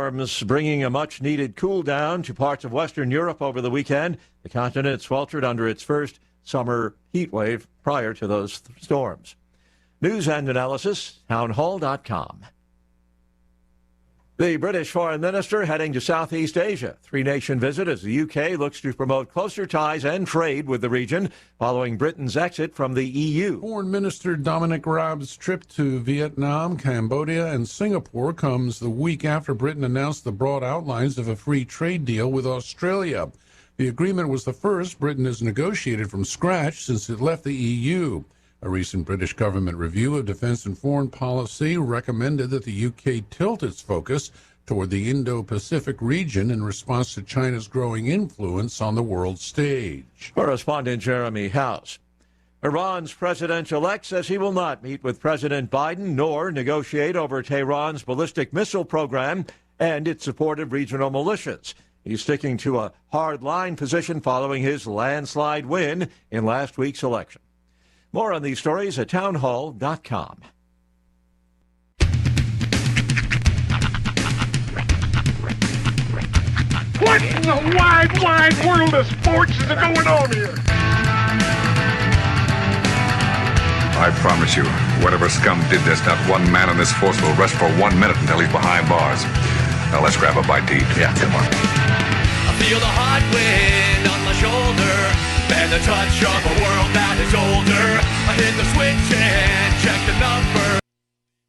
Storms bringing a much-needed cool-down to parts of Western Europe over the weekend. The continent sweltered under its first summer heat wave prior to those storms. News and analysis, townhall.com. The British Foreign Minister heading to Southeast Asia. Three-nation visit as the UK looks to promote closer ties and trade with the region following Britain's exit from the EU. Foreign Minister Dominic Raab's trip to Vietnam, Cambodia, and Singapore comes the week after Britain announced the broad outlines of a free trade deal with Australia. The agreement was the first Britain has negotiated from scratch since it left the EU. A recent British government review of defense and foreign policy recommended that the UK tilt its focus toward the Indo-Pacific region in response to China's growing influence on the world stage. Correspondent Jeremy House. Iran's president-elect says he will not meet with President Biden nor negotiate over Tehran's ballistic missile program and its supported regional militias. He's sticking to a hard-line position following his landslide win in last week's election. More on these stories at townhall.com. What in the wide, wide world of sports is going on here? I promise you, whatever scum did this, not one man in this force will rest for 1 minute until he's behind bars. Now let's grab a bite to eat. Yeah, come on. I feel the hot wind on my shoulder and the touch of a world that is older. I hit the switch and check the number.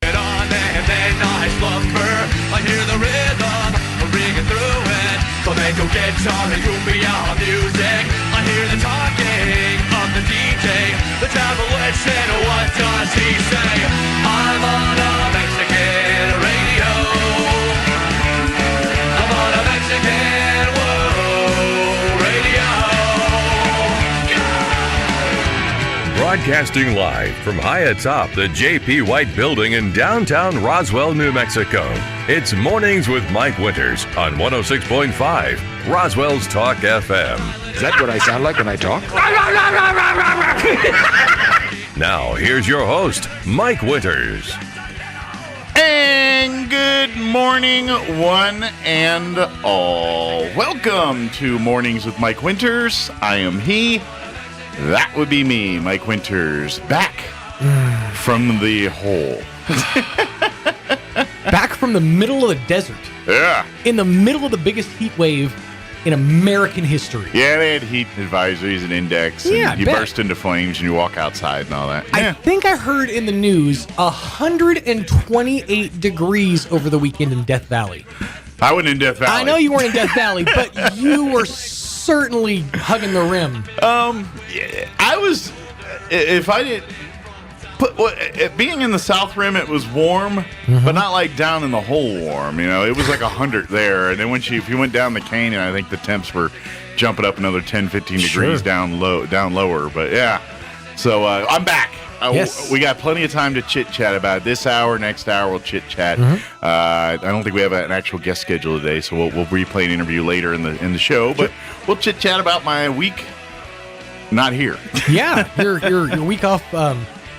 Get on and then I slumber. I hear the rhythm ringing through it. Flamenco guitar and cumbia music. I hear the talking of the DJ. The travel listen, what does he say? I'm on a Mexican radio. I'm on a Mexican radio. Broadcasting live from high atop the J.P. White Building in downtown Roswell, New Mexico. It's Mornings with Mike Winters on 106.5 Roswell's Talk FM. Is that what I sound like when I talk? Now, here's your host, Mike Winters. And good morning, one and all. Welcome to Mornings with Mike Winters. I am he. That would be me, Mike Winters, back from the hole. Back from the middle of the desert. Yeah. In the middle of the biggest heat wave in American history. Yeah, they had heat advisories and index, and you burst into flames and you walk outside and all that. I think I heard in the news 128 degrees over the weekend in Death Valley. I wasn't in Death Valley. I know you weren't in Death Valley, but you were certainly hugging the rim. I was, if I didn't, being in the South Rim, it was warm, but not like down in the hole warm. You know, it was like 100 there, and then if you went down the canyon, I think the temps were jumping up another 10, 15 degrees down lower. But yeah, so I'm back. Yes. We got plenty of time to chit-chat about it. This hour, next hour, we'll chit-chat. I don't think we have an actual guest schedule today, so we'll replay an interview later in the show. But we'll chit-chat about my week not here. Yeah, your week off.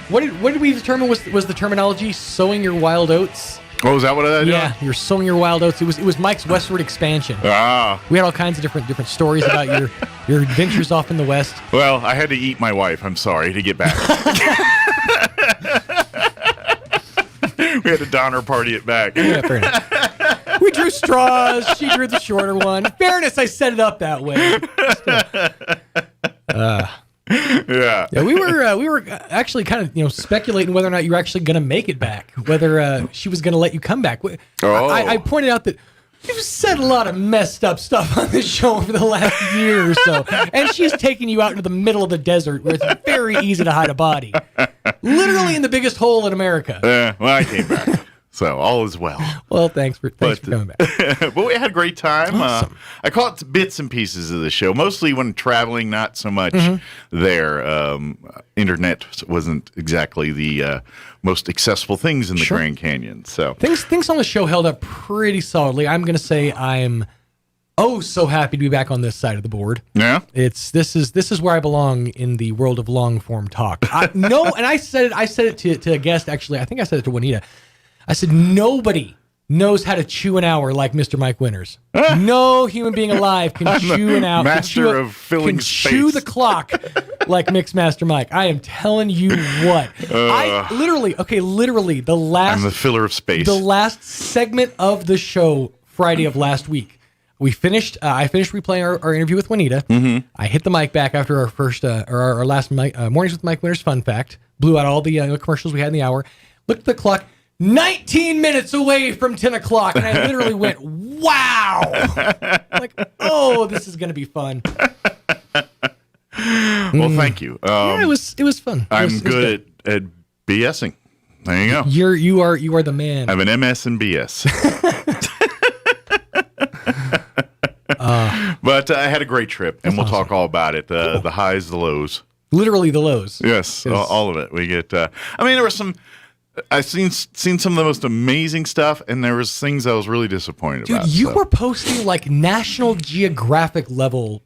What did we determine was the terminology? Sowing your wild oats. Oh, is that what I did? Yeah, you're sowing your wild oats. It was Mike's westward expansion. Ah. We had all kinds of different stories about your adventures off in the west. Well, I had to eat my wife. I'm sorry to get back. We had a Donner party at back. Yeah, fair enough. We drew straws. She drew the shorter one. In fairness, I set it up that way. Yeah. We were actually kind of speculating whether or not you were actually going to make it back, whether she was going to let you come back. I pointed out that you've said a lot of messed up stuff on this show over the last year or so, and she's taking you out into the middle of the desert where it's very easy to hide a body, literally in the biggest hole in America. Well, I came back. So all is well. Well, thanks for coming back. But we had a great time. Awesome. I caught bits and pieces of the show, mostly when traveling, not so much there. Internet wasn't exactly the most accessible things in the Grand Canyon. So things on the show held up pretty solidly. I'm going to say I'm so happy to be back on this side of the board. Yeah, this is where I belong in the world of long form talk. And I said it to a guest actually. I think I said it to Juanita. I said, nobody knows how to chew an hour like Mr. Mike Winters. No human being alive can chew an hour. Master of filling can space. chew the clock like Mixmaster Mike. I am telling you what. I literally, the last. I'm the filler of space. The last segment of the show, Friday of last week, we finished. I finished replaying our interview with Juanita. Mm-hmm. I hit the mic back after our first, or our last Mornings with Mike Winters fun fact. Blew out all the commercials we had in the hour. Looked at the clock. 19 minutes away from 10 o'clock, and I literally went, wow! Like, oh, this is going to be fun. Well, thank you. Yeah, it was fun. I'm good at BSing. There you go. You are the man. I have an MS in BS. But I had a great trip, and we'll talk all about it. The highs, the lows. Literally the lows. Yes, all of it. We get. There were some. I've seen some of the most amazing stuff, and there was things I was really disappointed about. Dude, you were posting like National Geographic level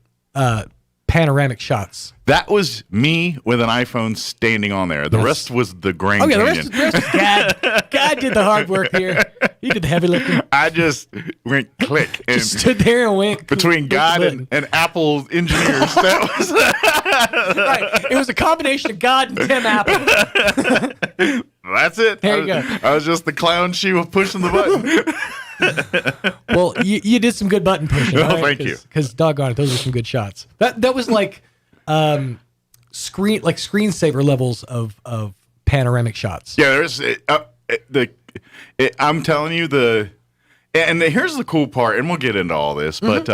panoramic shots. That was me with an iPhone standing on there. The rest was the Grand Canyon. The rest was God. God did the hard work here. He did the heavy lifting. I just went click and just stood there and went between God and Apple engineers. That was right. It was a combination of God and Tim Apple. That's it. There you go. I was just the clown shoe pushing the button. Well, you did some good button pushing. Oh, right? thank you. Because doggone it, those are some good shots. That was like screensaver levels of panoramic shots. Yeah, there's I'm telling you here's the cool part, and we'll get into all this, but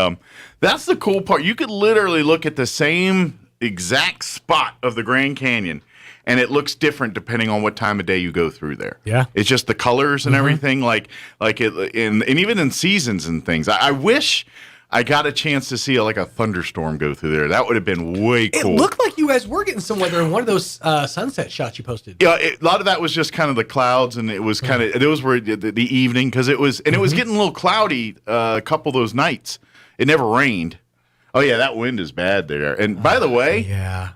that's the cool part. You could literally look at the same exact spot of the Grand Canyon, and it looks different depending on what time of day you go through there. Yeah, it's just the colors and everything, like it, and even in seasons and things. I wish I got a chance to see a thunderstorm go through there. That would have been way cool. It looked like you guys were getting some weather in one of those sunset shots you posted. Yeah, a lot of that was just kind of the clouds, and it was kind of those were the evening because it was, and it was getting a little cloudy a couple of those nights. It never rained. Oh yeah, that wind is bad there. And by the way,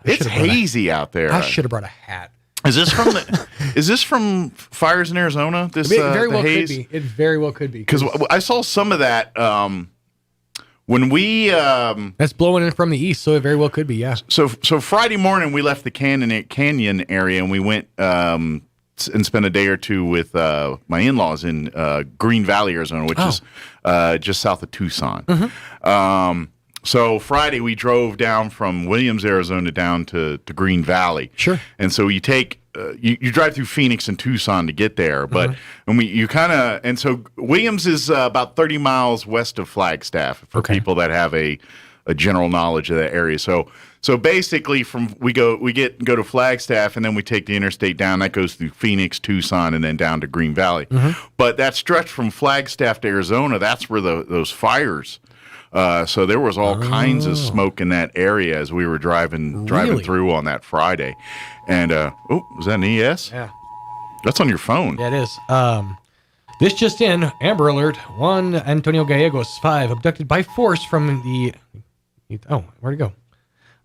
it's hazy out there. I should have brought a hat. Is this from fires in Arizona? This it very well haze? could be. It very well could be because I saw some of that. When we that's blowing in from the east, so it very well could be, yeah. So Friday morning we left the canyon area and we went and spent a day or two with my in-laws in Green Valley, Arizona, which is just south of Tucson. So Friday we drove down from Williams, Arizona, down to Green Valley. Sure. And so you take you drive through Phoenix and Tucson to get there, but so Williams is about 30 miles west of Flagstaff for people that have a general knowledge of that area. So basically we go to Flagstaff and then we take the interstate down. That goes through Phoenix, Tucson, and then down to Green Valley. But that stretch from Flagstaff to Arizona, that's where those fires. So there was all kinds of smoke in that area as we were driving through on that Friday. And was that an ES? Yeah, that's on your phone. Yeah, it is. This just in: Amber Alert. Juan Antonio Gallegos, 5, abducted by force from the where'd it go?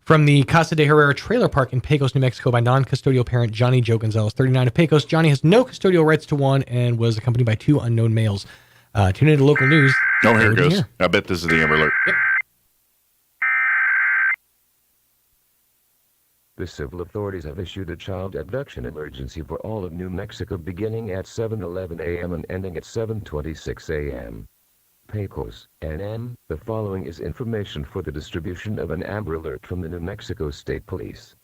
From the Casa de Herrera trailer park in Pecos, New Mexico, by non-custodial parent Johnny Joe Gonzalez, 39, of Pecos. Johnny has no custodial rights to Juan and was accompanied by 2 unknown males. Tune into local news. Oh, here it goes. I bet this is the Amber Alert. Yep. The civil authorities have issued a child abduction emergency for all of New Mexico beginning at 7:11 a.m. and ending at 7:26 a.m. Pecos, NM. The following is information for the distribution of an Amber Alert from the New Mexico State Police.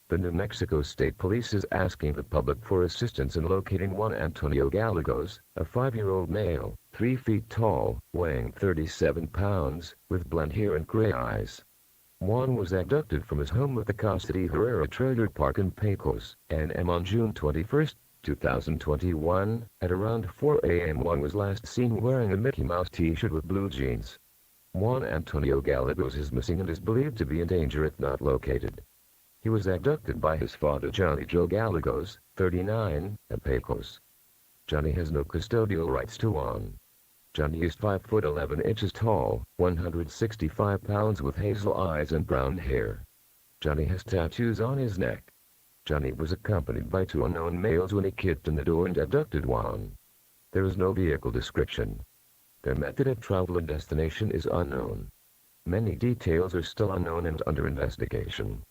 The New Mexico State Police is asking the public for assistance in locating Juan Antonio Gallegos, a 5-year-old male, 3 feet tall, weighing 37 pounds, with blonde hair and gray eyes. Juan was abducted from his home at the Casa de Herrera trailer park in Pecos, NM on June 21, 2021, at around 4 a.m. Juan was last seen wearing a Mickey Mouse t-shirt with blue jeans. Juan Antonio Gallegos is missing and is believed to be in danger if not located. He was abducted by his father Johnny Joe Gallegos, 39, at Pecos. Johnny has no custodial rights to Juan. Johnny is 5 foot 11 inches tall, 165 pounds, with hazel eyes and brown hair. Johnny has tattoos on his neck. Johnny was accompanied by 2 unknown males when he kicked in the door and abducted Juan. There is no vehicle description. Their method of travel and destination is unknown. Many details are still unknown and under investigation.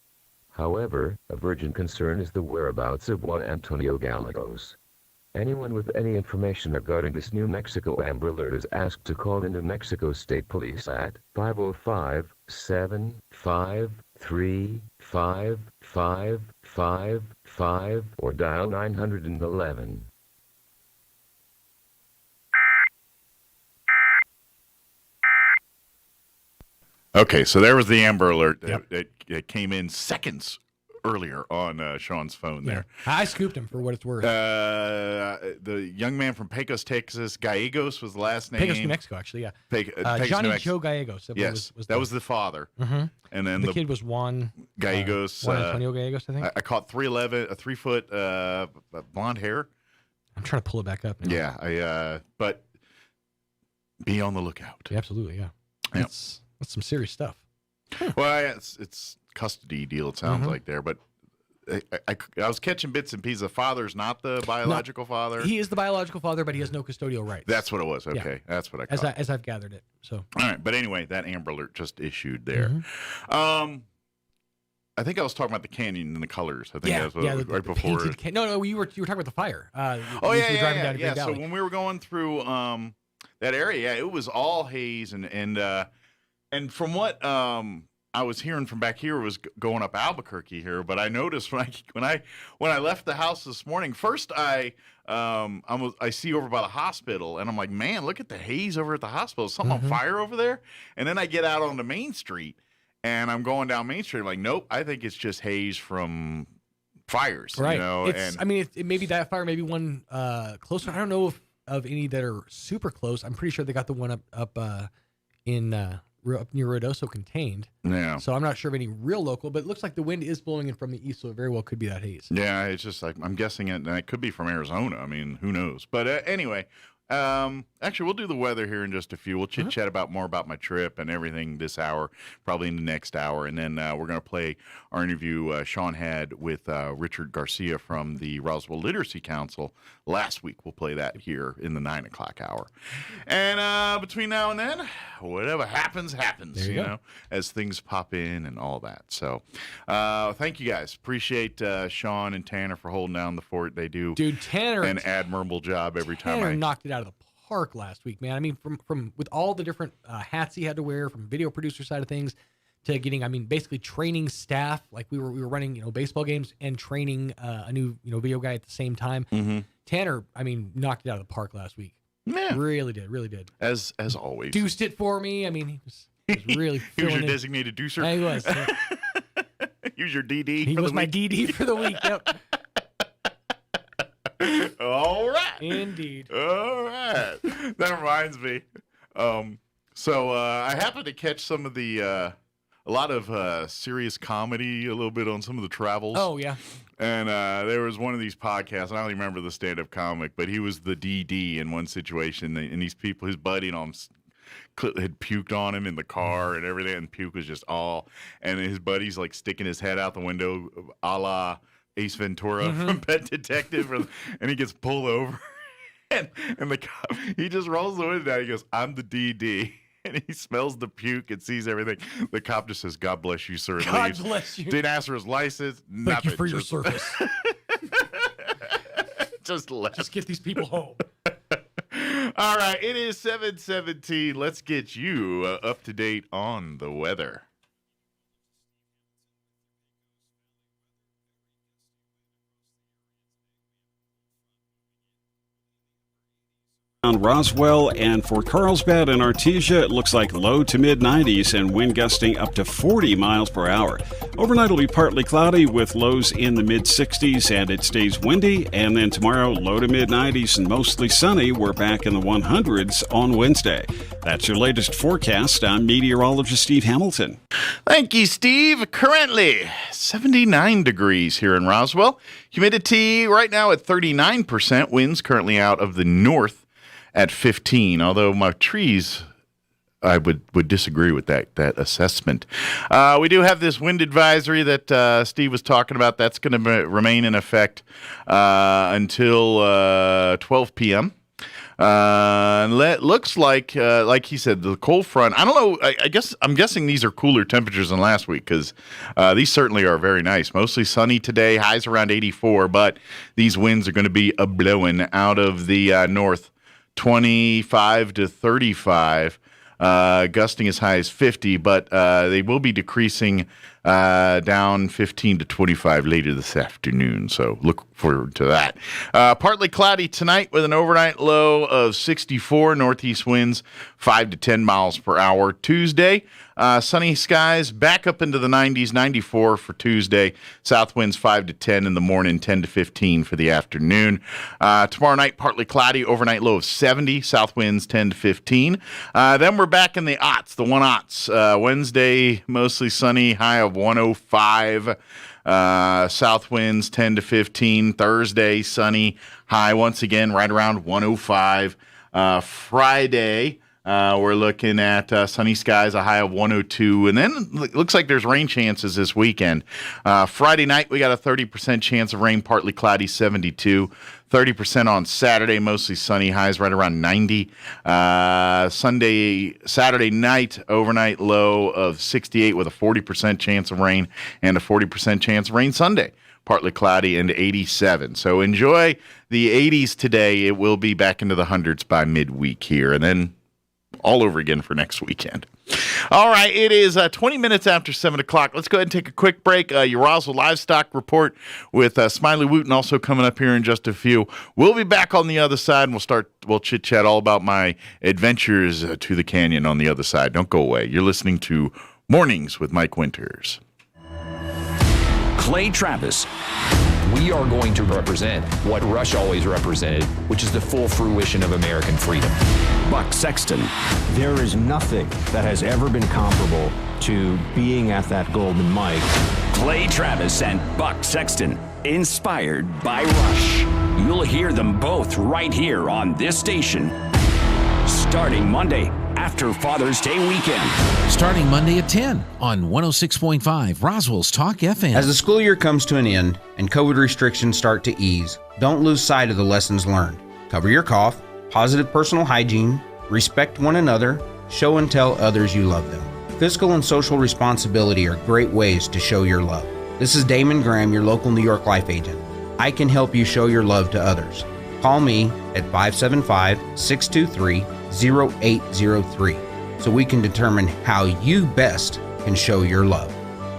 However, of urgent concern is the whereabouts of one Antonio Gallegos. Anyone with any information regarding this New Mexico Amber Alert is asked to call in New Mexico State Police at 505-753-5555 or dial 911. Okay, so there was the Amber Alert that came in seconds earlier on Sean's phone there. I scooped him for what it's worth. The young man from Pecos, Texas, Gallegos was the last name. Pecos, New Mexico, actually, yeah. Pecos, Johnny New Mexico. Joe Gallegos. That was the father. Mm-hmm. And then the kid was Juan Gallegos. Juan Antonio Gallegos, I think. I caught 3'11", a 3 foot blonde hair. I'm trying to pull it back up now. Yeah, but be on the lookout. Yeah, absolutely, yeah. That's some serious stuff. Well, it's custody deal, it sounds like there, but I was catching bits and pieces. The father's not the biological father. He is the biological father, but he has no custodial rights. That's what it was. Okay, Yeah. That's what I caught. As I've gathered it. So. All right, but anyway, that Amber Alert just issued there. I think I was talking about the canyon and the colors. I think that's what right before. No, you were talking about the fire. Yeah. So when we were going through that area, it was all haze and from what I was hearing from back here was going up Albuquerque here, but I noticed when I left the house this morning, first I see over by the hospital and I'm like, man, look at the haze over at the hospital. Is something on fire over there? And then I get out onto Main Street and I'm going down Main Street. I'm like, nope, I think it's just haze from fires. Right. You know? It may be that fire, maybe one closer. I don't know of any that are super close. I'm pretty sure they got the one up in up near Ruidoso contained. Yeah. So I'm not sure of any real local, but it looks like the wind is blowing in from the east, so it very well could be that haze. Yeah, it's just like I'm guessing it could be from Arizona. I mean, who knows? But anyway, actually, we'll do the weather here in just a few. We'll chit-chat more about my trip and everything this hour, probably in the next hour. And then we're going to play our interview Sean had with Richard Garcia from the Roswell Literacy Council last week. We'll play that here in the 9 o'clock hour. And between now and then, whatever happens, you know, as things pop in and all that. So thank you guys. Appreciate Sean and Tanner for holding down the fort. They do Tanner, an admirable job every time. Tanner knocked it out of the park last week, man. I mean, from with all the different hats he had to wear, from video producer side of things to getting, basically training staff. Like we were running, baseball games and training a new, video guy at the same time. Mm-hmm. Tanner, knocked it out of the park last week. Yeah, really did. As always, deuced it for me. He was really. He was your designated deucer. Yeah, he was. Yeah. He was your DD. He was my DD for the week. Yep. All right. Indeed. All right. That reminds me. So I happened to catch some of a lot of serious comedy, a little bit on some of the travels. Oh, yeah. And there was one of these podcasts, I don't even remember the stand-up comic, but he was the DD in one situation, and these people, his buddy and all had puked on him in the car and everything, and puke was just all, and his buddy's like sticking his head out the window, a la Ace Ventura from Pet Detective, and he gets pulled over, and the cop, he just rolls the window down, he goes, "I'm the DD." And he smells the puke and sees everything. The cop just says, "God bless you, sir." And God leaves. bless you. Didn't ask for his license. Thank you for your service. Just left. Just get these people home. All right, it is 7:17. Let's get you up to date on the weather. Roswell, and for Carlsbad and Artesia, it looks like low to mid 90s and wind gusting up to 40 miles per hour. Overnight will be partly cloudy with lows in the mid 60s and it stays windy. And then tomorrow, low to mid 90s and mostly sunny. We're back in the 100s on Wednesday. That's your latest forecast. I'm meteorologist Steve Hamilton. Thank you, Steve. Currently 79 degrees here in Roswell. Humidity right now at 39%. Winds currently out of the north at 15, although my trees, I would disagree with that assessment. We do have this wind advisory that Steve was talking about. That's going to remain in effect until 12 p.m. Looks like he said, the cold front. I don't know. I'm guessing these are cooler temperatures than last week because these certainly are very nice. Mostly sunny today, highs around 84, but these winds are going to be blowing out of the north, 25 to 35, gusting as high as 50, but they will be decreasing down 15 to 25 later this afternoon. So look forward to that. Partly cloudy tonight with an overnight low of 64. Northeast winds 5 to 10 miles per hour. Tuesday, sunny skies back up into the 90s, 94 for Tuesday. South winds 5 to 10 in the morning, 10 to 15 for the afternoon. Tomorrow night, partly cloudy, overnight low of 70. South winds 10 to 15. Then we're back in the aughts, the 1-aughts. Wednesday, mostly sunny, high of 105. South winds 10 to 15. Thursday, sunny, high once again right around 105. Friday, we're looking at sunny skies, a high of 102. And then it looks like there's rain chances this weekend. Friday night, we got a 30% chance of rain, partly cloudy, 72. 30% on Saturday, mostly sunny, highs right around 90. Saturday night, overnight low of 68 with a 40% chance of rain and a 40% chance of rain Sunday. Partly cloudy and 87. So enjoy the 80s today. It will be back into the hundreds by midweek here, and then all over again for next weekend. All right, it is 20 minutes after 7 o'clock. Let's go ahead and take a quick break. Your Roswell Livestock Report with Smiley Wooten also coming up here in just a few. We'll be back on the other side, and we'll chit-chat all about my adventures to the canyon on the other side. Don't go away. You're listening to Mornings with Mike Winters. Clay Travis. We are going to represent what Rush always represented, which is the full fruition of American freedom. Buck Sexton. There is nothing that has ever been comparable to being at that golden mic. Clay Travis and Buck Sexton, inspired by Rush. You'll hear them both right here on this station, starting Monday after Father's Day weekend. Starting Monday at 10 on 106.5 Roswell's Talk FM. As the school year comes to an end and COVID restrictions start to ease, don't lose sight of the lessons learned. Cover your cough, positive personal hygiene, respect one another, show and tell others you love them. Fiscal and social responsibility are great ways to show your love. This is Damon Graham, your local New York Life agent. I can help you show your love to others. Call me at 575-623-0803 so we can determine how you best can show your love.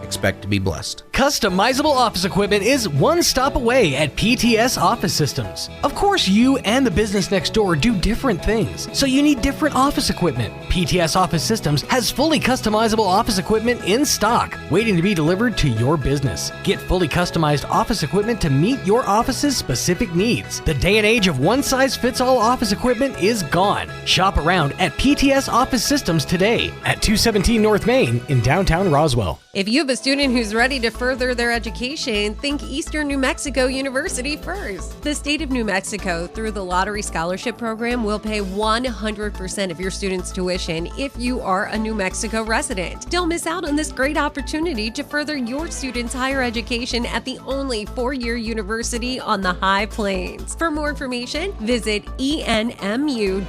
Expect to be blessed. Customizable office equipment is one stop away at PTS Office Systems. Of course, you and the business next door do different things, so you need different office equipment. PTS Office Systems has fully customizable office equipment in stock, waiting to be delivered to your business. Get fully customized office equipment to meet your office's specific needs. The day and age of one-size-fits-all office equipment is gone. Shop around at PTS Office Systems today at 217 North Main in downtown Roswell. If you have a student who's ready to further their education, think Eastern New Mexico University first. The state of New Mexico, through the Lottery Scholarship Program, will pay 100% of your student's tuition if you are a New Mexico resident. Don't miss out on this great opportunity to further your student's higher education at the only 4-year university on the High Plains. For more information, visit enmu.edu.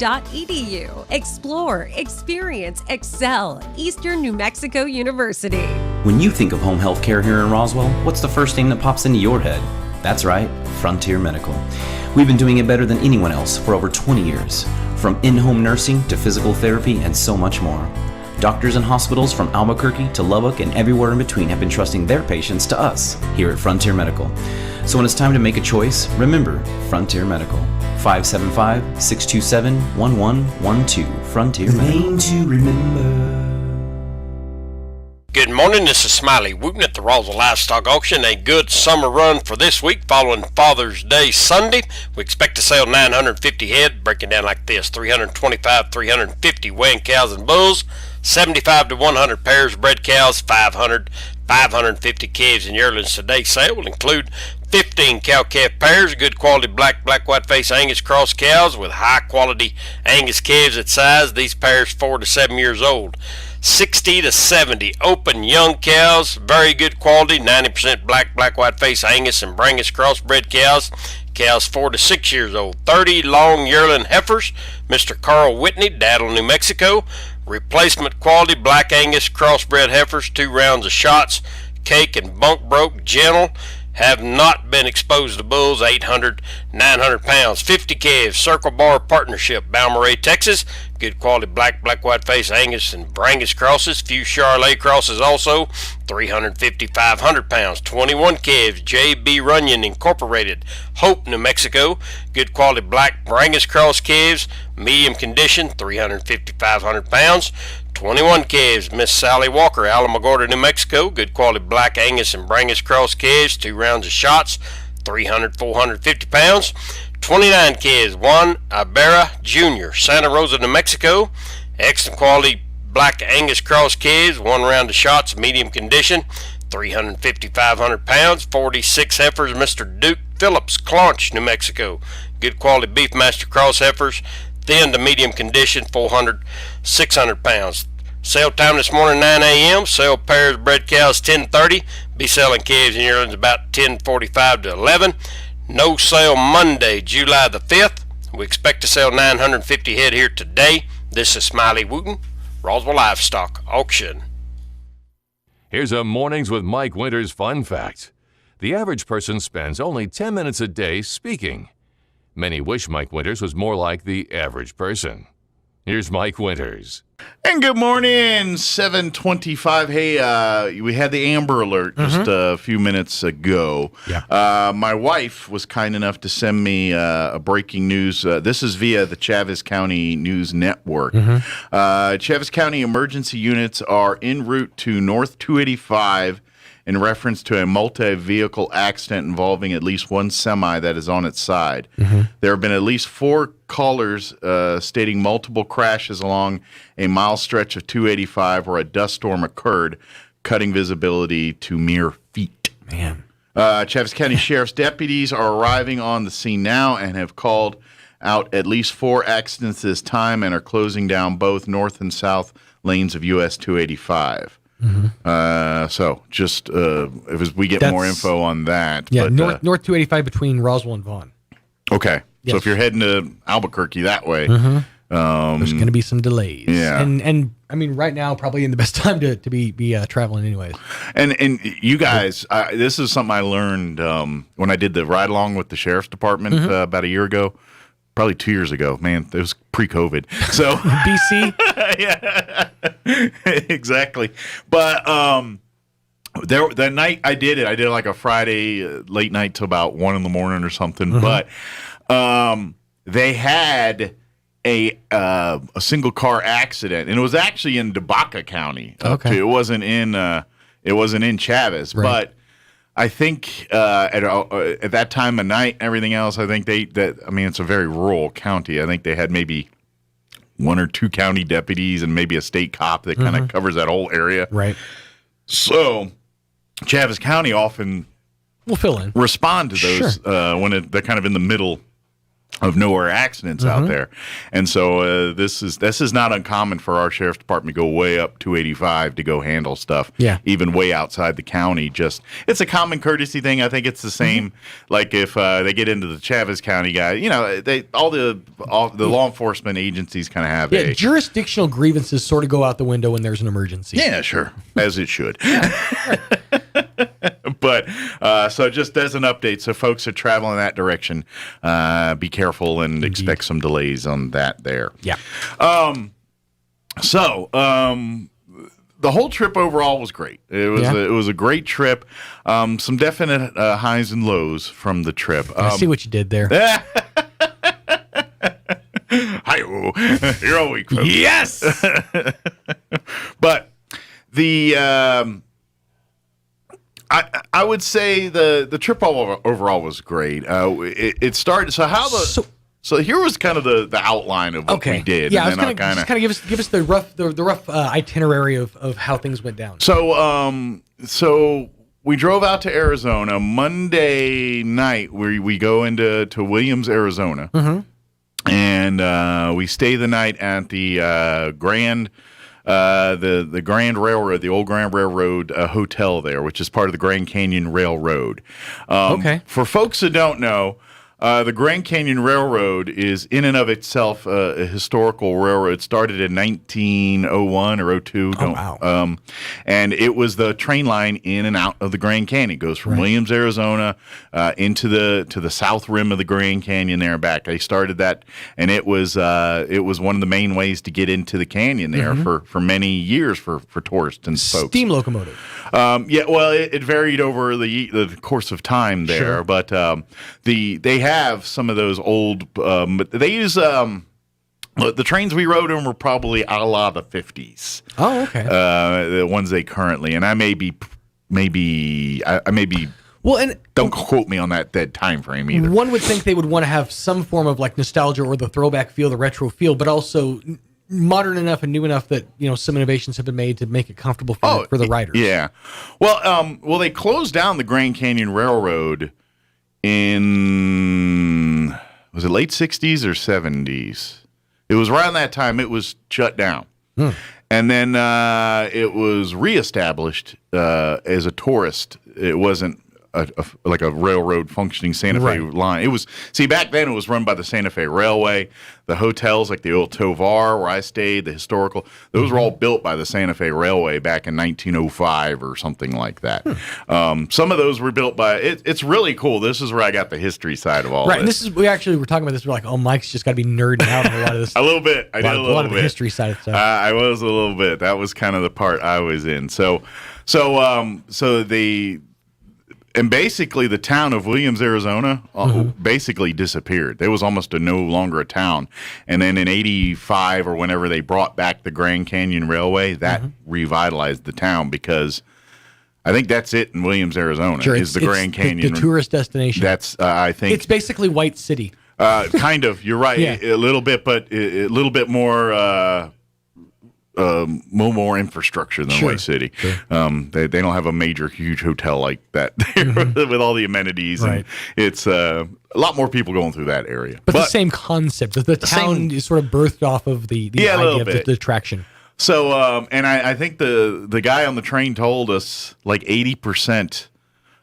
Explore, experience, excel. Eastern New Mexico University. When you think of home health care here in Roswell, what's the first thing that pops into your head? That's right, Frontier Medical. We've been doing it better than anyone else for over 20 years. From in-home nursing to physical therapy and so much more. Doctors and hospitals from Albuquerque to Lubbock and everywhere in between have been trusting their patients to us here at Frontier Medical. So when it's time to make a choice, remember Frontier Medical. 575-627-1112. Frontier Medical. Name to remember. Good morning, this is Smiley Wooten at the Roswell Livestock Auction. A good summer run for this week following Father's Day Sunday. We expect to sell 950 head, breaking down like this: 325, 350 weighing cows and bulls, 75 to 100 pairs of bred cows, 500, 550 calves and yearlings. Today's sale will include 15 cow-calf pairs, good quality black white-face Angus cross cows with high-quality Angus calves at size. These pairs 4 to 7 years old. 60 to 70 open young cows, very good quality, 90% black white-face Angus and Brangus crossbred cows. cows 4 to 6 years old. 30 long yearling heifers, Mr. Carl Whitney, Daddle, New Mexico. Replacement quality Black Angus crossbred heifers, 2 rounds of shots, cake and bunk broke, gentle, have not been exposed to bulls, 800, 900 pounds. 50 calves, Circle Bar Partnership, Balmorhea, Texas. Good quality black, white face Angus and Brangus crosses. Few Charolais crosses also, 350, 500 pounds. 21 calves, J.B. Runyon Incorporated, Hope, New Mexico. Good quality black Brangus cross calves, medium condition, 350, 500 pounds. 21 calves, Miss Sally Walker, Alamogordo, New Mexico. Good quality black Angus and Brangus cross calves, 2 rounds of shots, 300, 450 pounds. 29 calves, Juan Ibarra Jr., Santa Rosa, New Mexico. Excellent quality black Angus cross calves, 1 round of shots, medium condition, 350, 500 pounds. 46 heifers, Mr. Duke Phillips, Claunch, New Mexico. Good quality Beefmaster cross heifers, thin to medium condition, 400, 600 pounds. Sale time this morning, 9 a.m. Sell pairs bred cows 10:30. Be selling calves and yearlings about 10:45 to 11. No sale Monday, July the 5th. We expect to sell 950 head here today. This is Smiley Wooten, Roswell Livestock Auction. Here's a Mornings with Mike Winters fun fact. The average person spends only 10 minutes a day speaking. Many wish Mike Winters was more like the average person. Here's Mike Winters. And good morning, 7:25. Hey, we had the Amber Alert just a few minutes ago. Yeah. My wife was kind enough to send me a breaking news. This is via the Chaves County News Network. Chaves County emergency units are en route to North 285 in reference to a multi-vehicle accident involving at least one semi that is on its side. There have been at least 4 callers stating multiple crashes along a mile stretch of 285 where a dust storm occurred, cutting visibility to mere feet. Man. Chaves County Sheriff's deputies are arriving on the scene now and have called out at least 4 accidents this time and are closing down both north and south lanes of US 285. So just as we get more info on that. Yeah, but, north 285 between Roswell and Vaughn. Okay. Yes. So if you're heading to Albuquerque that way, there's going to be some delays. Yeah. And I mean, right now, probably in the best time to be traveling anyways. And you guys, this is something I learned when I did the ride along with the Sheriff's Department about a year ago. Probably 2 years ago. Man, it was pre-COVID. So BC? Yeah. Exactly. But that night I did like a Friday late night till about 1 in the morning or something. But they had a single car accident, and it was actually in Debaca County. Okay. It wasn't in Chaves, right. But I think at that time of night and everything else, I think it's a very rural county. I think they had maybe 1 or 2 county deputies and maybe a state cop that kind of covers that whole area. Right. So Chaves County often will fill in, respond to those when they're kind of in the middle of nowhere accidents out there. And so this is not uncommon for our sheriff's department to go way up 285 to go handle stuff. Yeah. Even way outside the county. It's a common courtesy thing. I think it's the same like if they get into the Chaves County guy, all the law enforcement agencies kind of have jurisdictional grievances sort of go out the window when there's an emergency. Yeah, sure. As it should. But so just as an update, so folks are traveling that direction, be careful and expect some delays on that there. Yeah. The whole trip overall was great. It was a great trip. Some definite highs and lows from the trip. I see what you did there. Hi-oh. You're all weak, folks. Yes. But the I would say the trip overall was great. It started. So here was kind of the outline of what we did. Yeah, and I was going to give us the rough itinerary of how things went down. So we drove out to Arizona Monday night. We go into Williams, Arizona, and we stay the night at the Grand. The Grand Railroad, the old Grand Railroad hotel there, which is part of the Grand Canyon Railroad. For folks who don't know, The Grand Canyon Railroad is in and of itself a historical railroad. It started in 1901 or 02. Oh, wow. And it was the train line in and out of the Grand Canyon. It goes from Williams, Arizona, into the south rim of the Grand Canyon there and back. They started that, and it was one of the main ways to get into the canyon there for many years for tourists and folks. Steam locomotive. It varied over the course of time there, but they have some of those old. They use the trains we rode in were probably a la the 50s. Oh, okay. The ones they currently, and I may be. Well, and don't quote me on that time frame either. One would think they would want to have some form of like nostalgia or the throwback feel, the retro feel, but also modern enough and new enough that some innovations have been made to make it comfortable for the riders. Yeah. Well, they closed down the Grand Canyon Railroad in, was it late 60s or 70s? It was around that time it was shut down. And then it was reestablished as a tourist. It wasn't like a railroad functioning Santa Fe line. It was, back then it was run by the Santa Fe Railway. The hotels like the old Tovar where I stayed, the historical, those were all built by the Santa Fe Railway back in 1905 or something like that. Some of those were built by, it's really cool. This is where I got the history side of all this. Right, and this is, we were talking about this, we're like, oh, Mike's just got to be nerding out on a lot of this. A little bit. I did a lot of the history side of stuff. I was a little bit. That was kind of the part I was in. And basically, the town of Williams, Arizona, basically disappeared. It was almost no longer a town. And then in '85 or whenever they brought back the Grand Canyon Railway, that revitalized the town because I think that's it in Williams, Arizona, is the Grand Canyon. The tourist destination. That's, I think. It's basically White City. Kind of. You're right. Yeah. A little bit, but a little bit more... more infrastructure than White City. They don't have a major, huge hotel like that with all the amenities. And it's a lot more people going through that area. But the same concept. The town is sort of birthed off of the idea of the attraction. So, and I think the guy on the train told us like 80%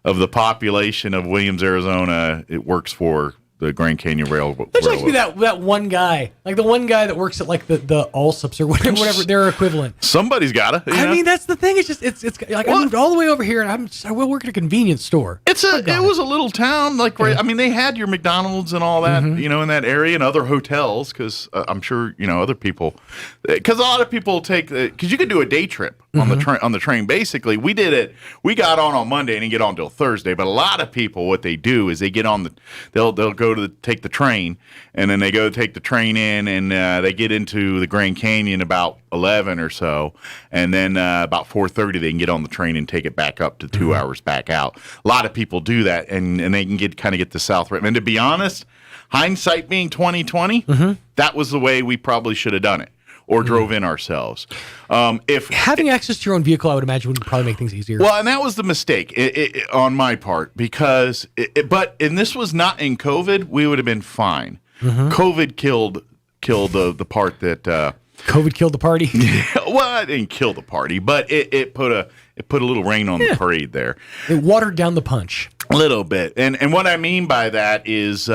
of the population of Williams, Arizona, it works for the Grand Canyon Railroad. There's actually that one guy, like the one guy that works at like the Allsups or whatever their equivalent. Somebody's got to. I mean, that's the thing. It's just it's like I moved all the way over here, and I will work at a convenience store. It was a little town, like I mean, they had your McDonald's and all that, in that area, and other hotels, because I'm sure other people, because a lot of people take because you could do a day trip on the train. Basically, we did it. We got on Monday and didn't get on until Thursday. But a lot of people, what they do is they get on they'll go to take the train, and then they go take the train in, and they get into the Grand Canyon about 11 or so, and then about 4:30 they can get on the train and take it back up to 2 hours back out. A lot of people do that, and they can get the South Rim. And to be honest, hindsight being 20/20, that was the way we probably should have done it. Or drove in ourselves. If having access to your own vehicle, I would imagine, would probably make things easier. Well, and that was the mistake on my part because, and this was not in COVID, we would have been fine. COVID killed the part that. COVID killed the party. Well, it didn't kill the party, but it put a little rain on the parade there. It watered down the punch a little bit, and what I mean by that is.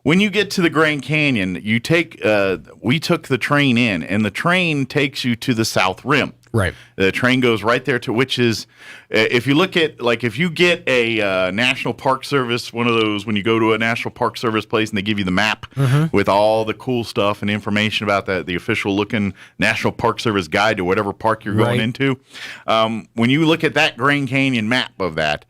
When you get to the Grand Canyon, we took the train in, and the train takes you to the South Rim. Right. The train goes right there to, which is, if you look at, like, if you get a National Park Service, one of those, when you go to a National Park Service place and they give you the map with all the cool stuff and information about the official looking National Park Service guide to whatever park you're going into, when you look at that Grand Canyon map of that,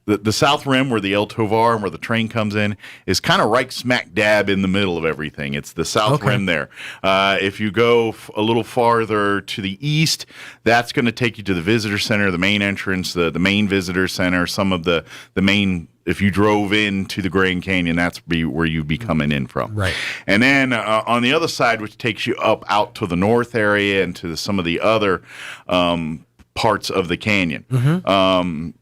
the South Rim, where the El Tovar and where the train comes in, is kind of right smack dab in the middle of everything. It's the South Rim there. If you go a little farther to the east, that's going to take you to the visitor center, the main entrance, the main visitor center, some of the main. If you drove into the Grand Canyon, that's where you'd be coming in from. Right. And then on the other side, which takes you up out to the north area and to some of the other parts of the canyon.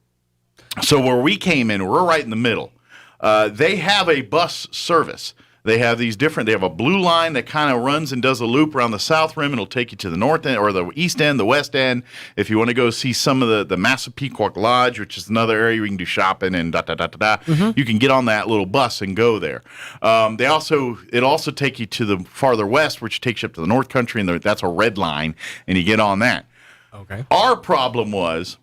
So where we came in, we're right in the middle. They have a bus service They have these different. They have a blue line that kind of runs and does a loop around the south rim, and it'll take you to the north end or the east end, the west end. If you want to go see some of the Massapequa Lodge, which is another area where you can do shopping and you can get on that little bus and go there. It also take you to the farther west, which takes you up to the North Country, and that's a red line, and you get on that. Okay. Our problem was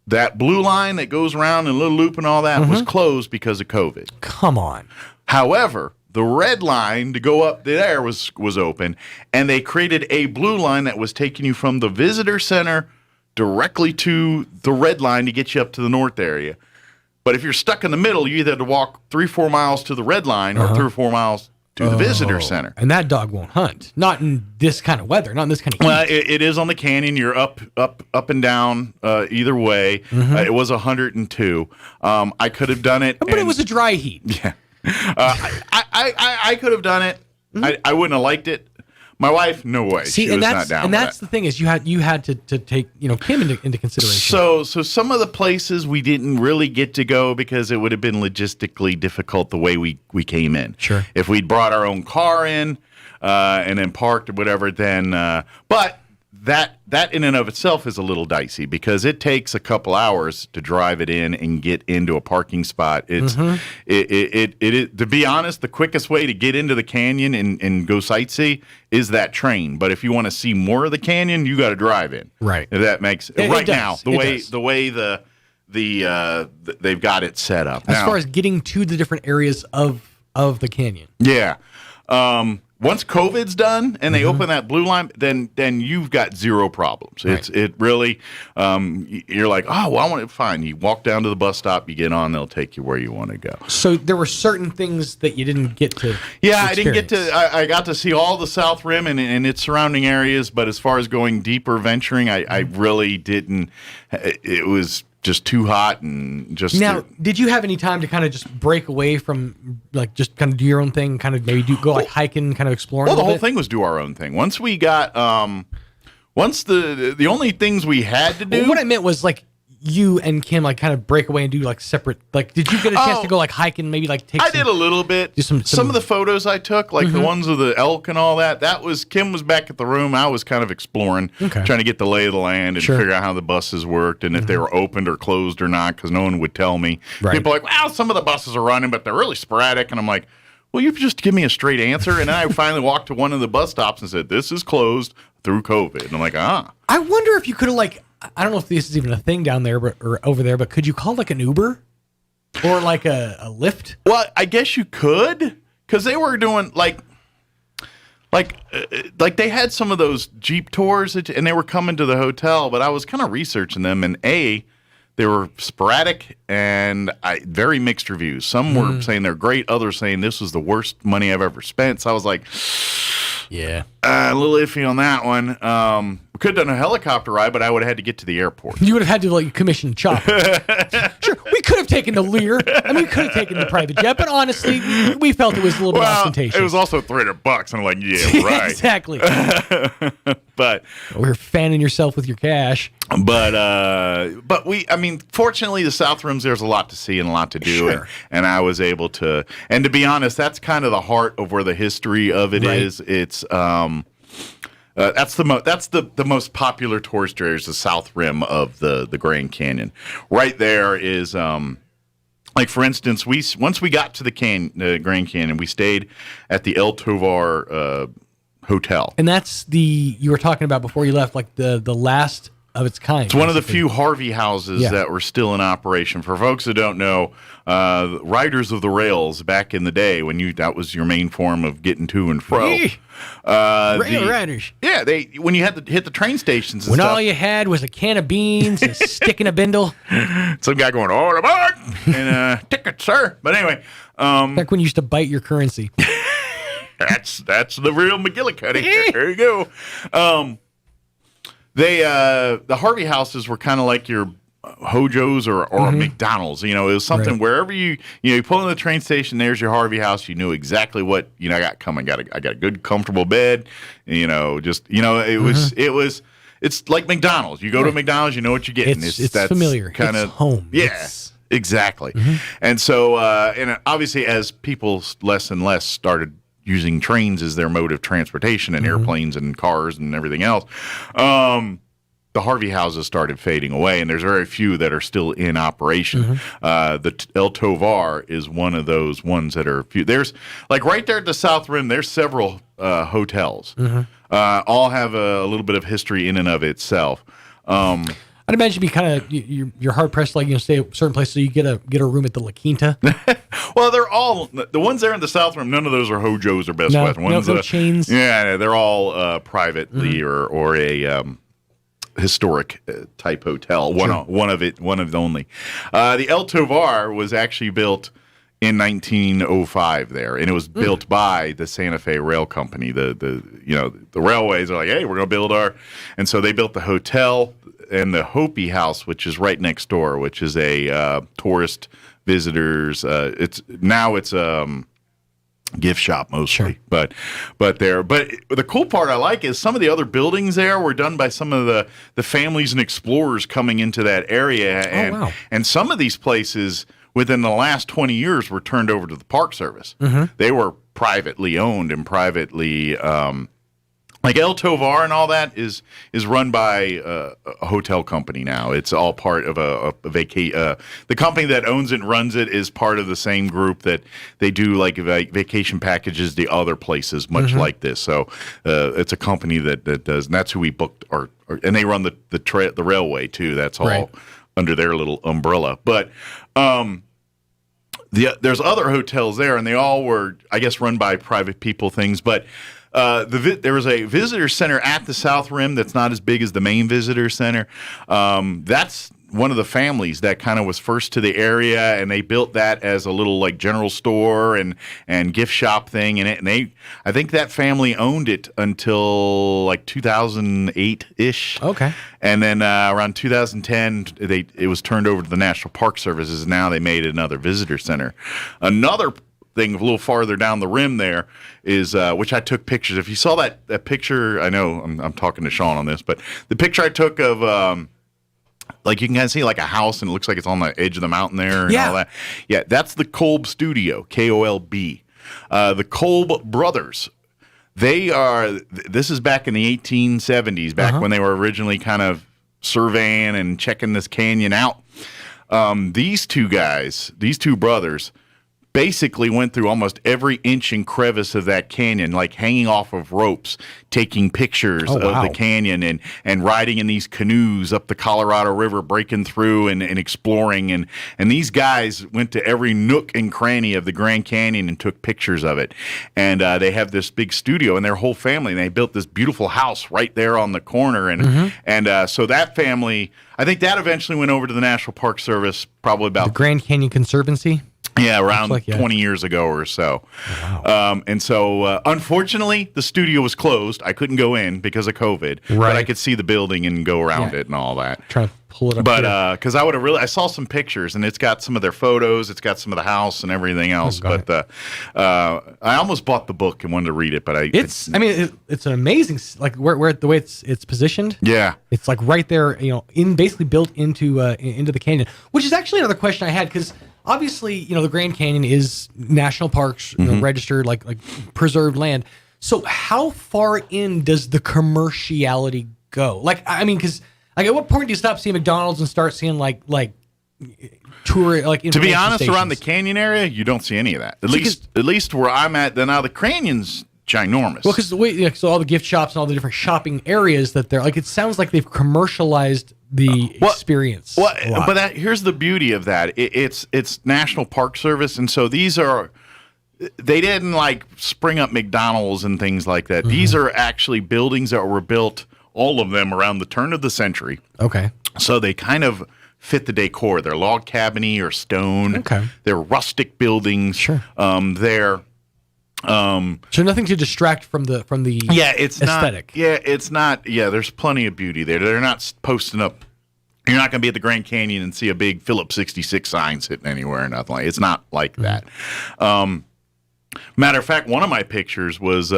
that blue line that goes around and a little loop and all that was closed because of COVID. Come on. However, the red line to go up there was open, and they created a blue line that was taking you from the visitor center directly to the red line to get you up to the north area. But if you're stuck in the middle, you either have to walk 3-4 miles to the red line or 3 or 4 miles to the visitor center. And that dog won't hunt. Not in this kind of weather, not in this kind of heat. Well, it is on the canyon. You're up and down either way. It was 102. I could have done it. But it was a dry heat. Yeah. I could have done it. I wouldn't have liked it. My wife, no way. See, she and was not down. And with that's that. the thing is you had to take Kim into consideration. So some of the places we didn't really get to go because it would have been logistically difficult the way we came in. Sure. If we'd brought our own car in and then parked or whatever, then but that in and of itself is a little dicey because it takes a couple hours to drive it in and get into a parking spot. It's it to be honest, the quickest way to get into the canyon and go sightsee is that train. But if you want to see more of the canyon, you got to drive in. Right. If that makes it now does. the way they've got it set up. As far as getting to the different areas of the canyon. Yeah. Once COVID's done and they open that blue line, then you've got zero problems. Right. It really, you're like, oh, well, I want it fine. You walk down to the bus stop, you get on, they'll take you where you want to go. So there were certain things that you didn't get to. Yeah, I didn't get to. I got to see all the South Rim and its surrounding areas, but as far as going deeper venturing, I really didn't. It was just too hot and just. Now, did you have any time to kind of just break away from, like, just kind of do your own thing, kind of maybe go like hiking, kind of exploring? Well, the a whole bit? thing was do our own thing. Once we got, once the only things we had to do. Well, what I meant was like you and Kim like kind of break away and do like separate. Like, did you get a chance to go like hike and maybe like take? I did a little bit. Do some of the photos I took, like the ones of the elk and all that. That was Kim was back at the room. I was kind of exploring, trying to get the lay of the land and figure out how the buses worked and if they were opened or closed or not, because no one would tell me. Right. People are like, well, some of the buses are running, but they're really sporadic, and I'm like, well, you just give me a straight answer. And then I finally walked to one of the bus stops and said, this is closed through COVID. And I'm like, I wonder if you could have like, I don't know if this is even a thing down there or over there, but could you call like an Uber or like a Lyft? Well, I guess you could, because they were doing like they had some of those Jeep tours and they were coming to the hotel, but I was kind of researching them, and they were sporadic and very mixed reviews. Some were saying they're great, others saying this was the worst money I've ever spent. So I was like, yeah, a little iffy on that one. We could have done a helicopter ride, but I would have had to get to the airport. You would have had to like commission chopper. Sure, we could have taken the Lear. I mean, we could have taken the private jet, but honestly, we felt it was a little bit ostentatious. It was also $300, and I'm like, yeah, right, exactly. But we're fanning yourself with your cash. But I mean, fortunately, the South Rims, there's a lot to see and a lot to do, Sure. and I was able to. And to be honest, that's kind of the heart of where the history of it is. It's that's the most popular tourist area is the South Rim of the Grand Canyon. Right there is like, for instance, once we got to the Grand Canyon, we stayed at the El Tovar Hotel. And that's you were talking about before you left, like the last of its kind. It's one of the few Harvey houses that were still in operation. For folks that don't know, riders of the rails back in the day, that was your main form of getting to and fro. Rail riders. Yeah, when you had to hit the train stations and when stuff. all you had was a can of beans, a stick and a bindle. Some guy going, all aboard, and ticket, sir. But anyway. Back when you used to bite your currency. That's the real McGillicuddy. There you go. The Harvey houses were kind of like your Hojo's or a McDonald's. You know, it was something wherever you pull in the train station, there's your Harvey house. You knew exactly what I got coming. I got a good, comfortable bed. It was. It's like McDonald's. You go to McDonald's, you know what you're getting. It's familiar. Kind of home. Yeah. Exactly. And so, and obviously, as people less and less started using trains as their mode of transportation and airplanes and cars and everything else. The Harvey houses started fading away, and there's very few that are still in operation. The El Tovar is one of those ones that are few. There's like right there at the South Rim, there's several hotels. All have a little bit of history in and of itself. I'd imagine you'd be kind of you're hard pressed, like stay at certain places, so you get a room at the La Quinta. Well, they're all the ones there in the South Rim. None of those are Hojo's or Best West ones. No chains. Yeah, they're all privately or a historic type hotel. One of the only. The El Tovar was actually built in 1905 there, and it was built by the Santa Fe Rail Company. The railways are like, hey, we're going to build and so they built the hotel and the Hopi House, which is right next door, which is a tourist visitors. It's gift shop mostly, but the cool part I like is some of the other buildings there were done by some of the families and explorers coming into that area, and some of these places within the last 20 years were turned over to the Park Service. They were privately owned and privately like El Tovar and all that is run by a hotel company now. It's all part of the company that owns it and runs it is part of the same group that they do like vacation packages the other places, much like this. So it's a company that does, and that's who we booked and they run the railway too. That's all under their little umbrella. But there's other hotels there, and they all were, I guess, run by private people things, but. There was a visitor center at the South Rim that's not as big as the main visitor center. That's one of the families that kind of was first to the area, and they built that as a little like general store and gift shop thing in it. And I think that family owned it until like 2008-ish. Okay. And then around 2010, it was turned over to the National Park Services, and now they made it another visitor center. Another thing a little farther down the rim there is which I took pictures. If you saw that picture, I know I'm talking to Sean on this, but the picture I took of like you can kind of see like a house and it looks like it's on the edge of the mountain there and all that. Yeah, that's the Kolb Studio, Kolb. The Kolb brothers. This is back in the 1870s, back when they were originally kind of surveying and checking this canyon out. These two brothers, basically went through almost every inch and crevice of that canyon, like hanging off of ropes, taking pictures of the canyon and riding in these canoes up the Colorado River, breaking through and exploring. And these guys went to every nook and cranny of the Grand Canyon and took pictures of it. And they have this big studio, and their whole family, and they built this beautiful house right there on the corner. And so that family, I think that eventually went over to the National Park Service probably about... The Grand Canyon Conservancy? Yeah, around 20 years ago or so. Wow. And so, unfortunately, the studio was closed. I couldn't go in because of COVID. Right. But I could see the building and go around it and all that. Try to pull it up. But because I saw some pictures, and it's got some of their photos. It's got some of the house and everything else. But I almost bought the book and wanted to read it, but it's an amazing, like where the way it's positioned. Yeah, it's like right there, basically built into the canyon, which is actually another question I had, because obviously, the Grand Canyon is national parks, registered, like preserved land. So how far in does the commerciality go? Like, I mean, because at what point do you stop seeing McDonald's and start seeing like tour, like, to be honest, stations? around the canyon area, you don't see any of that. At least where I'm at, now the canyon's ginormous. Well, because so all the gift shops and all the different shopping areas that they're like, it sounds like they've commercialized the experience. Well, but here's the beauty of that. It's National Park Service, and so they didn't like spring up McDonald's and things like that. These are actually buildings that were built, all of them, around the turn of the century. Okay. So they kind of fit the decor. They're log cabiny or stone. Okay. They're rustic buildings. Sure. So nothing to distract from the it's aesthetic. It's not. There's plenty of beauty there. They're not posting up. You're not going to be at the Grand Canyon and see a big Phillips 66 sign sitting anywhere or nothing like. It's not like that. Matter of fact, one of my pictures was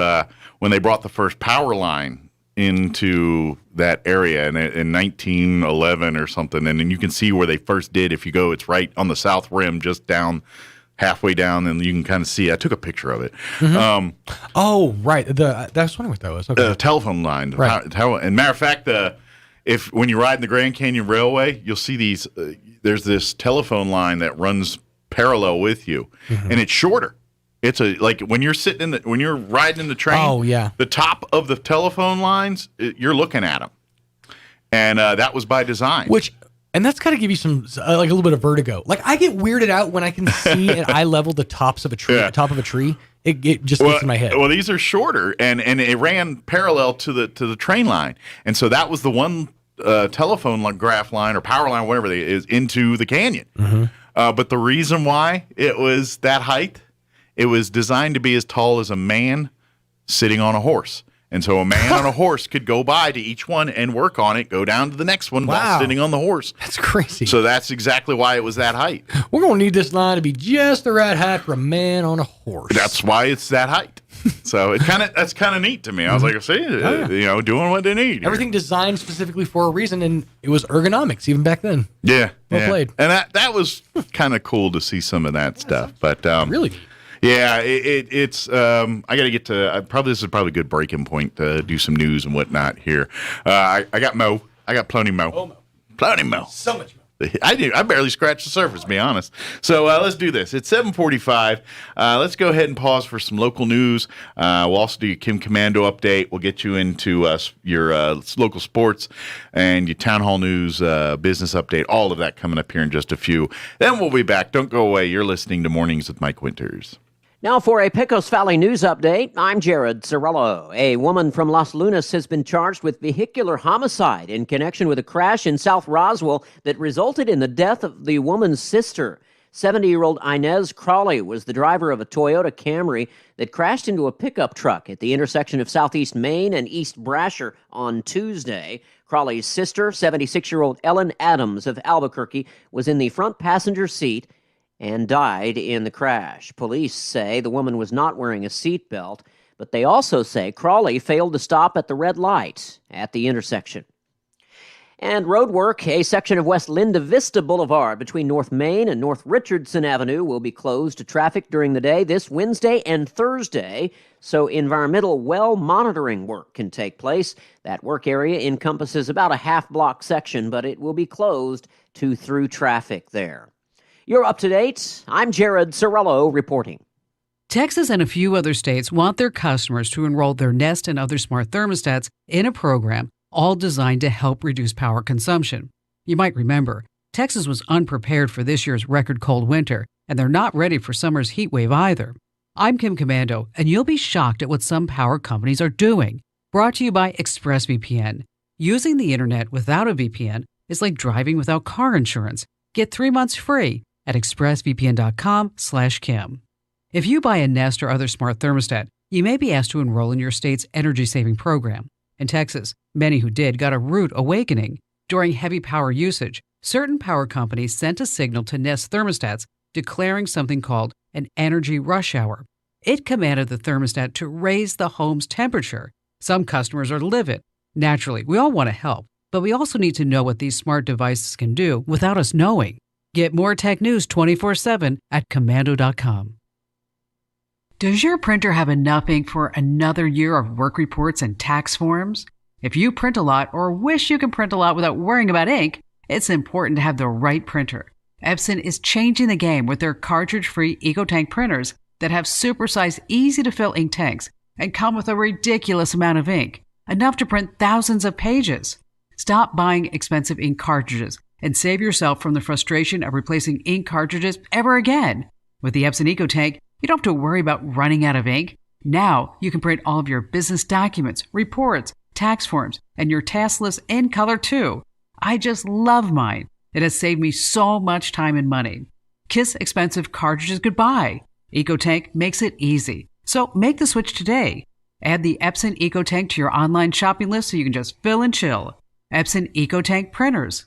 when they brought the first power line into that area in 1911 or something, and then you can see where they first did. If you go, it's right on the south rim, just down halfway down, and you can kind of see. I took a picture of it. Oh, right. I was wondering what that was. Okay. Telephone line. Right. And matter of fact, if when you ride in the Grand Canyon Railway, you'll see these. There's this telephone line that runs parallel with you, and it's shorter. It's like when you're when you're riding in the train. Oh yeah. The top of the telephone lines, you're looking at them, and that was by design. And that's got to give you some like a little bit of vertigo. Like I get weirded out when I can see at eye level the tops of a tree. The top of a tree. It just gets in my head. Well, these are shorter, and it ran parallel to the train line, and so that was the one telephone graph line or power line, whatever it is, into the canyon. But the reason why it was that height, it was designed to be as tall as a man sitting on a horse. And so a man on a horse could go by to each one and work on it, go down to the next one while sitting on the horse. That's crazy. So that's exactly why it was that height. We're going to need this line to be just the right height for a man on a horse. That's why it's that height. So that's kind of neat to me. I was like, see, doing what they need. Everything designed specifically for a reason, and it was ergonomics even back then. Yeah. Well played. And that was kind of cool to see some of that stuff. But really? Yeah, it's. I got to get to. This is probably a good breaking point to do some news and whatnot here. I got Mo. I got plenty Mo. Oh, Mo. Plenty Mo. So much Mo. I barely scratched the surface, to be honest. So let's do this. It's 7:45. Let's go ahead and pause for some local news. We'll also do your Kim Commando update. We'll get you into your local sports and your town hall news, business update, all of that coming up here in just a few. Then we'll be back. Don't go away. You're listening to Mornings with Mike Winters. Now for a Pecos Valley news update, I'm Jared Cirillo. A woman from Las Lunas has been charged with vehicular homicide in connection with a crash in South Roswell that resulted in the death of the woman's sister. 70-year-old Inez Crawley was the driver of a Toyota Camry that crashed into a pickup truck at the intersection of Southeast Main and East Brasher on Tuesday. Crawley's sister, 76-year-old Ellen Adams of Albuquerque, was in the front passenger seat and died in the crash. Police say the woman was not wearing a seatbelt, but they also say Crawley failed to stop at the red light at the intersection. And road work, a section of West Linda Vista Boulevard between North Main and North Richardson Avenue will be closed to traffic during the day this Wednesday and Thursday, so environmental well monitoring work can take place. That work area encompasses about a half-block section, but it will be closed to through traffic there. You're up to date. I'm Jared Cirillo reporting. Texas and a few other states want their customers to enroll their Nest and other smart thermostats in a program all designed to help reduce power consumption. You might remember, Texas was unprepared for this year's record cold winter, and they're not ready for summer's heat wave either. I'm Kim Commando, and you'll be shocked at what some power companies are doing. Brought to you by ExpressVPN. Using the internet without a VPN is like driving without car insurance. Get 3 months free at expressvpn.com/Kim. If you buy a Nest or other smart thermostat, you may be asked to enroll in your state's energy-saving program. In Texas, many who did got a rude awakening. During heavy power usage, certain power companies sent a signal to Nest thermostats declaring something called an energy rush hour. It commanded the thermostat to raise the home's temperature. Some customers are livid. Naturally, we all want to help, but we also need to know what these smart devices can do without us knowing. Get more tech news 24/7 at commando.com. Does your printer have enough ink for another year of work reports and tax forms? If you print a lot or wish you could print a lot without worrying about ink, it's important to have the right printer. Epson is changing the game with their cartridge-free EcoTank printers that have supersized, easy-to-fill ink tanks and come with a ridiculous amount of ink, enough to print thousands of pages. Stop buying expensive ink cartridges and save yourself from the frustration of replacing ink cartridges ever again. With the Epson EcoTank, you don't have to worry about running out of ink. Now you can print all of your business documents, reports, tax forms, and your task list in color too. I just love mine. It has saved me so much time and money. Kiss expensive cartridges goodbye. EcoTank makes it easy. So make the switch today. Add the Epson EcoTank to your online shopping list so you can just fill and chill. Epson EcoTank printers.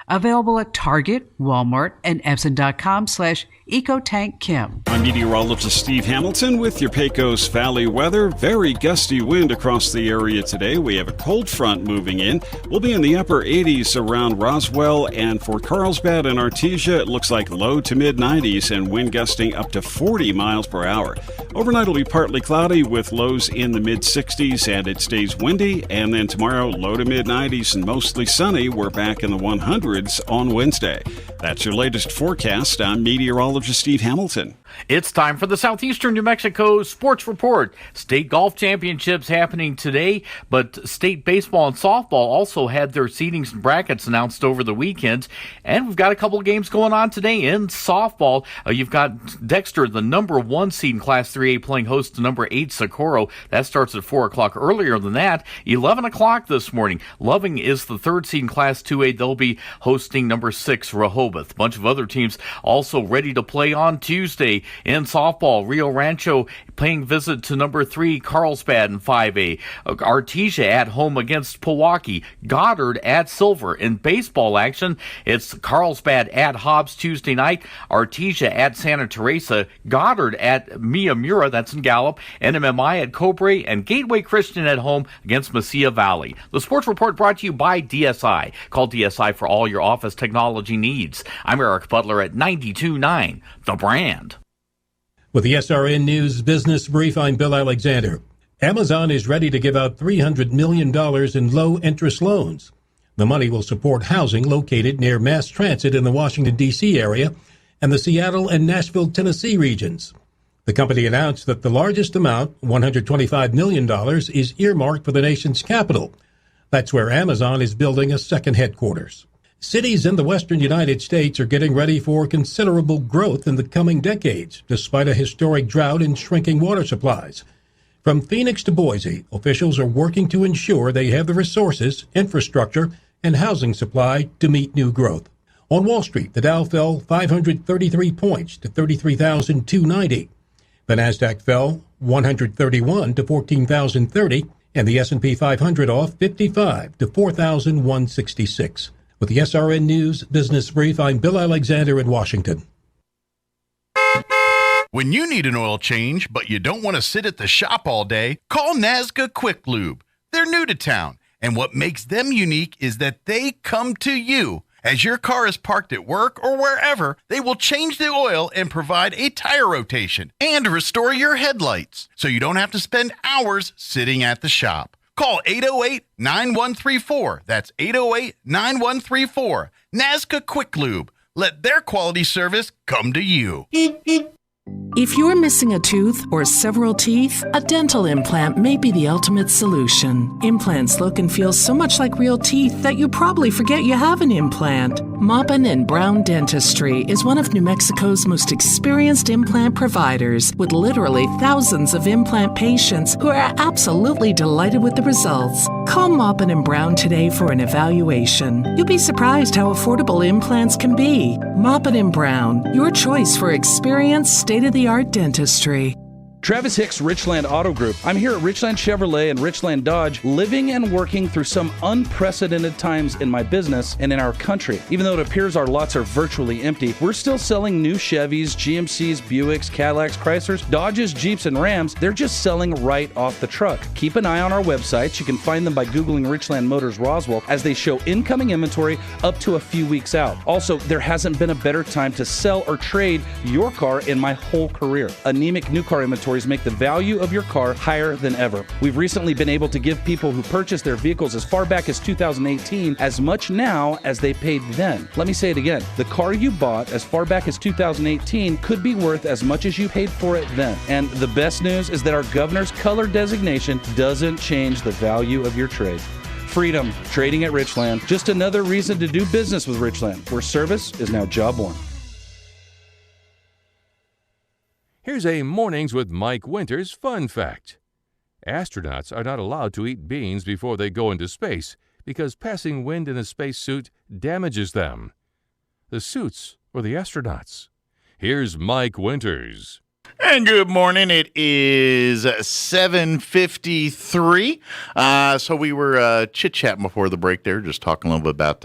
Available at Target, Walmart, and Epson.com/EcoTank. EcoTank Kim. I'm meteorologist Steve Hamilton with your Pecos Valley weather. Very gusty wind across the area today. We have a cold front moving in. We'll be in the upper 80s around Roswell, and for Carlsbad and Artesia, it looks like low to mid 90s and wind gusting up to 40 miles per hour. Overnight will be partly cloudy with lows in the mid 60s, and it stays windy. And then tomorrow, low to mid 90s and mostly sunny. We're back in the 100s on Wednesday. That's your latest forecast. I'm meteorologist Steve Hamilton. It's time for the Southeastern New Mexico Sports Report. State golf championships happening today, but state baseball and softball also had their seedings and brackets announced over the weekend. And we've got a couple of games going on today in softball. You've got Dexter, the number 1 seed in Class 3A, playing host to number 8 Socorro. That starts at 4 o'clock. Earlier than that, 11 o'clock this morning, Loving is the 3rd seed in Class 2A. They'll be hosting number 6 Rehoboth. A bunch of other teams also ready to play on Tuesday. In softball, Rio Rancho paying visit to number 3 Carlsbad in 5A. Artesia at home against Pewaukee. Goddard at Silver. In baseball action, it's Carlsbad at Hobbs Tuesday night. Artesia at Santa Teresa. Goddard at Miyamura, that's in Gallup. NMMI at Cobre. And Gateway Christian at home against Mesilla Valley. The Sports Report brought to you by DSI. Call DSI for all your office technology needs. I'm Eric Butler at 92.9 The Brand. With the SRN News Business Brief, I'm Bill Alexander. Amazon is ready to give out $300 million in low-interest loans. The money will support housing located near mass transit in the Washington, D.C. area and the Seattle and Nashville, Tennessee regions. The company announced that the largest amount, $125 million, is earmarked for the nation's capital. That's where Amazon is building a second headquarters. Cities in the western United States are getting ready for considerable growth in the coming decades, despite a historic drought and shrinking water supplies. From Phoenix to Boise, officials are working to ensure they have the resources, infrastructure, and housing supply to meet new growth. On Wall Street, the Dow fell 533 points to 33,290. The Nasdaq fell 131 to 14,030, and the S&P 500 off 55 to 4,166. With the SRN News Business Brief, I'm Bill Alexander in Washington. When you need an oil change, but you don't want to sit at the shop all day, call Nazca Quick Lube. They're new to town, and what makes them unique is that they come to you. As your car is parked at work or wherever, they will change the oil and provide a tire rotation and restore your headlights, so you don't have to spend hours sitting at the shop. Call 808-9134. That's 808-9134. Nazca Quick Lube. Let their quality service come to you. If you're missing a tooth or several teeth, a dental implant may be the ultimate solution. Implants look and feel so much like real teeth that you probably forget you have an implant. Maupin & Brown Dentistry is one of New Mexico's most experienced implant providers, with literally thousands of implant patients who are absolutely delighted with the results. Call Maupin & Brown today for an evaluation. You'll be surprised how affordable implants can be. Maupin & Brown, your choice for experienced, state-of-the-art dentistry. Travis Hicks, Richland Auto Group. I'm here at Richland Chevrolet and Richland Dodge, living and working through some unprecedented times in my business and in our country. Even though it appears our lots are virtually empty, we're still selling new Chevys, GMCs, Buicks, Cadillacs, Chryslers, Dodges, Jeeps, and Rams. They're just selling right off the truck. Keep an eye on our websites. You can find them by Googling Richland Motors Roswell, as they show incoming inventory up to a few weeks out. Also, there hasn't been a better time to sell or trade your car in my whole career. Anemic new car inventories make the value of your car higher than ever. We've recently been able to give people who purchased their vehicles as far back as 2018 as much now as they paid then. Let me say it again. The car you bought as far back as 2018 could be worth as much as you paid for it then. And the best news is that our governor's color designation doesn't change the value of your trade. Freedom, trading at Richland. Just another reason to do business with Richland, where service is now job one. Here's a Mornings with Mike Winters fun fact. Astronauts are not allowed to eat beans before they go into space because passing wind in a spacesuit damages them. The suits or the astronauts? Here's Mike Winters. And good morning. It is 7:53. So we were chit-chatting before the break there, just talking a little bit about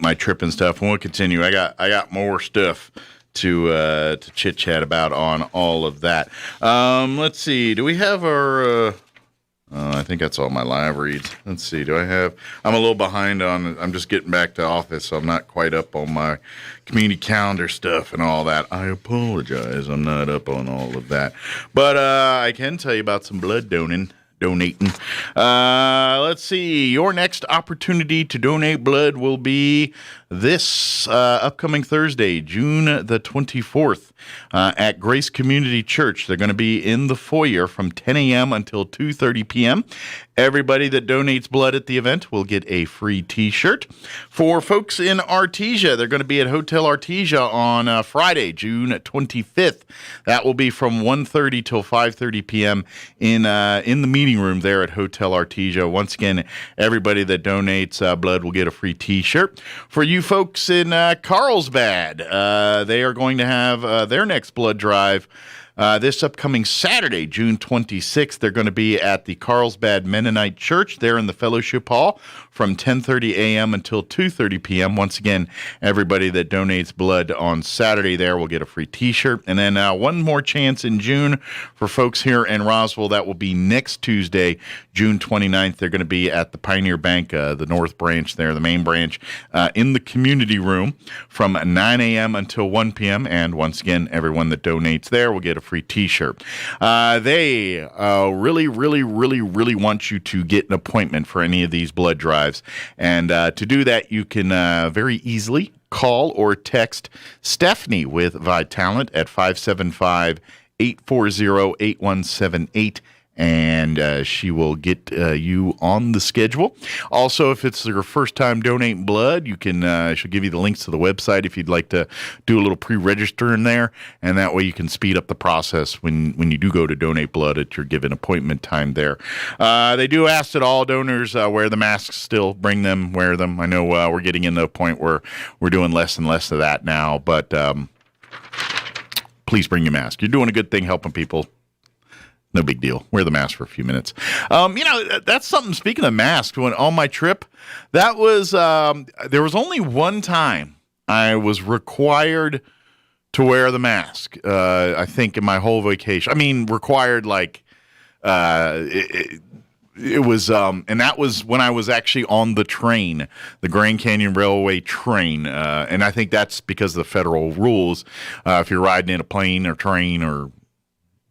my trip and stuff. And we'll continue. I got more stuff to chit chat about on all of that. Let's see. Do we have our? I think that's all my live reads. Let's see. I'm a little behind on. I'm just getting back to office, so I'm not quite up on my community calendar stuff and all that. I apologize. I'm not up on all of that, but I can tell you about some blood donating. Let's see. Your next opportunity to donate blood will be this upcoming Thursday, June the 24th, at Grace Community Church. They're going to be in the foyer from 10 a.m. until 2:30 p.m. Everybody that donates blood at the event will get a free T-shirt. For folks in Artesia, they're going to be at Hotel Artesia on Friday, June 25th. That will be from 1:30 till 5:30 p.m. in the meeting room there at Hotel Artesia. Once again, everybody that donates blood will get a free T-shirt. For you folks in Carlsbad, they are going to have their next blood drive this upcoming Saturday, June 26th. They're going to be at the Carlsbad Mennonite Church there in the Fellowship Hall from 10:30 a.m. until 2:30 p.m. Once again, everybody that donates blood on Saturday there will get a free T-shirt. And then one more chance in June for folks here in Roswell. That will be next Tuesday, June 29th. They're going to be at the Pioneer Bank, the North Branch there, the main branch, in the community room from 9 a.m. until 1 p.m. And once again, everyone that donates there will get a free T-shirt. They really want you to get an appointment for any of these blood drives. And to do that, you can very easily call or text Stephanie with Vitalent at 575-840-8178. And she will get you on the schedule. Also, if it's your first time donating blood, you can she'll give you the links to the website if you'd like to do a little pre-register in there, and that way you can speed up the process when you do go to donate blood at your given appointment time there. They do ask that all donors wear the masks still, bring them, wear them. I know we're getting into a point where we're doing less and less of that now, but please bring your mask. You're doing a good thing helping people. No big deal. Wear the mask for a few minutes. That's something. Speaking of masks, when on my trip, that was there was only one time I was required to wear the mask. I think in my whole vacation. I mean, required like it was, and that was when I was actually on the train, the Grand Canyon Railway train, and I think that's because of the federal rules. If you're riding in a plane or train or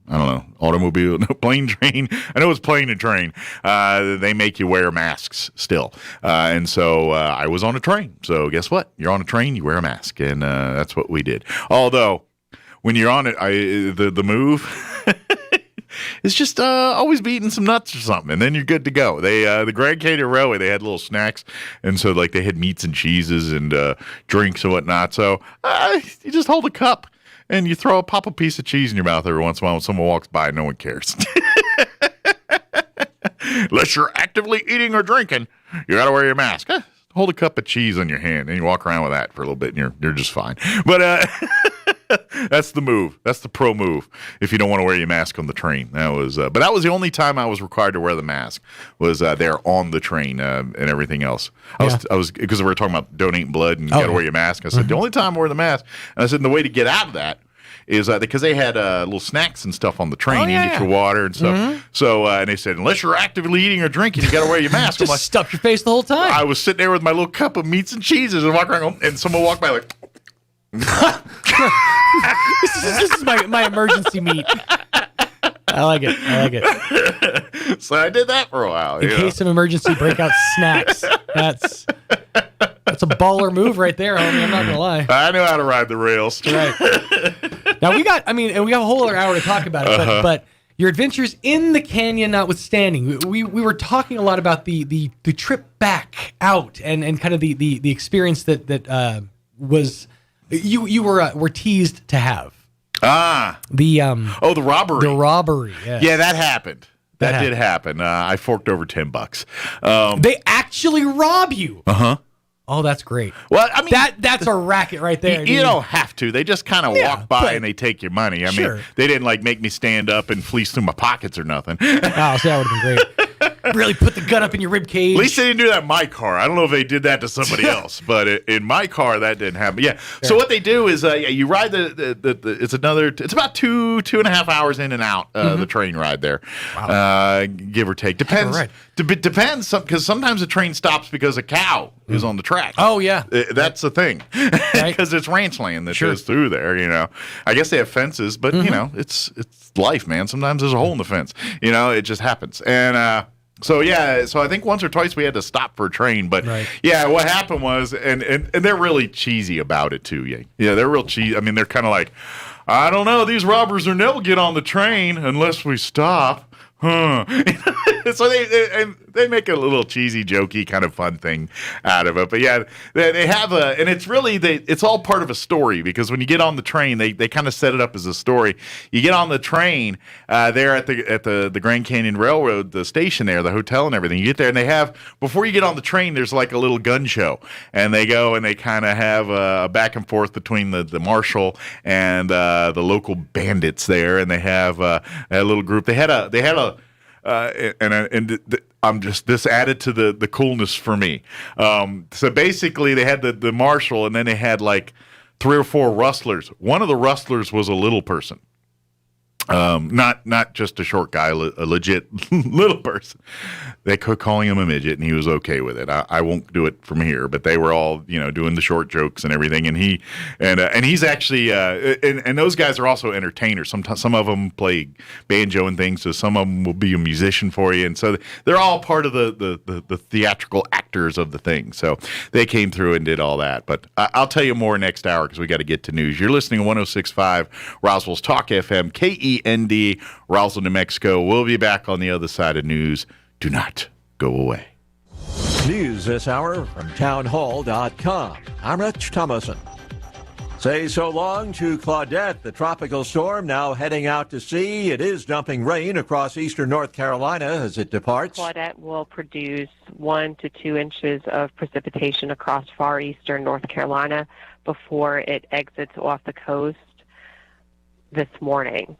I don't know, automobile, plane, train. I know it's plane and train. They make you wear masks still. And so I was on a train. So guess what? You're on a train, you wear a mask. And that's what we did. Although, when you're on it, the move is just always be eating some nuts or something. And then you're good to go. They the Grand Canyon Railway, they had little snacks. And so like they had meats and cheeses and drinks and whatnot. So you just hold a cup. And you pop a piece of cheese in your mouth every once in a while when someone walks by, no one cares. Unless you're actively eating or drinking, you got to wear your mask. Hold a cup of cheese in your hand, and you walk around with that for a little bit, and you're just fine. But that's the move. That's the pro move. If you don't want to wear your mask on the train, but that was the only time I was required to wear the mask. Was there on the train and everything else. I was because we were talking about donating blood and you got to wear your mask. I said the only time I wear the mask, and I said the way to get out of that is because they had little snacks and stuff on the train. You get your water and stuff. Mm-hmm. So and they said unless you're actively eating or drinking, you got to wear your mask. Just stuff your face the whole time. I was sitting there with my little cup of meats and cheeses and walking around, and someone walked by like. This is my emergency meat. I like it. So I did that for a while. In case of emergency, break out snacks. That's a baller move right there, homie. I'm not gonna lie. I know how to ride the rails. Right. Now we got a whole other hour to talk about it, but your adventures in the canyon notwithstanding, we were talking a lot about the trip back out and kind of the experience that was. You were teased to have. The robbery. The robbery. Yes. Yeah, that happened. That did happen. I forked over $10. They actually rob you. Oh, that's great. Well, I mean, that's a racket right there. You don't have to. They just kind of walk by and they take your money. I mean, they didn't like make me stand up and fleece through my pockets or nothing. Oh, so that would have been great. Really put the gun up in your rib cage. At least they didn't do that in my car. I don't know if they did that to somebody else, but in my car that didn't happen. Yeah. So what they do is you ride it's about 2.5 hours in and out the train ride there, give or take. Depends. Depends because sometimes the train stops because a cow is on the track. Oh yeah, that's the thing because it's ranch land that goes through there. I guess they have fences, but it's life, man. Sometimes there's a hole in the fence. It just happens. And so I think once or twice we had to stop for a train. But what happened was, and they're really cheesy about it too. Yeah, they're real cheesy. I mean, they're kind of like, I don't know, these robbers will never get on the train unless we stop. So they make a little cheesy, jokey, kind of fun thing out of it. But yeah, they have and it's really it's all part of a story because when you get on the train, they kind of set it up as a story. You get on the train there at the Grand Canyon Railroad, the station there, the hotel and everything. You get there and they have before you get on the train, there's like a little gun show, and they go and they kind of have a back and forth between the marshal and the local bandits there, and they have a little group. They had a I'm just this added to the coolness for me. So basically, they had the marshal, and then they had like 3 or 4 rustlers. One of the rustlers was a little person. Not just a short guy, a legit little person. They kept calling him a midget, and he was okay with it. I won't do it from here, but they were all doing the short jokes and everything. And he's actually and those guys are also entertainers. Sometimes some of them play banjo and things, so some of them will be a musician for you, and so they're all part of the theatrical actors of the thing. So they came through and did all that. But I'll tell you more next hour because we got to get to news. You're listening to 106.5 Roswell's Talk FM, KEND, Roswell, New Mexico. We'll be back on the other side of news. Do not go away. News this hour from townhall.com. I'm Rich Thomason. Say so long to Claudette, the tropical storm now heading out to sea. It is dumping rain across eastern North Carolina as it departs. Claudette will produce 1 to 2 inches of precipitation across far eastern North Carolina before it exits off the coast this morning.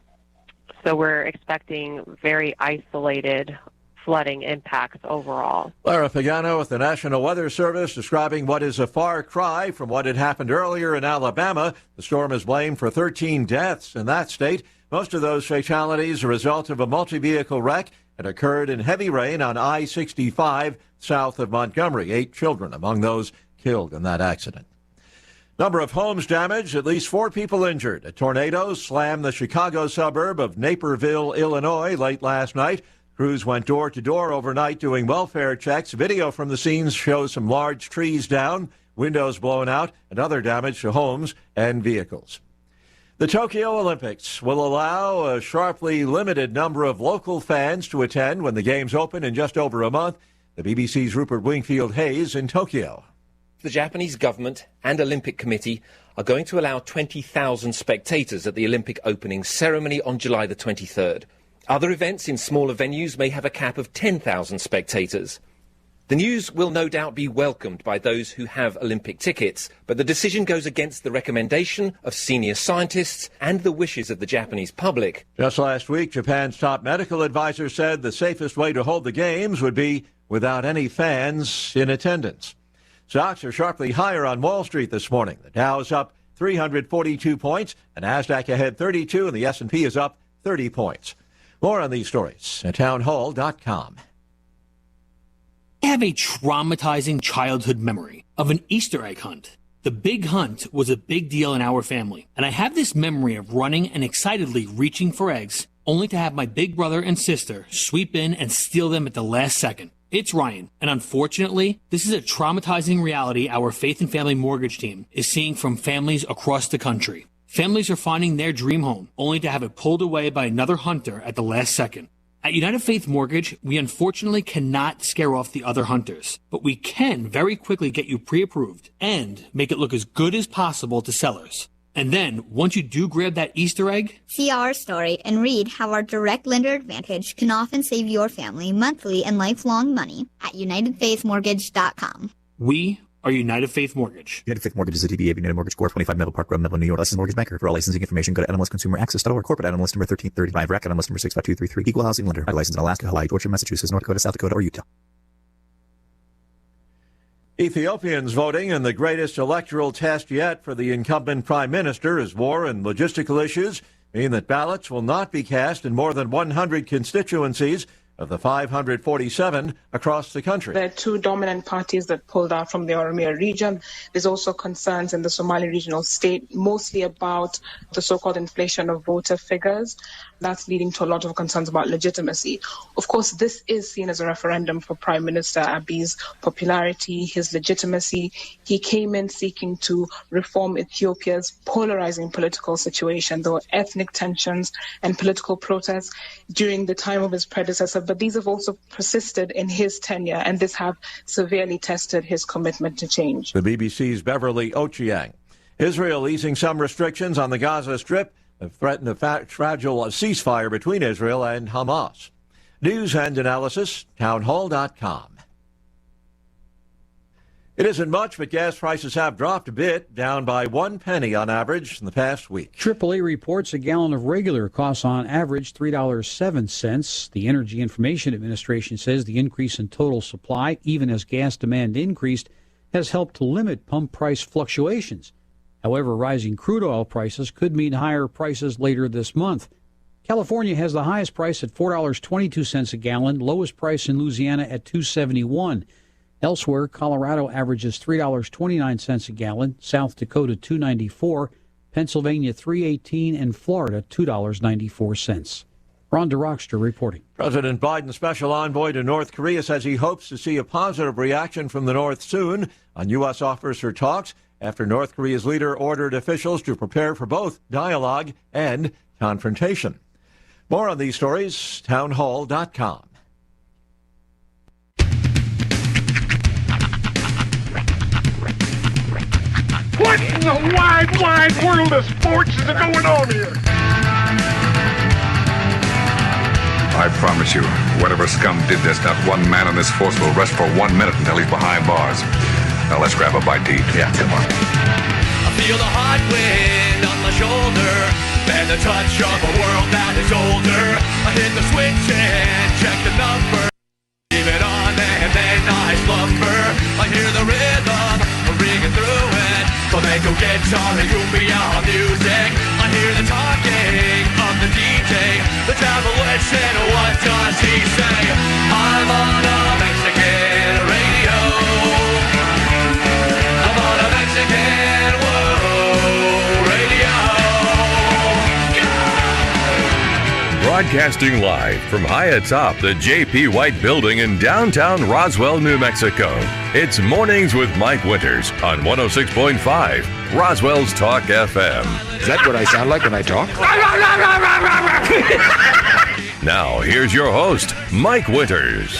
So we're expecting very isolated flooding impacts overall. Lara Pagano with the National Weather Service describing what is a far cry from what had happened earlier in Alabama. The storm is blamed for 13 deaths in that state. Most of those fatalities are a result of a multi-vehicle wreck that occurred in heavy rain on I-65 south of Montgomery. 8 children among those killed in that accident. Number of homes damaged, at least 4 people injured. A tornado slammed the Chicago suburb of Naperville, Illinois, late last night. Crews went door to door overnight doing welfare checks. Video from the scenes shows some large trees down, windows blown out, and other damage to homes and vehicles. The Tokyo Olympics will allow a sharply limited number of local fans to attend when the games open in just over a month. The BBC's Rupert Wingfield-Hayes in Tokyo. The Japanese government and Olympic Committee are going to allow 20,000 spectators at the Olympic opening ceremony on July the 23rd. Other events in smaller venues may have a cap of 10,000 spectators. The news will no doubt be welcomed by those who have Olympic tickets, but the decision goes against the recommendation of senior scientists and the wishes of the Japanese public. Just last week, Japan's top medical advisor said the safest way to hold the games would be without any fans in attendance. Stocks are sharply higher on Wall Street this morning. The Dow is up 342 points, and NASDAQ ahead 32, and the S&P is up 30 points. More on these stories at townhall.com. I have a traumatizing childhood memory of an Easter egg hunt. The big hunt was a big deal in our family, and I have this memory of running and excitedly reaching for eggs, only to have my big brother and sister sweep in and steal them at the last second. It's Ryan, and unfortunately, this is a traumatizing reality our Faith and Family Mortgage team is seeing from families across the country. Families are finding their dream home, only to have it pulled away by another hunter at the last second. At United Faith Mortgage, we unfortunately cannot scare off the other hunters, but we can very quickly get you pre-approved and make it look as good as possible to sellers. And then, once you do grab that Easter egg, see our story and read how our direct lender advantage can often save your family monthly and lifelong money at UnitedFaithMortgage.com. we are United Faith Mortgage. United Faith Mortgage is a DBA of United Mortgage Corp. 25 Melville Park Road, Melville, New York. Licensed mortgage banker. For all licensing information, go to nmlsconsumeraccess.org. Corporate NMLS number 1335. RAC NMLS number 65233. Equal housing lender. Licensed in Alaska, Hawaii, Georgia, Massachusetts, North Dakota, South Dakota, or Utah. Ethiopians voting in the greatest electoral test yet for the incumbent prime minister as war and logistical issues mean that ballots will not be cast in more than 100 constituencies of the 547 across the country. There are two dominant parties that pulled out from the Oromia region. There's also concerns in the Somali regional state, mostly about the so-called inflation of voter figures. That's leading to a lot of concerns about legitimacy. Of course, this is seen as a referendum for Prime Minister Abiy's popularity, his legitimacy. He came in seeking to reform Ethiopia's polarizing political situation. There were ethnic tensions and political protests during the time of his predecessor, but these have also persisted in his tenure, and this have severely tested his commitment to change. The BBC's Beverly Ochieng. Israel easing some restrictions on the Gaza Strip have threatened a fragile ceasefire between Israel and Hamas. News and analysis, townhall.com. It isn't much, but gas prices have dropped a bit, down by 1 penny on average in the past week. AAA reports a gallon of regular costs on average $3.07. The Energy Information Administration says the increase in total supply, even as gas demand increased, has helped to limit pump price fluctuations. However, rising crude oil prices could mean higher prices later this month. California has the highest price at $4.22 a gallon, lowest price in Louisiana at $2.71. Elsewhere, Colorado averages $3.29 a gallon, South Dakota $2.94, Pennsylvania $3.18, and Florida $2.94. Ron DeRockster reporting. President Biden's special envoy to North Korea says he hopes to see a positive reaction from the North soon on U.S. offers for talks after North Korea's leader ordered officials to prepare for both dialogue and confrontation. More on these stories, townhall.com. What in the wide, wide world of sports is going on here? I promise you, whatever scum did this, not one man in this force will rest for 1 minute until he's behind bars. Now let's grab a bite to eat. Yeah, come on. I feel the hot wind on my shoulder and the touch of a world that is older. I hit the switch and check the number. Leave it on and then I slumber. I hear the rhythm ringing through it. Flamenco guitar and cumbia music. I hear the talking of the DJ. The travel listen, what does he say? I'm on a Mexican radio. I'm on a Mexican radio. Broadcasting live from high atop the J.P. White Building in downtown Roswell, New Mexico. It's Mornings with Mike Winters on 106.5 Roswell's Talk FM. Is that what I sound like when I talk? Now, here's your host, Mike Winters.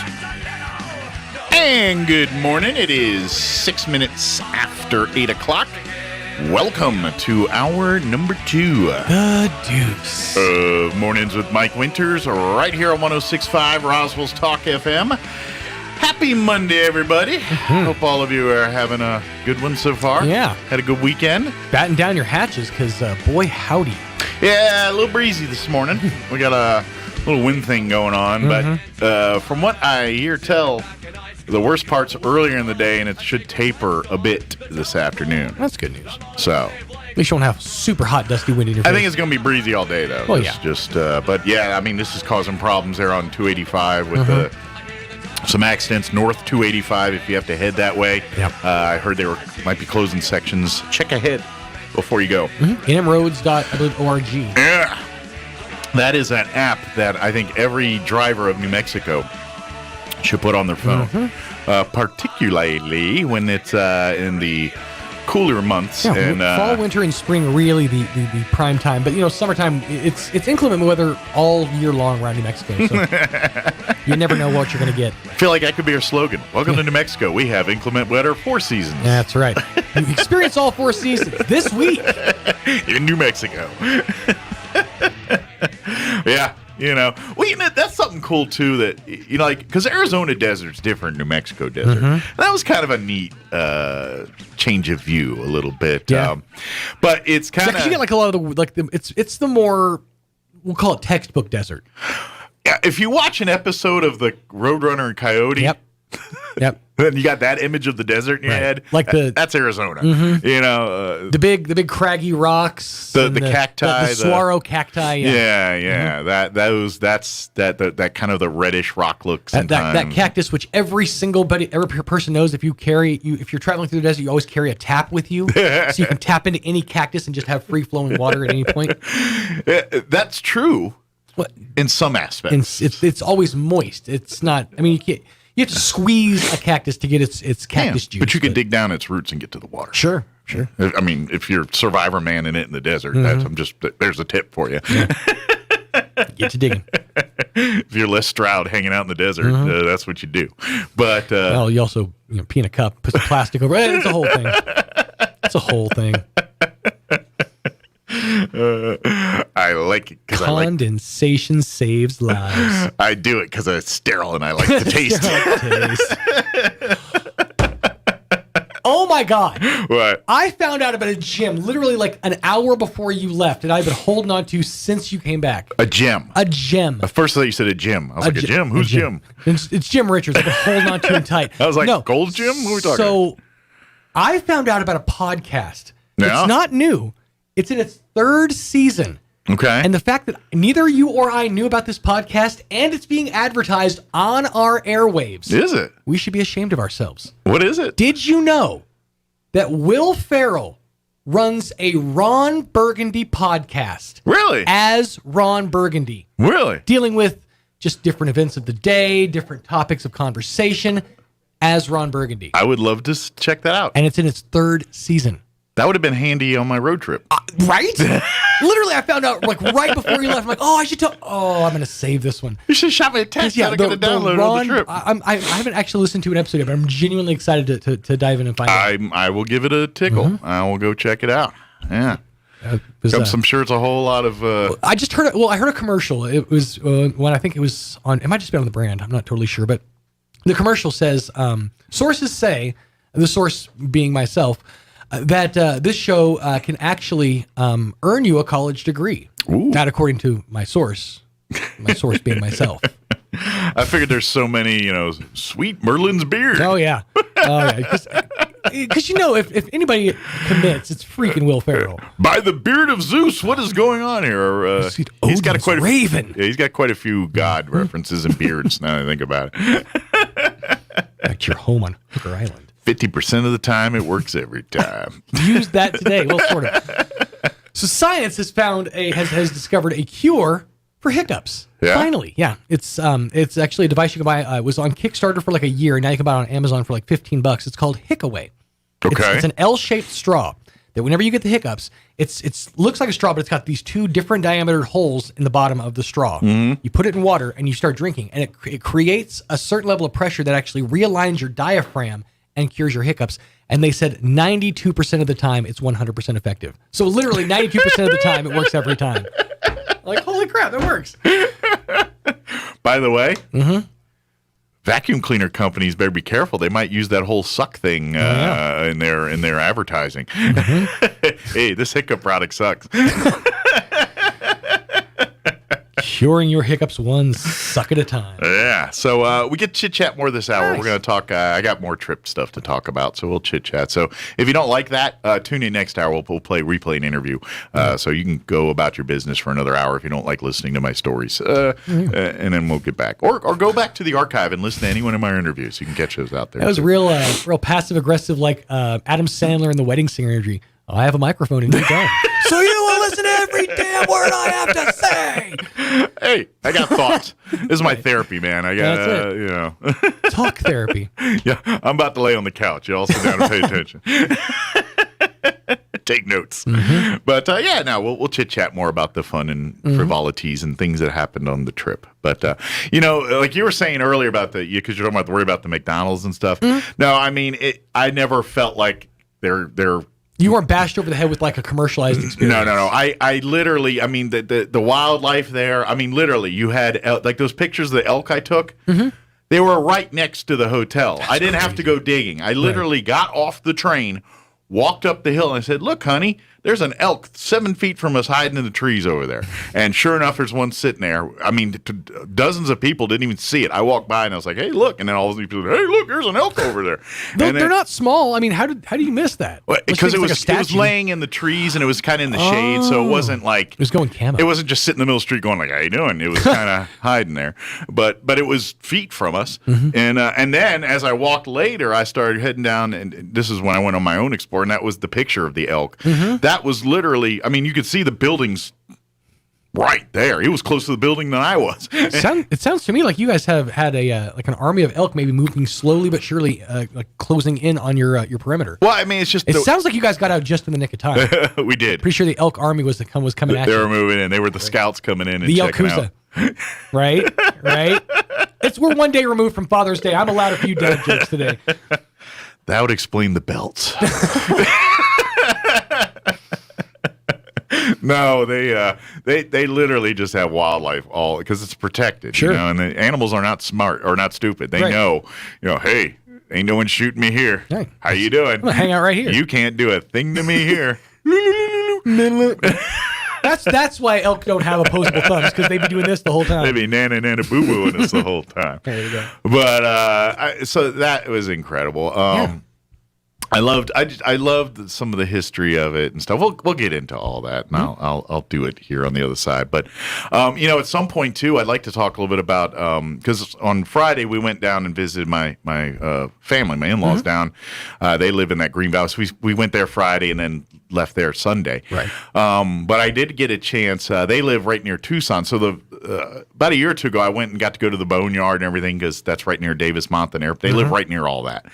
And good morning. It is 6 minutes after 8 o'clock. Welcome to hour number 2. The Deuce. Mornings with Mike Winters, right here on 106.5 Roswell's Talk FM. Happy Monday, everybody. Hope all of you are having a good one so far. Yeah. Had a good weekend. Batten down your hatches, because boy, howdy. Yeah, a little breezy this morning. We got a little wind thing going on, but from what I hear tell, the worst part's earlier in the day, and it should taper a bit this afternoon. That's good news. So, at least you won't have super hot, dusty wind in your face. I think it's going to be breezy all day, though. Well, yeah. But yeah, I mean, this is causing problems there on 285 with some accidents north 285 if you have to head that way. Yep. I heard they might be closing sections. Check ahead before you go. nmroads.org. Yeah. That is an app that I think every driver of New Mexico should put on their phone, particularly when it's in the cooler months. Yeah, and fall, winter, and spring really the prime time. But summertime it's inclement weather all year long around New Mexico. So you never know what you're going to get. I feel like that could be our slogan. Welcome to New Mexico. We have inclement weather 4 seasons. That's right. You experience all 4 seasons this week in New Mexico. Yeah. you know. Well, that's something cool too. That like because Arizona desert's different than New Mexico desert. Mm-hmm. That was kind of a neat change of view, a little bit. Yeah. But it's kind of you get like a lot of it's the more, we'll call it textbook desert. Yeah, if you watch an episode of the Roadrunner and Coyote, yep. Then you got that image of the desert in your head. Like that's Arizona. Mm-hmm. You know, the big craggy rocks, the cacti, the saguaro cacti. Yeah. Mm-hmm. That's kind of the reddish rock look sometimes. That cactus, which every person knows, if you're traveling through the desert, you always carry a tap with you, so you can tap into any cactus and just have free flowing water at any point. That's true. In some aspects, it's always moist. It's not. I mean, you have to squeeze a cactus to get its cactus juice. But you can dig down its roots and get to the water. Sure. I mean, if you're Survivor Man in it in the desert, there's a tip for you. Yeah. Get to digging. If you're Les Stroud hanging out in the desert, that's what you do. But well, you also pee in a cup, put some plastic over it. It's a whole thing. It's a whole thing. I like it because condensation saves lives. I do it because it's sterile and I like the taste. Oh my God! What? I found out about a gem literally like an hour before you left, and I've been holding on to since you came back. A gem. A gem. At first I thought you said a gym. I was like, a gym? Who's Jim? It's Jim Richards. I've been holding on to him tight. I was like, no. Gold Jim? What are we talking about? So I found out about a podcast. Yeah. It's not new. It's in its 3rd season. Okay. And the fact that neither you or I knew about this podcast and it's being advertised on our airwaves. Is it? We should be ashamed of ourselves. What is it? Did you know that Will Ferrell runs a Ron Burgundy podcast? Really? As Ron Burgundy. Really? Dealing with just different events of the day, different topics of conversation as Ron Burgundy. I would love to check that out. And it's in its 3rd season. That would have been handy on my road trip. Right? Literally, I found out like right before you left. I'm like, oh, I should tell. Oh, I'm going to save this one. You should shop me a text. Yeah, I'm going to download on the trip. I haven't actually listened to an episode yet, but I'm genuinely excited to dive in and find out. I will give it a tickle. Mm-hmm. I will go check it out. Yeah. I'm sure it's a whole lot of. I just heard. I heard a commercial. It was when I think it was on. It might just be on the brand. I'm not totally sure, but the commercial says sources say, the source being myself, that this show can actually earn you a college degree. Ooh. Not according to my source being myself. I figured there's so many, sweet Merlin's beard. Oh, yeah. Because if anybody commits, it's freaking Will Ferrell. By the beard of Zeus, what is going on here? He's got quite Raven. He's got quite a few God references and beards, now that I think about it. Back to your home on Hooker Island. 50% of the time, it works every time. Use that today. Well, sort of. So science has has discovered a cure for hiccups. Yeah? Finally, yeah. It's actually a device you can buy. It was on Kickstarter for like a year, and now you can buy it on Amazon for like $15. It's called Hickaway. Okay. It's an L-shaped straw that whenever you get the hiccups, it looks like a straw, but it's got these 2 different diameter holes in the bottom of the straw. Mm-hmm. You put it in water and you start drinking, and it creates a certain level of pressure that actually realigns your diaphragm and cures your hiccups. And they said 92% of the time it's 100% effective. So literally 92% of the time it works every time. Like, holy crap, that works. By the way, vacuum cleaner companies better be careful. They might use that whole suck thing in their advertising. Hey, this hiccup product sucks. Curing your hiccups one suck at a time. Yeah. So we get chit-chat more this hour. Nice. We're going to talk. I got more trip stuff to talk about, so we'll chit-chat. So if you don't like that, tune in next hour. We'll replay an interview. So you can go about your business for another hour if you don't like listening to my stories. And then we'll get back. Or go back to the archive and listen to any one of my interviews. You can catch those out there. That was real passive-aggressive, like Adam Sandler in The Wedding Singer interview. I have a microphone and you don't. So you will listen to every damn word I have to say. Hey, I got thoughts. This is my therapy, man. I got, talk therapy. Yeah, I'm about to lay on the couch. You all sit down and pay attention. Take notes. But we'll chit chat more about the fun and frivolities and things that happened on the trip. But like you were saying earlier about because you're talking about the McDonald's and stuff. No, I mean, I never felt like they're You weren't bashed over the head with like a commercialized experience. No. I literally, I mean, the wildlife there, I mean, literally, you had, like those pictures of the elk I took, they were right next to the hotel. I didn't have to go digging. I literally got off the train, walked up the hill, and I said, look, honey, there's an elk 7 feet from us hiding in the trees over there. And sure enough, there's one sitting there. I mean, dozens of people didn't even see it. I walked by and I was like, hey, look. And then all these people said, hey, look, there's an elk over there. They're not small. I mean, how do you miss that? Because it was laying in the trees and it was kind of in the shade. So it wasn't like. It was going camo. It wasn't just sitting in the middle of the street going like, how you doing? It was kind of hiding there. But it was feet from us. And then as I walked later, I started heading down. And this is when I went on my own explore. And that was the picture of the elk. That was literally. I mean, you could see the buildings right there. He was closer to the building than I was. It sounds to me like you guys have had a like an army of elk, maybe moving slowly but surely, like closing in on your perimeter. Well, I mean, it's just. It sounds like you guys got out just in the nick of time. We did. Pretty sure the elk army was coming at you. They were moving in. They were the scouts coming in and the checking Yakuza. out. Right. We're one day removed from Father's Day. I'm allowed a few dad jokes today. That would explain the belts. No, they literally just have wildlife all because it's protected. Sure. You know, and the animals are not smart or not stupid. They know, hey, ain't no one shooting me here. Hey, how you doing? I'm gonna hang out right here. You can't do a thing to me here. That's why elk don't have opposable thumbs, because they'd be doing this the whole time. They'd be nana boo booing us the whole time. There you go. But so that was incredible. I loved some of the history of it and stuff. We'll get into all that, and I'll do it here on the other side. But at some point too, I'd like to talk a little bit about because on Friday we went down and visited my family, my in-laws down. They live in that Green Valley. So we went there Friday and then left there Sunday. Right. But I did get a chance. They live right near Tucson, so about a year or two ago, I went and got to go to the boneyard and everything because that's right near Davis-Monthan Air. They live right near all that,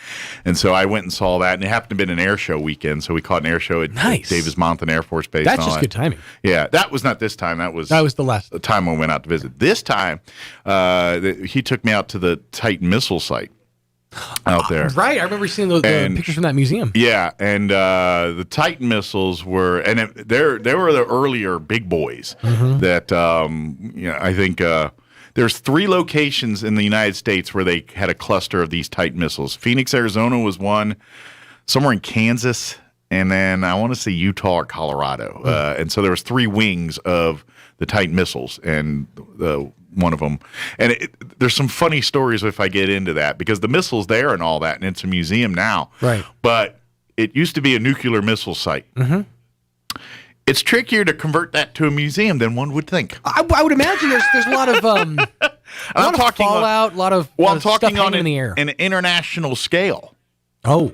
and so I went and saw that. And it happened to be an air show weekend, so we caught an air show at Davis-Monthan Air Force Base. That's just good timing. Yeah, that was not this time. That was the last time I went out to visit. This time, he took me out to the Titan missile site out there. Right, I remember seeing the pictures from that museum. Yeah, and the Titan missiles were, and they were the earlier big boys that I think. There's 3 locations in the United States where they had a cluster of these Titan missiles. Phoenix, Arizona was one, somewhere in Kansas, and then I want to say Utah or Colorado. And so there was 3 wings of the Titan missiles, and one of them. And there's some funny stories if I get into that, because the missile's there and all that, and it's a museum now. Right. But it used to be a nuclear missile site. It's trickier to convert that to a museum than one would think. I would imagine there's a lot of of fallout, a lot of I'm stuff talking on in the air. an international scale. Oh,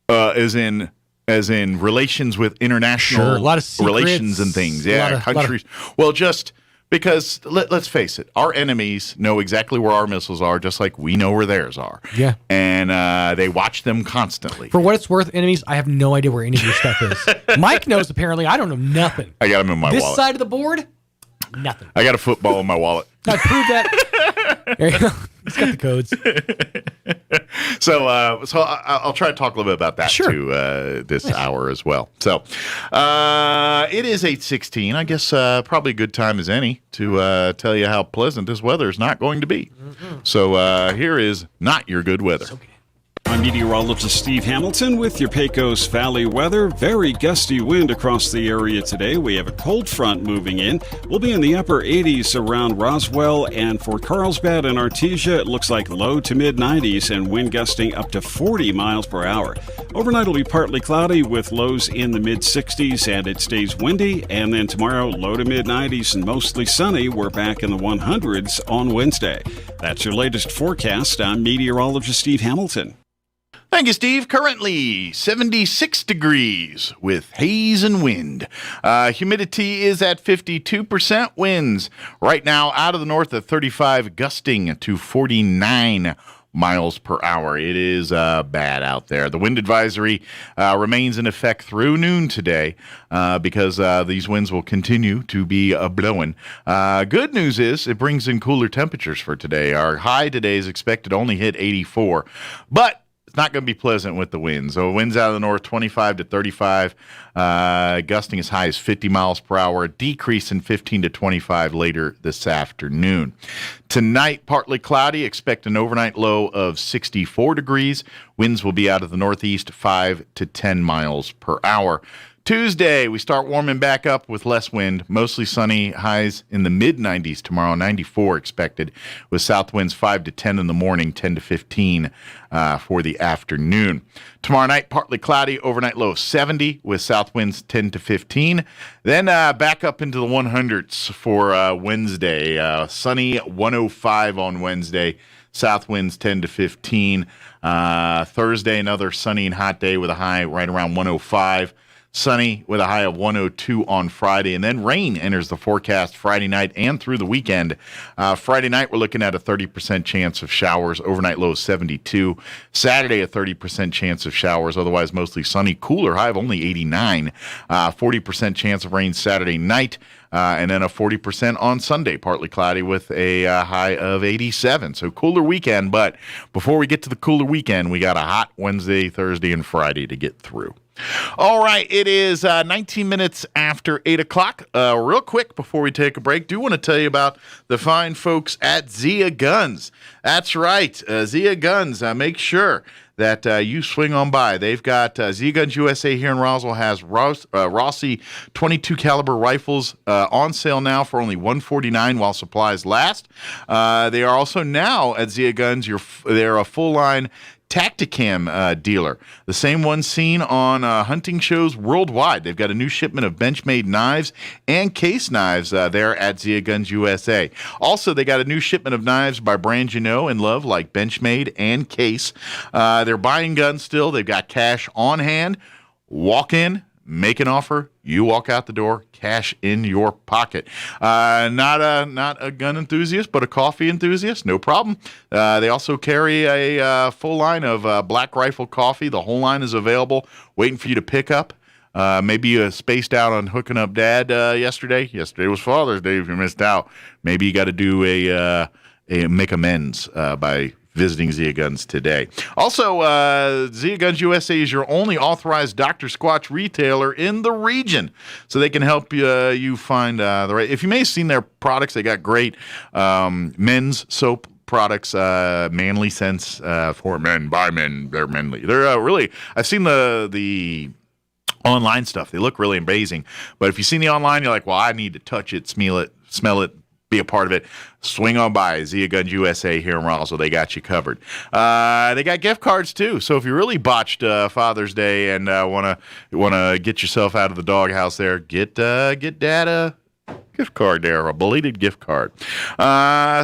as in relations with international a lot of secrets, relations and things. Yeah, countries. Well, just because let's face it, our enemies know exactly where our missiles are, just like we know where theirs are. Yeah, and they watch them constantly. For what it's worth, enemies, I have no idea where any of your stuff is. Mike knows, apparently. I don't know nothing. I got them in my wallet. This side of the board, nothing. I got a football in my wallet. I proved that. There you go. It's got the codes. So I'll try to talk a little bit about that too this hour as well. So it is 8:16. I guess probably a good time as any to tell you how pleasant this weather is not going to be. So here is not your good weather. I'm meteorologist Steve Hamilton with your Pecos Valley weather. Very gusty wind across the area today. We have a cold front moving in. We'll be in the upper 80s around Roswell, and for Carlsbad and Artesia, it looks like low to mid 90s and wind gusting up to 40 miles per hour. Overnight will be partly cloudy with lows in the mid 60s, and it stays windy. And then tomorrow, low to mid 90s and mostly sunny. We're back in the 100s on Wednesday. That's your latest forecast. I'm meteorologist Steve Hamilton. Thank you, Steve. Currently 76 degrees with haze and wind. Humidity is at 52%. Winds right now out of the north at 35, gusting to 49 miles per hour. It is bad out there. The wind advisory remains in effect through noon today because these winds will continue to be blowing. Good news is it brings in cooler temperatures for today. Our high today is expected to only hit 84, but not going to be pleasant with the winds. So winds out of the north, 25 to 35, gusting as high as 50 miles per hour, decrease in 15 to 25 later this afternoon. Tonight, partly cloudy. Expect an overnight low of 64 degrees. Winds will be out of the northeast, 5 to 10 miles per hour. Tuesday, we start warming back up with less wind, mostly sunny, highs in the mid-90s tomorrow, 94 expected, with south winds 5 to 10 in the morning, 10 to 15 for the afternoon. Tomorrow night, partly cloudy, overnight low of 70, with south winds 10 to 15. Then back up into the 100s for Wednesday. Sunny, 105 on Wednesday, south winds 10 to 15. Thursday, another sunny and hot day with a high right around 105. Sunny with a high of 102 on Friday, and then rain enters the forecast Friday night and through the weekend. Friday night, we're looking at a 30% chance of showers, overnight low of 72. Saturday, a 30% chance of showers, otherwise mostly sunny, cooler, high of only 89. 40% chance of rain Saturday night. And then a 40% on Sunday, partly cloudy with a high of 87. So cooler weekend, but before we get to the cooler weekend, we got a hot Wednesday, Thursday, and Friday to get through. All right, it is 19 minutes after 8 o'clock. Real quick before we take a break, do want to tell you about the fine folks at Zia Guns. That's right, Zia Guns. Make sure that you swing on by. They've got Zia Guns USA here in Roswell has Rossi 22 caliber rifles on sale now for only $149 while supplies last. They are also now at Zia Guns. They're a full line Tacticam dealer, the same one seen on hunting shows worldwide. They've got a new shipment of Benchmade knives and case knives there at Zia Guns USA. Also, they got a new shipment of knives by brands you know and love like Benchmade and Case. They're buying guns still. They've got cash on hand. Walk in, make an offer, you walk out the door, cash in your pocket. Not a gun enthusiast, but a coffee enthusiast, no problem. They also carry a full line of Black Rifle coffee. The whole line is available, waiting for you to pick up. Maybe you spaced out on hooking up Dad yesterday. Yesterday was Father's Day if you missed out. Maybe you got to do a make amends by visiting Zia Guns today. Also, Zia Guns USA is your only authorized Dr. Squatch retailer in the region, so they can help you find the right. If you may have seen their products, they got great men's soap products, manly scents for men, by men. They're manly. They're really. I've seen the online stuff. They look really amazing. But if you've seen the online, you're like, well, I need to touch it, smell it, be a part of it. Swing on by Zia Guns USA here in Roswell. They got you covered. They got gift cards too. So if you really botched Father's Day and wanna get yourself out of the doghouse there, get Dad a gift card there, a belated gift card.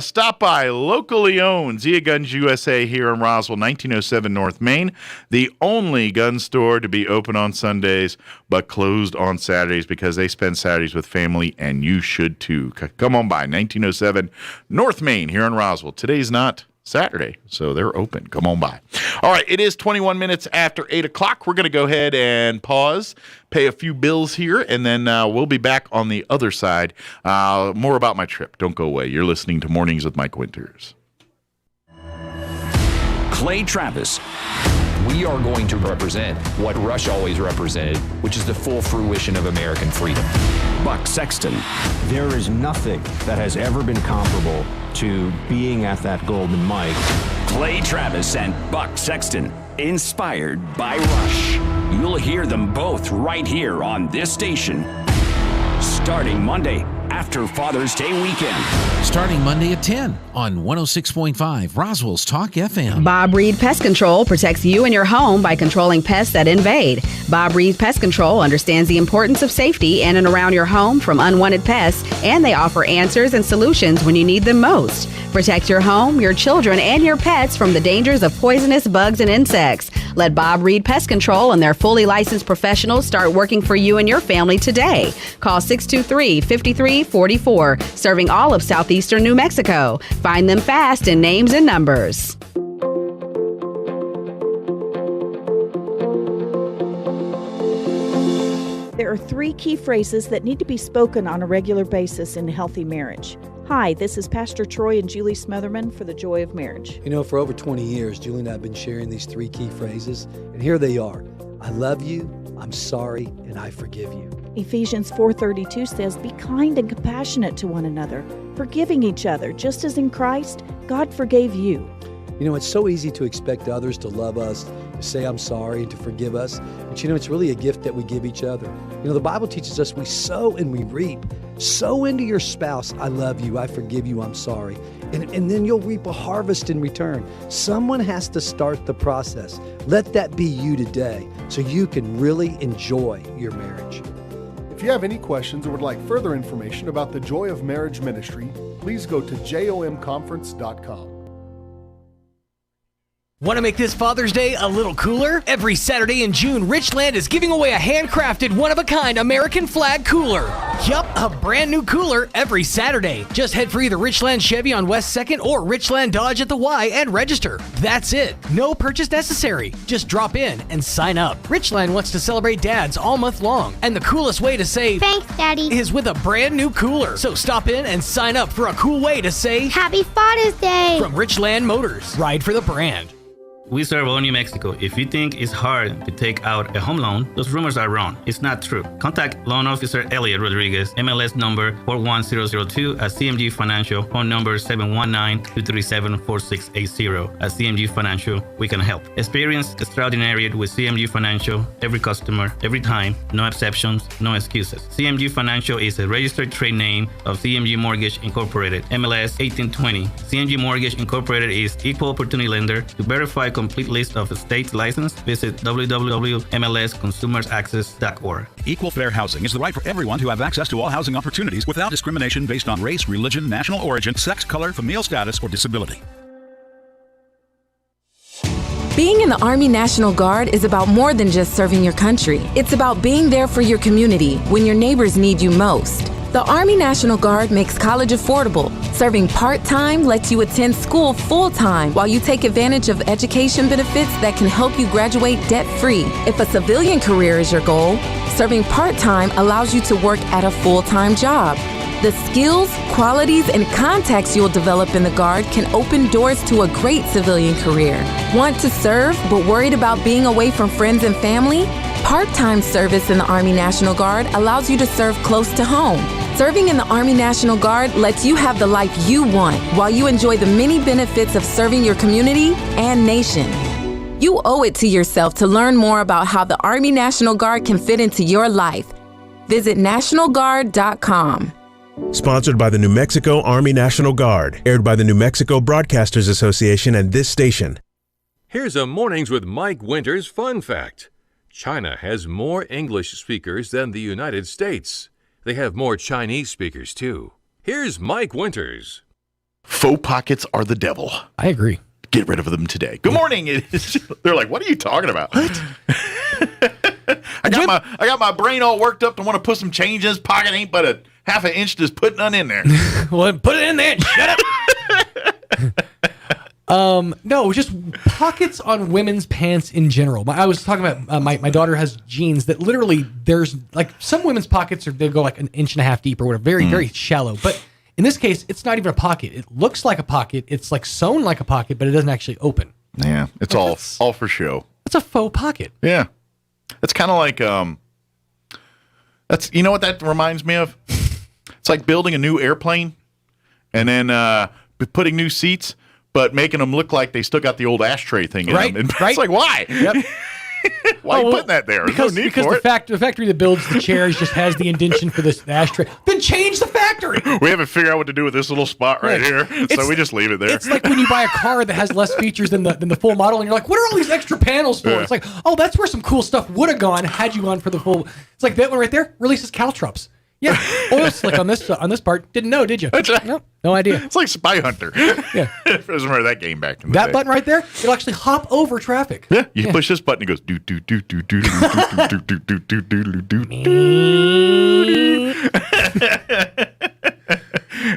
Stop by locally owned Zia Guns USA here in Roswell, 1907 North Main, the only gun store to be open on Sundays but closed on Saturdays because they spend Saturdays with family, and you should too. Come on by, 1907 North Main here in Roswell. Today's not Saturday, so they're open. Come on by. All right, it is 21 minutes after 8 o'clock. We're going to go ahead and pause, pay a few bills here, and then we'll be back on the other side. More about my trip. Don't go away. You're listening to Mornings with Mike Winters. Clay Travis. We are going to represent what Rush always represented, which is the full fruition of American freedom. Buck Sexton. There is nothing that has ever been comparable to being at that golden mic. Clay Travis and Buck Sexton, inspired by Rush. You'll hear them both right here on this station, starting Monday after Father's Day weekend. Starting Monday at 10 on 106.5 Roswell's Talk FM. Bob Reed Pest Control protects you and your home by controlling pests that invade. Bob Reed Pest Control understands the importance of safety in and around your home from unwanted pests, and they offer answers and solutions when you need them most. Protect your home, your children, and your pets from the dangers of poisonous bugs and insects. Let Bob Reed Pest Control and their fully licensed professionals start working for you and your family today. Call 623-5344, serving all of southeastern New Mexico. Find them fast in names and numbers. There are 3 key phrases that need to be spoken on a regular basis in a healthy marriage. Hi, this is Pastor Troy and Julie Smotherman for The Joy of Marriage. You know, for over 20 years, Julie and I have been sharing these 3 key phrases, and here they are. I love you, I'm sorry, and I forgive you. Ephesians 4:32 says, "Be kind and compassionate to one another, forgiving each other, just as in Christ, God forgave you." You know, it's so easy to expect others to love us, to say I'm sorry, and to forgive us. But you know, it's really a gift that we give each other. You know, the Bible teaches us we sow and we reap. Sow into your spouse, I love you, I forgive you, I'm sorry. And then you'll reap a harvest in return. Someone has to start the process. Let that be you today so you can really enjoy your marriage. If you have any questions or would like further information about the Joy of Marriage Ministry, please go to jomconference.com. Want to make this Father's Day a little cooler? Every Saturday in June, Richland is giving away a handcrafted, one-of-a-kind American flag cooler. Yup, a brand new cooler every Saturday. Just head for either Richland Chevy on West 2nd or Richland Dodge at the Y and register. That's it. No purchase necessary. Just drop in and sign up. Richland wants to celebrate dads all month long, and the coolest way to say thanks, Daddy, is with a brand new cooler. So stop in and sign up for a cool way to say Happy Father's Day from Richland Motors. Ride for the brand. We serve all New Mexico. If you think it's hard to take out a home loan, those rumors are wrong. It's not true. Contact Loan Officer Elliot Rodriguez, MLS number 41002 at CMG Financial, phone number 719-237-4680. At CMG Financial, we can help. Experience extraordinary with CMG Financial, every customer, every time, no exceptions, no excuses. CMG Financial is a registered trade name of CMG Mortgage Incorporated, MLS 1820. CMG Mortgage Incorporated is equal opportunity lender. To verify complete list of states licensed, visit www.mlsconsumersaccess.org. Equal fair housing is the right for everyone to have access to all housing opportunities without discrimination based on race, religion, national origin, sex, color, familial status, or disability. Being in the Army National Guard is about more than just serving your country. It's about being there for your community when your neighbors need you most. The Army National Guard makes college affordable. Serving part-time lets you attend school full-time while you take advantage of education benefits that can help you graduate debt-free. If a civilian career is your goal, serving part-time allows you to work at a full-time job. The skills, qualities, and contacts you'll develop in the Guard can open doors to a great civilian career. Want to serve but worried about being away from friends and family? Part-time service in the Army National Guard allows you to serve close to home. Serving in the Army National Guard lets you have the life you want while you enjoy the many benefits of serving your community and nation. You owe it to yourself to learn more about how the Army National Guard can fit into your life. Visit NationalGuard.com. Sponsored by the New Mexico Army National Guard. Aired by the New Mexico Broadcasters Association and this station. Here's a Mornings with Mike Winters fun fact. China has more English speakers than the United States. They have more Chinese speakers, too. Here's Mike Winters. Faux pockets are the devil. I agree. Get rid of them today. Good morning. They're like, what are you talking about? What? I got my brain all worked up to want to put some change in his pocket. Ain't but a half an inch to put none in there. Well, put it in there. Shut up. No, just pockets on women's pants in general. I was talking about my daughter has jeans that literally there's like some women's pockets they go like an inch and a half deep or whatever, very, very shallow. But in this case, it's not even a pocket. It looks like a pocket. It's like sewn like a pocket, but it doesn't actually open. Yeah, it's all for show. It's a faux pocket. Yeah, it's kind of like that's you know what that reminds me of. It's like building a new airplane and then putting new seats. But making them look like they still got the old ashtray thing in them. And it's like, why? Yep. Why are you putting that there? Because, no need because for the factory that builds the chairs just has the indentation for this ashtray. Then change the factory. We haven't figured out what to do with this little spot right here, so we just leave it there. It's like when you buy a car that has less features than the full model, and you're like, what are all these extra panels for? Yeah. It's like, oh, that's where some cool stuff would have gone had you gone for the full. It's like that one right there releases caltrops. Yeah, oil slick on this part. Didn't know, did you? That's right. Nope, no idea. It's like Spy Hunter. Yeah, I remember that game back in the day. That button right there, it'll actually hop over traffic. Yeah, you push this button, it goes do do do do do do do do do do do do.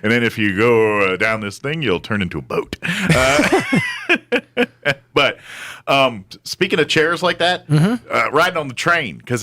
And then if you go down this thing, you'll turn into a boat. But speaking of chairs like that, riding on the train because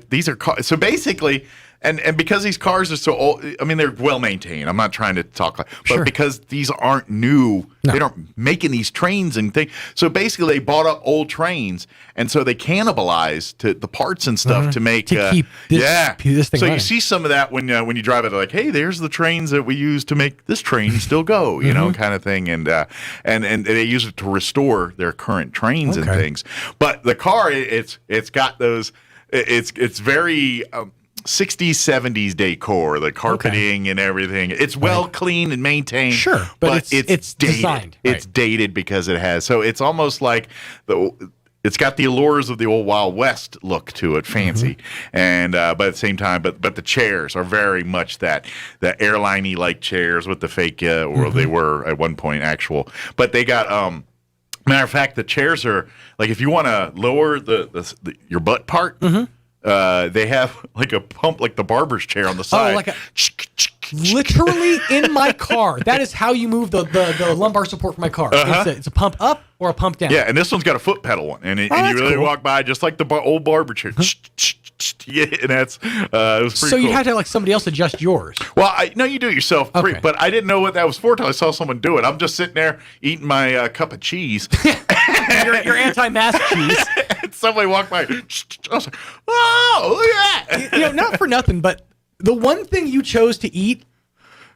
these are so basically. And because these cars are so old, I mean, they're well maintained. I'm not trying to talk, but because these aren't new, they aren't making these trains and things. So basically, they bought up old trains, and so they cannibalized to the parts and stuff to make keep this thing So running. you see some of that when you drive it, like, hey, there's the trains that we use to make this train still go, you know, kind of thing, and they use it to restore their current trains and things. But the car, it's got those, it's very 60s, 70s decor, the carpeting and everything. It's well cleaned and maintained. Sure, but it's dated. designed. It's dated because it has. So it's almost like it's got the allures of the old Wild West look to it, fancy, and but at the same time, but the chairs are very much the airline-y like chairs with the fake, or they were at one point actual. But they got matter of fact, the chairs are like, if you want to lower your butt part. They have like a pump, like the barber's chair on the side. Oh, like literally in my car. That is how you move the lumbar support for my car. It's a pump up or a pump down. Yeah, and this one's got a foot pedal one, and you really walk by just like the old barber chair. Yeah, and that's it was pretty So you cool. had to have like somebody else adjust yours. Well, no, you do it yourself, but I didn't know what that was for until I saw someone do it. I'm just sitting there eating my cup of cheese. your anti-mask cheese. And somebody walked by. I was like, oh, look at that. You know, not for nothing, but the one thing you chose to eat,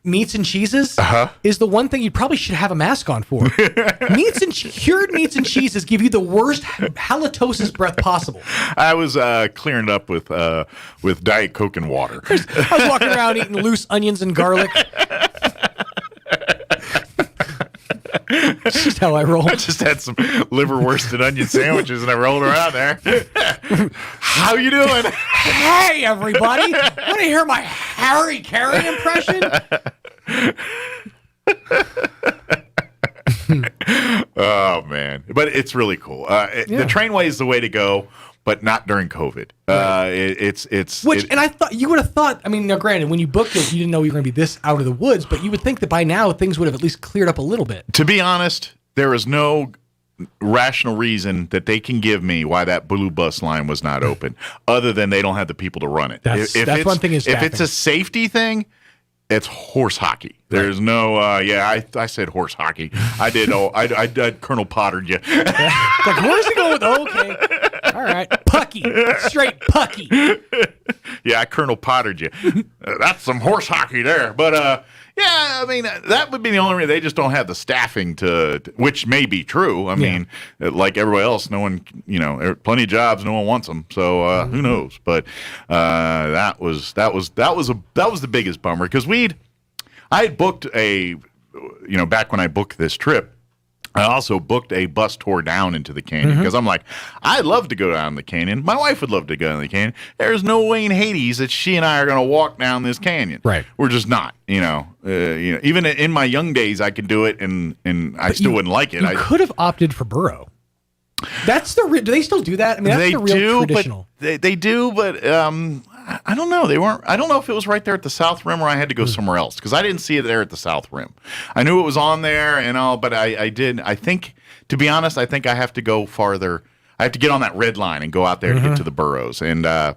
meats and cheeses, is the one thing you probably should have a mask on for. Cured meats and cheeses give you the worst halitosis breath possible. I was clearing it up with Diet Coke and water. I was walking around eating loose onions and garlic. That's just how I roll. I just had some liverwurst and onion sandwiches, and I rolled around there. How you doing? Hey, everybody! Want to hear my Harry Carey impression? Oh man, but it's really cool. The trainway is the way to go, but not during COVID. And I thought you would have thought. I mean, now granted, when you booked it, you didn't know you were going to be this out of the woods, but you would think that by now things would have at least cleared up a little bit. To be honest, there is no rational reason that they can give me why that blue bus line was not open, other than they don't have the people to run it. That's one thing. If it's a safety thing, it's horse hockey. There's no, I said horse hockey. I did. I Colonel Pottered you. Like, where's he going with? Okay, all right, pucky, straight pucky. Yeah, I Colonel Pottered you. That's some horse hockey there. But yeah, I mean, that would be the only reason. They just don't have the staffing to which may be true. I mean, like everybody else, no one, there are plenty of jobs, no one wants them. So who knows? But that was the biggest bummer because I had booked back when I booked this trip, I also booked a bus tour down into the canyon because I'm like, I'd love to go down the canyon. My wife would love to go down the canyon. There's no way in Hades that she and I are going to walk down this canyon. Right. We're just not. Even in my young days, I could do it, and I still wouldn't like it. You could have opted for burro. That's do they still do that? I mean, that's the real traditional. They do, but I don't know. They weren't. I don't know if it was right there at the South Rim or I had to go somewhere else because I didn't see it there at the South Rim. I knew it was on there and all, but I did. I think, to be honest, I think I have to go farther. I have to get on that red line and go out there to get to the burrows. And I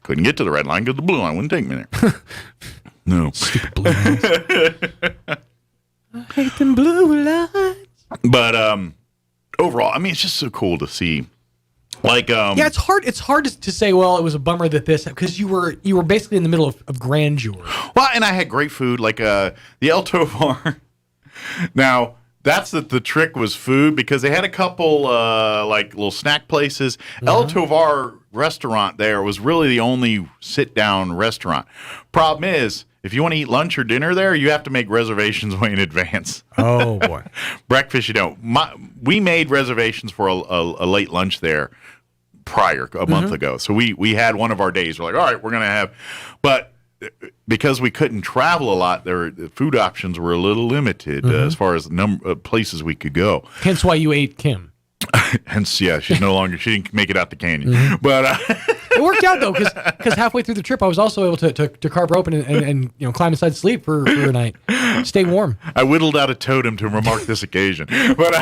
couldn't get to the red line because the blue line wouldn't take me there. No. Stupid blue lines. I hate them blue lines. But overall, I mean, it's just so cool to see. Like, it's hard. It's hard to say. Well, it was a bummer that this because you were basically in the middle of grandeur. Well, and I had great food, like the El Tovar. Now that's the trick was food because they had a couple like little snack places. El Tovar restaurant there was really the only sit down restaurant. Problem is, if you want to eat lunch or dinner there, you have to make reservations way in advance. Oh boy, breakfast you don't. We made reservations for a late lunch there a month ago. So we had one of our days. We're like, all right, we're gonna have, but because we couldn't travel a lot, the food options were a little limited as far as the number of places we could go. Hence why you ate Kim. Hence, yeah, she's no longer. She didn't make it out the canyon, but it worked out though because halfway through the trip, I was also able to carve rope and climb inside to sleep for a night, stay warm. I whittled out a totem to remark this occasion, but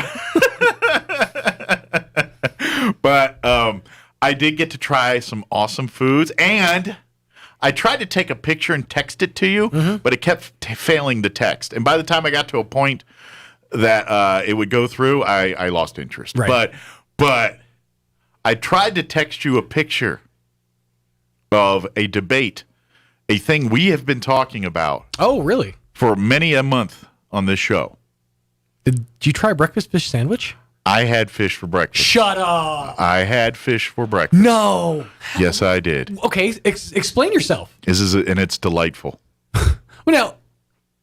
I did get to try some awesome foods, and I tried to take a picture and text it to you, but it kept failing the text. And by the time I got to a point that it would go through, I lost interest. Right. But I tried to text you a picture of a debate, a thing we have been talking about. Oh, really? For many a month on this show. Did you try breakfast fish sandwich? I had fish for breakfast. Shut up. I had fish for breakfast. No. Yes, I did. Okay, explain yourself. And it's delightful. Well, now,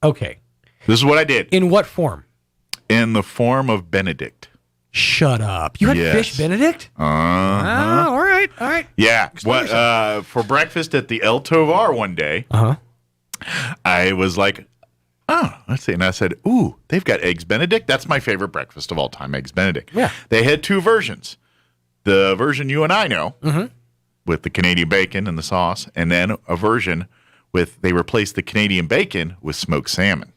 okay. This is what I did. In what form? In the form of Benedict. Shut up. You had fish Benedict? Uh-huh. All right. Yeah. For breakfast at the El Tovar one day, I was like, oh, let's see. And I said, ooh, they've got Eggs Benedict. That's my favorite breakfast of all time, Eggs Benedict. Yeah. They had two versions. The version you and I know, with the Canadian bacon and the sauce, and then a version they replaced the Canadian bacon with smoked salmon.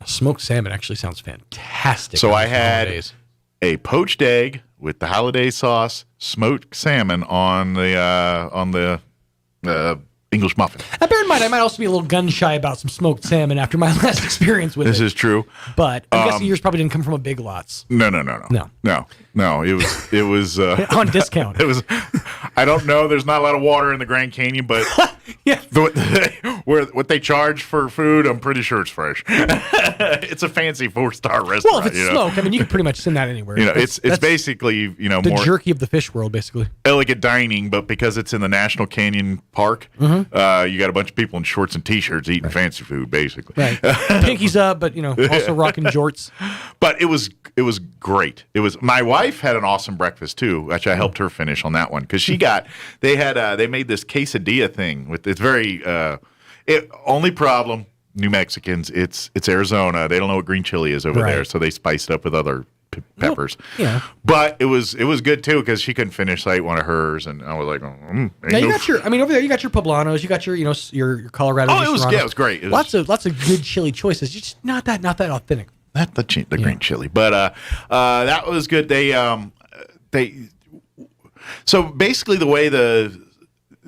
Smoked salmon actually sounds fantastic. So I had a poached egg with the holiday sauce, smoked salmon on the English muffin. Now, bear in mind, I might also be a little gun shy about some smoked salmon after my last experience with This it. is true. But I'm guessing yours probably didn't come from a Big Lots. No. It was on discount. It was. I don't know. There's not a lot of water in the Grand Canyon, but what they charge for food, I'm pretty sure it's fresh. It's a fancy 4-star restaurant. Well, if it's smoked, I mean, you can pretty much send that anywhere. It's basically the more jerky of the fish world, basically. Elegant dining, but because it's in the National Canyon Park, you got a bunch of people in shorts and T-shirts eating fancy food, basically. Right. Pinkies up, but also rocking jorts. But it was great. It was. My wife had an awesome breakfast too, which I helped her finish on that one because they made this quesadilla thing with it's very only problem New Mexicans. It's Arizona. They don't know what green chili is over there, so they spiced it up with other peppers. Well, yeah. But it was good too because she couldn't finish. So I ate one of hers, and I was like, now you got over there. You got your poblanos. You got your Colorado. Oh, it was great. It was, lots of good chili choices. Just not that authentic. Not the green chili, but that was good. So basically the way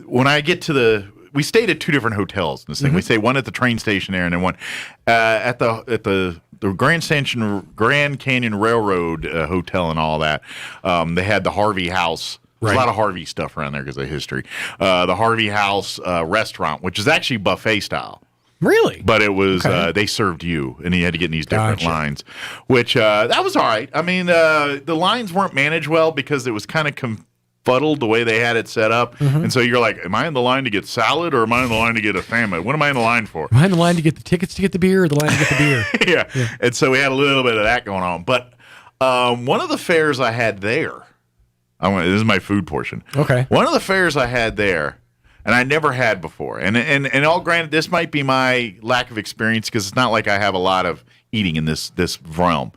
when I get to we stayed at two different hotels in this thing. We stayed one at the train station there, and then one at the Grand Canyon Railroad Hotel and all that. They had the Harvey House. There's a lot of Harvey stuff around there because of history. The Harvey House restaurant, which is actually buffet style. Really? But it was they served you, and you had to get in these different lines, which that was all right. I mean, the lines weren't managed well because it was kind of confuddled the way they had it set up, and so you're like, am I in the line to get salad or am I in the line to get a sandwich? What am I in the line for? Am I in the line to get the tickets to get the beer or the line to get the beer? yeah, and so we had a little bit of that going on. But one of the fares I had there, this is my food portion. Okay. One of the fares I had there, and I never had before. And all granted, this might be my lack of experience because it's not like I have a lot of eating in this realm.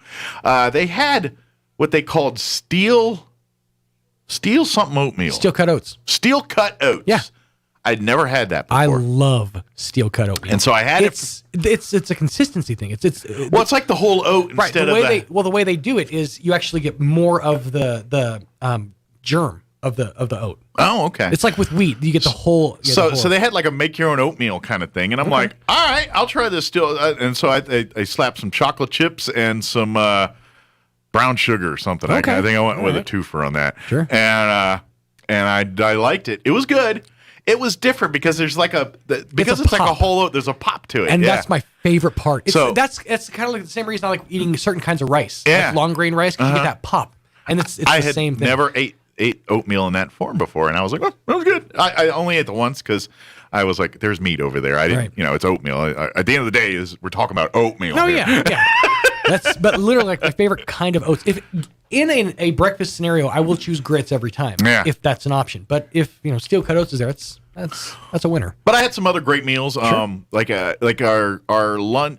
They had what they called steel something oatmeal. Steel cut oats. Steel cut oats. Yeah. I'd never had that before. I love steel cut oatmeal. And so I had it's a consistency thing. It's like the whole oat instead of the way they do it is you actually get more of the germ of the oat. Oh, okay. It's like with wheat, you get the whole. So they had like a make your own oatmeal kind of thing, and I'm like, all right, I'll try this still. And so I slapped some chocolate chips and some brown sugar or something. Okay. I think I went with a twofer on that. Sure. And I liked it. It was good. It was different because there's like it's like a whole oat. There's a pop to it, and that's my favorite part. That's kind of like the same reason I like eating certain kinds of rice, like long grain rice, because you get that pop, and it's the same thing. I had never ate oatmeal in that form before, and I was like, oh, that was good. I only ate the once because I was like, there's meat over there. I didn't, it's oatmeal. At the end of the day, we're talking about oatmeal. Oh yeah. But literally like my favorite kind of oats. If in a breakfast scenario, I will choose grits every time if that's an option. But if steel cut oats is there, that's a winner. But I had some other great meals, like our lunch.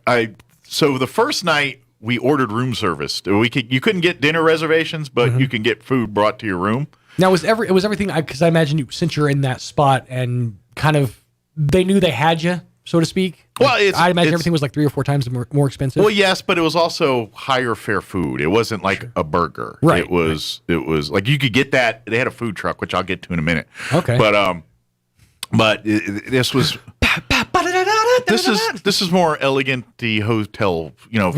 So the first night we ordered room service. You couldn't get dinner reservations, but you can get food brought to your room. Now was everything because I imagine since you're in that spot and kind of they knew they had you, so to speak. Well, I imagine everything was like 3 or 4 times more expensive. Well, yes, but it was also higher fare food. It wasn't like a burger. Right. It was like you could get that. They had a food truck, which I'll get to in a minute. Okay. But this was. This is more elegant, the hotel,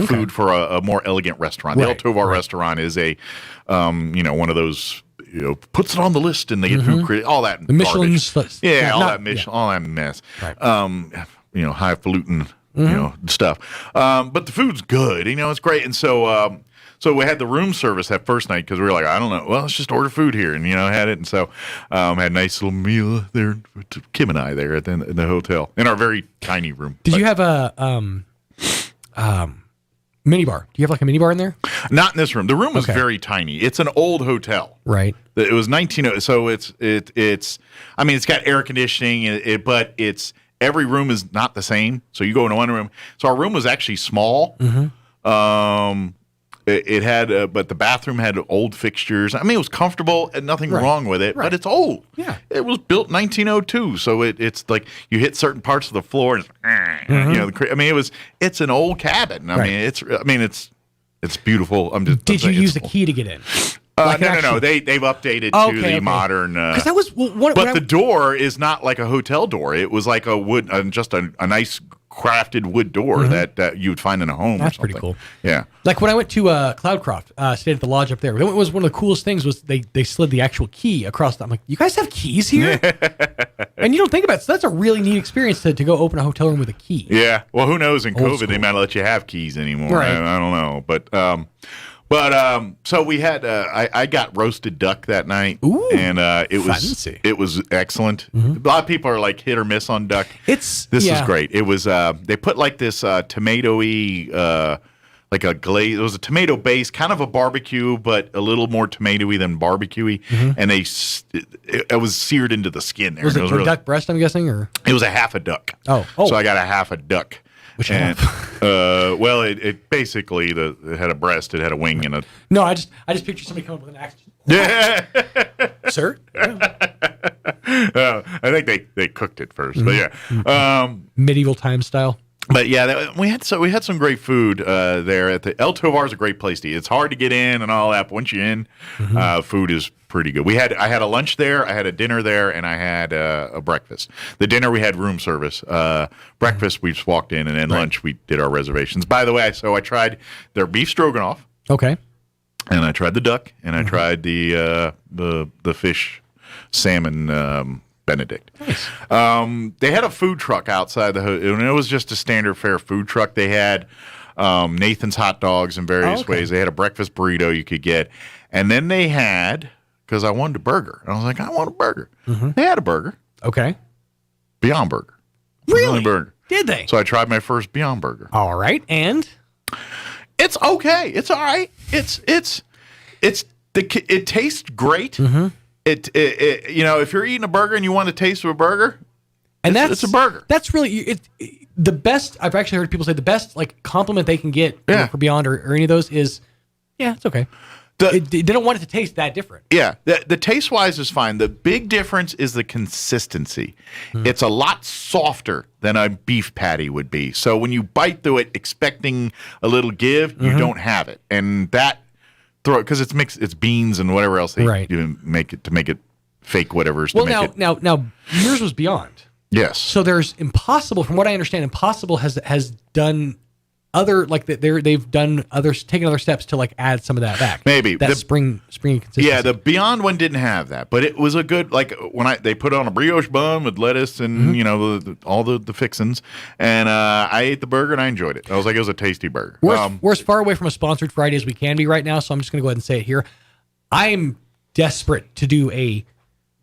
food for a more elegant restaurant. The El Tovar restaurant is a, one of those, puts it on the list and they get food credit, all that the Michelin garbage. All that mess. Right. Highfalutin, stuff. But the food's good. It's great. And so we had the room service that first night because we were like, I don't know. Well, let's just order food here. And, had it. And so had a nice little meal there, Kim and I there in the hotel in our very tiny room. Did you have a minibar? Do you have like a minibar in there? Not in this room. The room was very tiny. It's an old hotel. Right. It was 1900. So it's got air conditioning, but every room is not the same. So you go into one room. So our room was actually small. Mm-hmm. It had, but the bathroom had old fixtures. It was comfortable and nothing wrong with it, but it's old. Yeah. It was built 1902. So it's like you hit certain parts of the floor and it's an old cabin. It's beautiful. Did you use the key to get in? No. They've updated to the modern. Because that was the door is not like a hotel door. It was like a wood, just a nice crafted wood door that you would find in a home. That's or something. pretty cool. Yeah. Like when I went to Cloudcroft, stayed at the lodge up there. It was one of the coolest things was they slid the actual key across. I'm like, you guys have keys here? And you don't think about it. So that's a really neat experience to go open a hotel room with a key. Yeah. Well, who knows? In Old COVID, school. they might not let you have keys anymore. Right. I don't know. But so we had I got roasted duck that night. Ooh, and it fancy. was excellent. A lot of people are like hit or miss on duck. This is great. It was they put like this tomatoey like a glaze. It was a tomato base, kind of a barbecue, but a little more tomatoey than barbecuey. And it was seared into the skin there. Was it really, duck breast? I'm guessing, or it was a half a duck. Oh. So I got a half a duck. Which half? Well, it basically it had a breast, it had a wing, and a. No, I just picture somebody coming up with an axe. Yeah, sir. I think they cooked it first, but yeah, medieval time style. But yeah, we had some great food there at the El Tovar is a great place to eat. It's hard to get in and all that, but once you're in, food is pretty good. I had a lunch there, I had a dinner there, and I had a breakfast. The dinner we had room service. Breakfast we just walked in, and then lunch we did our reservations. By the way, I tried their beef stroganoff. Okay. And I tried the duck, and I tried the fish salmon. Benedict. Nice. They had a food truck outside the hotel, and it was just a standard fare food truck. They had Nathan's hot dogs in various ways. They had a breakfast burrito you could get, and then they had, because I wanted a burger, and I was like, I want a burger. They had a burger. Okay. Beyond Burger. Really? Burger. Did they? So I tried my first Beyond Burger. All right, and it's okay. It's all right. It tastes great. It if you're eating a burger and you want a taste of a burger, and it's a burger. That's really the best. I've actually heard people say the best compliment they can get for Beyond or any of those is, it's okay. They don't want it to taste that different. Yeah, the taste wise is fine. The big difference is the consistency. It's a lot softer than a beef patty would be. So when you bite through it expecting a little give, you don't have it, and that. Because it's mixed, it's beans and whatever else they do make it fake whatever's. Well, now yours was Beyond. Yes. So there's Impossible. From what I understand, Impossible has done other they've done others taken other steps to add some of that back. Maybe that springy consistency. Yeah, the Beyond one didn't have that, but it was a good when they put on a brioche bun with lettuce and all the fixins, and I ate the burger and I enjoyed it. I was like, it was a tasty burger. We're as far away from a sponsored Friday as we can be right now, so I'm just going to go ahead and say it here. I am desperate to do a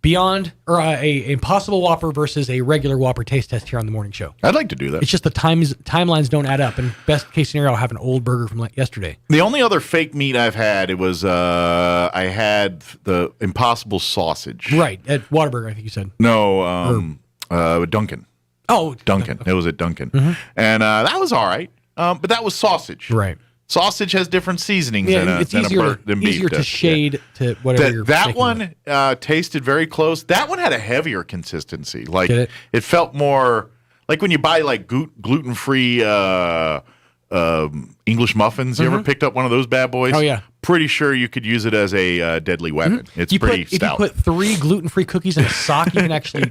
Beyond or a Impossible Whopper versus a regular Whopper taste test here on the morning show. I'd like to do that. It's just the timelines don't add up. And best case scenario, I'll have an old burger from yesterday. The only other fake meat I've had, it was I had the Impossible sausage. Right, at Whataburger, I think you said. No, Dunkin'. Oh, Dunkin'. Okay. It was at Dunkin'. And that was all right. But that was sausage. Right. Sausage has different seasonings it's easier to shade to whatever you're that one tasted very close. That one had a heavier consistency. It felt more like when you buy gluten-free English muffins. You ever picked up one of those bad boys? Oh, yeah. Pretty sure you could use it as a deadly weapon. It's pretty stout. If you put 3 gluten-free cookies in a sock, you can actually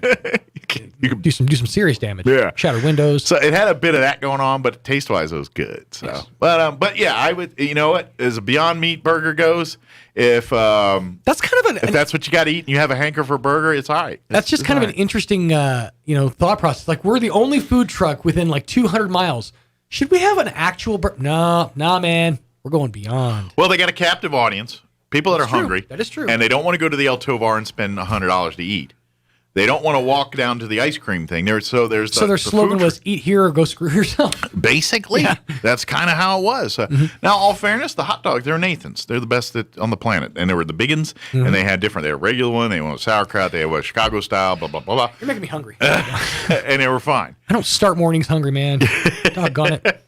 You could do some serious damage. Yeah. Shatter windows. So it had a bit of that going on, but taste-wise, it was good. So, yes. But yeah, I would. You know what? As a Beyond Meat burger goes, if that's kind of if that's what you got to eat, and you have a hanker for a burger, it's all right. That's just kind of an interesting, thought process. Like, we're the only food truck within like 200 miles. Should we have an actual burger? No, man. We're going beyond. Well, they got a captive audience. People that are hungry. That is true. And they don't want to go to the El Tovar and spend $100 to eat. They don't want to walk down to the ice cream thing. Their slogan was "Eat here or go screw yourself." Basically, that's kind of how it was. Now, all fairness, the hot dogs, they're Nathan's. They're the best on the planet, and they were the big ones. And they had different. They had a regular one. They went with sauerkraut. They had a Chicago style. Blah blah blah blah. You're making me hungry. And they were fine. I don't start mornings hungry, man. Doggone it.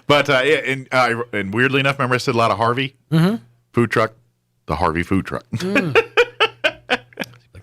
But and weirdly enough, remember I said a lot of Harvey food truck, the Harvey food truck.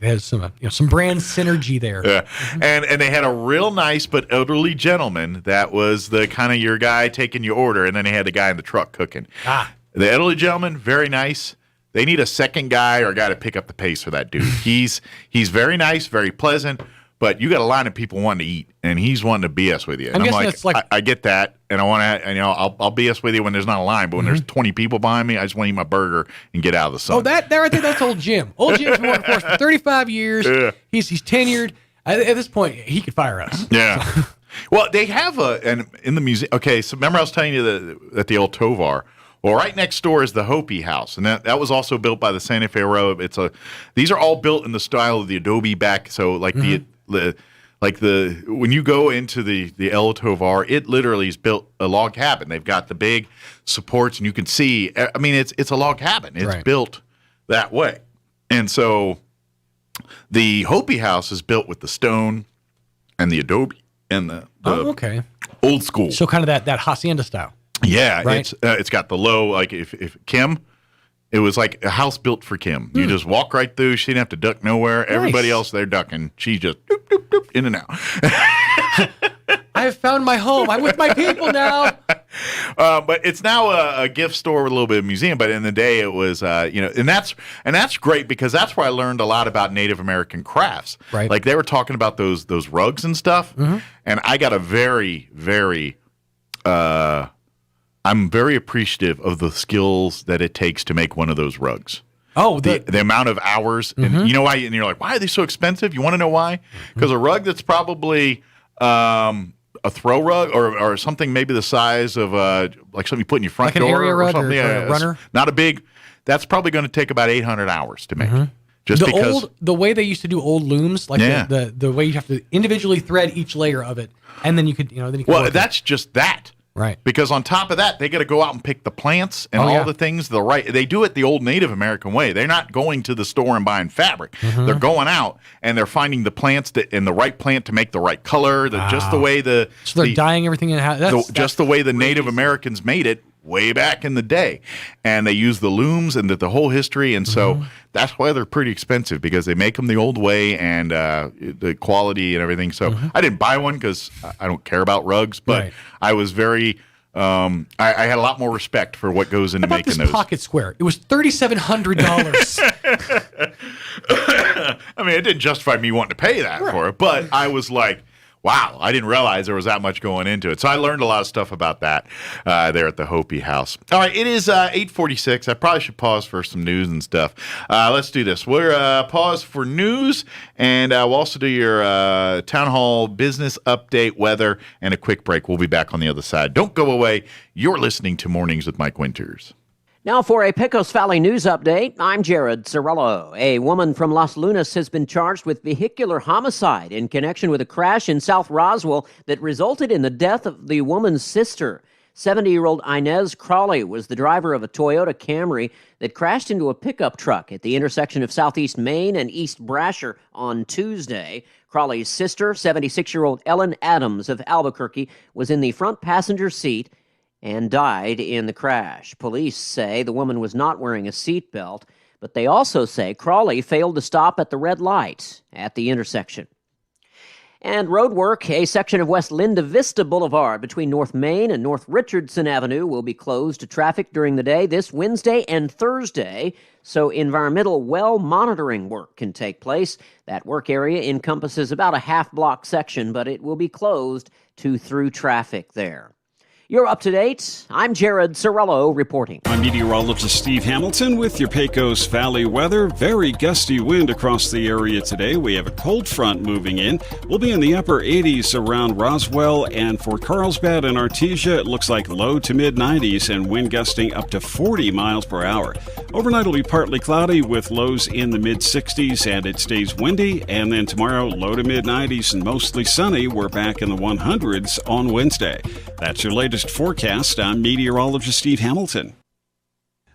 They had some brand synergy there. Yeah. And they had a real nice but elderly gentleman that was the kind of your guy taking your order, and then they had the guy in the truck cooking. The elderly gentleman, very nice. They need a second guy or a guy to pick up the pace for that dude. He's very nice, very pleasant, but you got a line of people wanting to eat, and he's wanting to BS with you. And I'm like, I get that, and I want to, I'll BS with you when there's not a line, but when there's 20 people behind me, I just want to eat my burger and get out of the sun. Oh, that right there, that's old Jim. Old Jim's been working for us for 35 years. Yeah. He's tenured. At this point, he could fire us. Yeah. So. Well, they have in the museum. Okay, so remember I was telling you at the El Tovar. Well, right next door is the Hopi House, and that was also built by the Santa Fe Railroad. These are all built in the style of the adobe back. So like when you go into the El Tovar, it literally is built a log cabin. They've got the big supports, and you can see. I mean, it's a log cabin. It's built that way, and so the Hopi House is built with the stone and the adobe and the old school. So kind of that hacienda style. Yeah, right? It's got the low, like if Kim, it was like a house built for Kim. You just walk right through. She didn't have to duck nowhere. Nice. Everybody else, they're ducking. She just doop, doop, doop, in and out. I have found my home. I'm with my people now. But it's now a gift store with a little bit of museum. But in the day, it was, and that's great because that's where I learned a lot about Native American crafts. Right. Like they were talking about those rugs and stuff. And I got a very, very, I'm very appreciative of the skills that it takes to make one of those rugs. Oh, the amount of hours. And you know why? And you're like, why are they so expensive? You want to know why? Because a rug that's probably a throw rug or something maybe the size of like something you put in your front like door an area rug something. Or a runner? Not a big. That's probably going to take about 800 hours to make. Just because the way they used to do old looms, like the way you have to individually thread each layer of it, and then you could Well, that's just that. Right. Because on top of that, they got to go out and pick the plants and all the things they do it the old Native American way. They're not going to the store and buying fabric. They're going out and they're finding the plants and the right plant to make the right color. Just the way so they're dyeing everything in house. Just the way the Native Americans made it way back in the day, and they use the looms and the whole history, and so that's why they're pretty expensive because they make them the old way and the quality and everything. So I didn't buy one because I don't care about rugs, but I was very. I had a lot more respect for what goes into making those. Pocket square. It was $3,700. I mean, it didn't justify me wanting to pay that for it, but I was like, wow, I didn't realize there was that much going into it. So I learned a lot of stuff about that there at the Hopi House. All right, it is 8:46. I probably should pause for some news and stuff. Let's do this. We're pause for news, and we'll also do your town hall business update, weather, and a quick break. We'll be back on the other side. Don't go away. You're listening to Mornings with Mike Winters. Now for a Pecos Valley news update, I'm Jared Cirillo. A woman from Las Lunas has been charged with vehicular homicide in connection with a crash in South Roswell that resulted in the death of the woman's sister. 70-year-old Inez Crawley was the driver of a Toyota Camry that crashed into a pickup truck at the intersection of Southeast Main and East Brasher on Tuesday. Crawley's sister, 76-year-old Ellen Adams of Albuquerque, was in the front passenger seat and died in the crash. Police say the woman was not wearing a seatbelt, but they also say Crawley failed to stop at the red light at the intersection. And road work, a section of West Linda Vista Boulevard between North Main and North Richardson Avenue will be closed to traffic during the day this Wednesday and Thursday, so environmental well monitoring work can take place. That work area encompasses about a half-block section, but it will be closed to through traffic there. You're up to date. I'm Jared Sorello reporting. I'm meteorologist Steve Hamilton with your Pecos Valley weather. Very gusty wind across the area today. We have a cold front moving in. We'll be in the upper 80s around Roswell, and for Carlsbad and Artesia, it looks like low to mid 90s and wind gusting up to 40 miles per hour. Overnight will be partly cloudy with lows in the mid 60s, and it stays windy. And then tomorrow, low to mid 90s and mostly sunny. We're back in the 100s on Wednesday. That's your latest forecast. I'm meteorologist Steve Hamilton.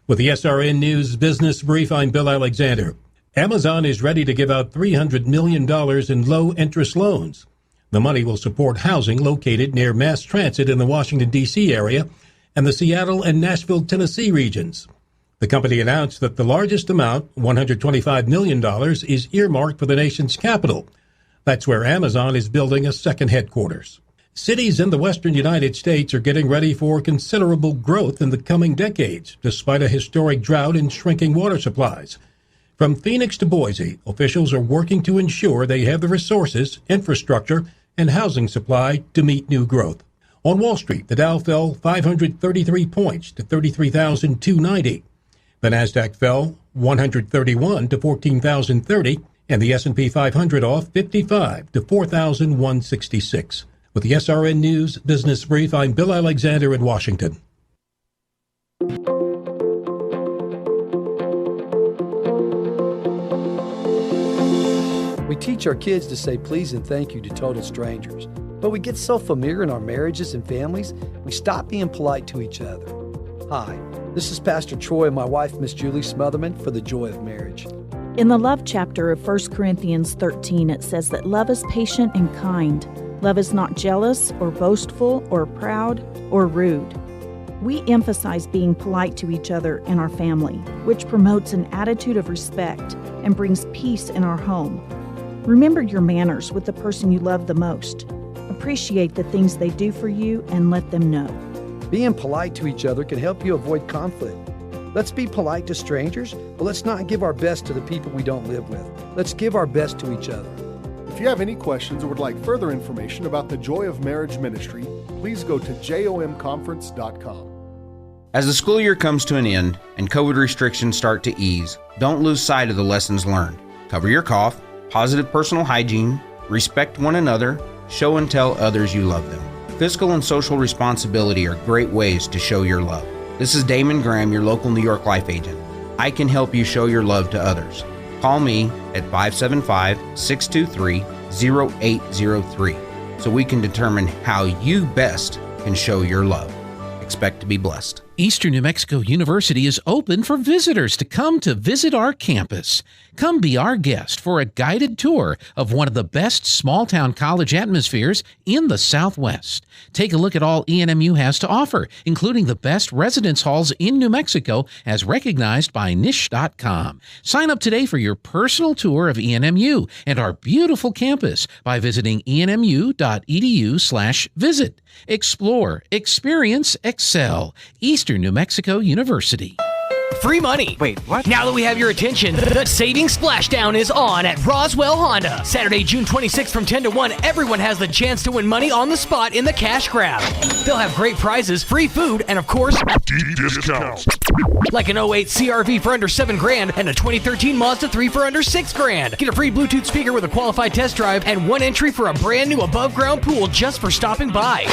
With the SRN News Business Brief, I'm Bill Alexander. Amazon is ready to give out $300 million in low-interest loans. The money will support housing located near mass transit in the Washington, D.C. area and the Seattle and Nashville, Tennessee regions. The company announced that the largest amount, $125 million, is earmarked for the nation's capital. That's where Amazon is building a second headquarters. Cities in the western United States are getting ready for considerable growth in the coming decades, despite a historic drought and shrinking water supplies. From Phoenix to Boise, officials are working to ensure they have the resources, infrastructure, and housing supply to meet new growth. On Wall Street, the Dow fell 533 points to 33,290. The Nasdaq fell 131 to 14,030, and the S&P 500 off 55 to 4,166. With the SRN News Business Brief, I'm Bill Alexander in Washington. We teach our kids to say please and thank you to total strangers, but we get so familiar in our marriages and families, we stop being polite to each other. Hi, this is Pastor Troy and my wife, Miss Julie Smotherman, for The Joy of Marriage. In the love chapter of 1 Corinthians 13, it says that love is patient and kind. Love is not jealous or boastful or proud or rude. We emphasize being polite to each other in our family, which promotes an attitude of respect and brings peace in our home. Remember your manners with the person you love the most. Appreciate the things they do for you and let them know. Being polite to each other can help you avoid conflict. Let's be polite to strangers, but let's not give our best to the people we don't live with. Let's give our best to each other. If you have any questions or would like further information about the Joy of Marriage Ministry, please go to jomconference.com. As the school year comes to an end and COVID restrictions start to ease, don't lose sight of the lessons learned. Cover your cough, positive personal hygiene, respect one another, show and tell others you love them. Fiscal and social responsibility are great ways to show your love. This is Damon Graham, your local New York Life agent. I can help you show your love to others. Call me at 575-623-0803 so we can determine how you best can show your love. Expect to be blessed. Eastern New Mexico University is open for visitors to come to visit our campus. Come be our guest for a guided tour of one of the best small-town college atmospheres in the Southwest. Take a look at all ENMU has to offer, including the best residence halls in New Mexico as recognized by Niche.com. Sign up today for your personal tour of ENMU and our beautiful campus by visiting enmu.edu/visit. Explore, experience, excel. Eastern New Mexico University. Free money. Wait, what? Now that we have your attention, the Savings Splashdown is on at Roswell Honda. Saturday, June 26th from 10 to 1, everyone has the chance to win money on the spot in the cash grab. They'll have great prizes, free food, and of course, deep discounts. Like an 08 CRV for under $7,000 and a 2013 Mazda 3 for under $6,000. Get a free Bluetooth speaker with a qualified test drive and one entry for a brand new above ground pool just for stopping by.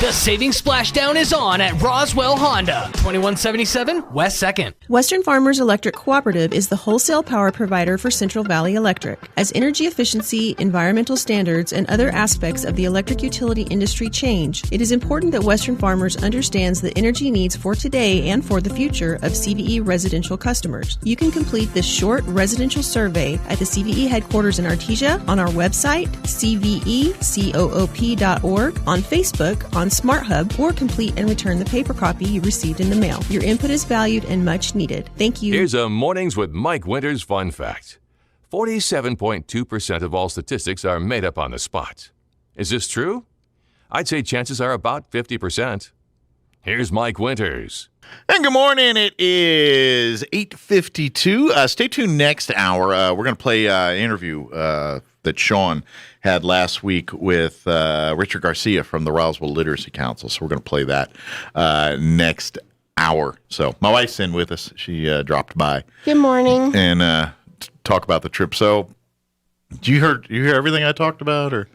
The Savings Splashdown is on at Roswell Honda, 2177 West 2nd. Western Farmers Electric Cooperative is the wholesale power provider for Central Valley Electric. As energy efficiency, environmental standards, and other aspects of the electric utility industry change, it is important that Western Farmers understands the energy needs for today and for the future of CVE residential customers. You can complete this short residential survey at the CVE headquarters in Artesia, on our website, cvecoop.org, on Facebook, on Smart Hub, or complete and return the paper copy you received in the mail. Your input is valued and much needed. Thank you. Here's a Mornings with Mike Winters fun fact. 47.2% of all statistics are made up on the spot. Is this true? I'd say chances are about 50%. Here's Mike Winters. And good morning. It is 8:52. Stay tuned next hour. We're going to play an interview that Sean had last week with Richard Garcia from the Roswell Literacy Council. So we're going to play that next hour. So my wife's in with us. She dropped by. Good morning. And talk about the trip. So you hear everything I talked about, or?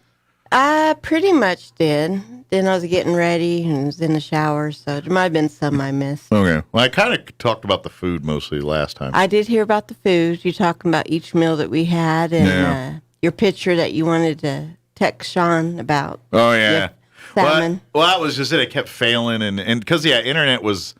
I pretty much did. Then I was getting ready and was in the shower, so there might have been some I missed. Okay. Well, I kind of talked about the food mostly last time. I did hear about the food. You talking about each meal that we had, and your picture that you wanted to text Sean about. Oh, yeah. Salmon. Well, that was just it. It kept failing, and because, internet was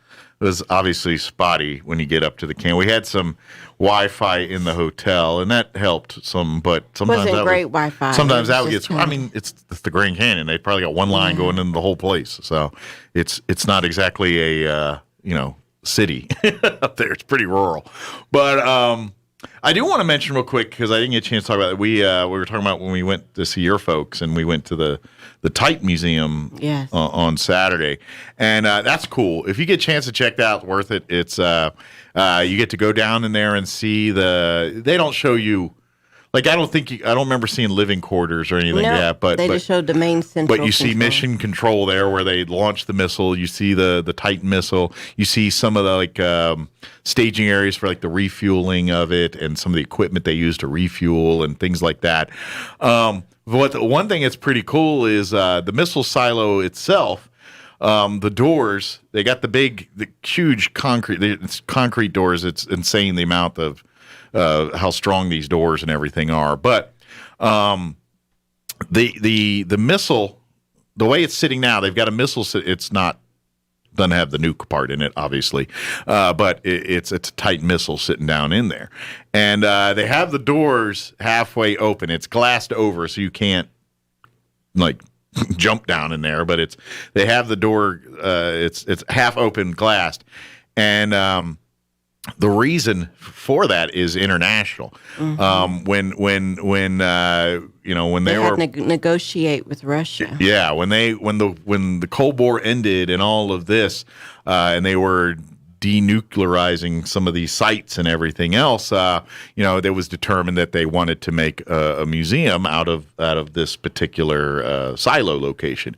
obviously spotty when you get up to the camp. We had some Wi-Fi in the hotel, and that helped some, but sometimes wasn't great Wi-Fi. Sometimes that gets. I mean, it's the Grand Canyon. They probably got one line going into the whole place, so it's not exactly a city up there. It's pretty rural, but I do want to mention real quick because I didn't get a chance to talk about it. We were talking about when we went to see your folks, and we went to the Type Museum on Saturday, and that's cool. If you get a chance to check that out, it's worth it. It's you get to go down in there and see they don't show you, like, I don't remember seeing living quarters or anything like that, but they just showed the main central. But you see mission control there where they launched the missile. You see the Titan missile. You see some of the staging areas for like the refueling of it and some of the equipment they use to refuel and things like that. One thing that's pretty cool is the missile silo itself. The doors, they got the huge concrete doors. It's insane the amount of how strong these doors and everything are. But the missile, the way it's sitting now, they've got a missile. It's doesn't have the nuke part in it, obviously, but it's a Titan missile sitting down in there, and they have the doors halfway open. It's glassed over, so you can't jump down in there. But they have the door. It's half open, glassed, and the reason for that is international. Mm-hmm. When they were negotiate with Russia. Yeah, when the Cold War ended and all of this, and they were denuclearizing some of these sites and everything else, it was determined that they wanted to make a museum out of this particular silo location.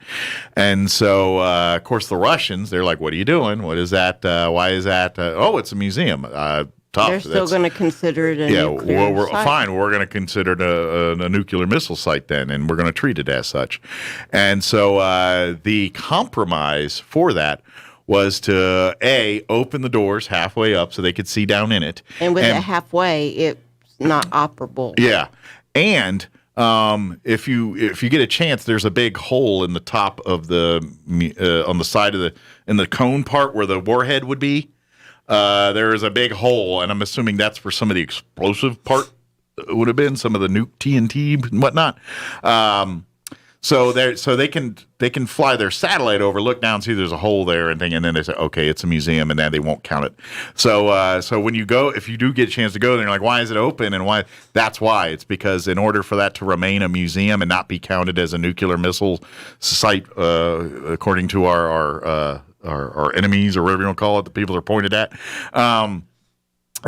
And so, of course, the Russians, they're like, what are you doing? What is that? Why is that? Oh, it's a museum. Tough. They're still going to consider it a nuclear site. Fine. We're going to consider it a nuclear missile site then, and we're going to treat it as such. And so the compromise for that was to open the doors halfway up so they could see down in it. And with it halfway, it's not operable. Yeah. And if you get a chance, there's a big hole in the top of on the side in the cone part where the warhead would be. There is a big hole, and I'm assuming that's where some of the explosive part would have been, some of the nuke TNT and whatnot. So they can fly their satellite over, look down, see there's a hole there, and then they say, okay, it's a museum, and then they won't count it. So when you go, if you do get a chance to go there, you're like, why is it open? And why? That's why. It's because in order for that to remain a museum and not be counted as a nuclear missile site, according to our enemies, or whatever you want to call it, the people they're pointed at,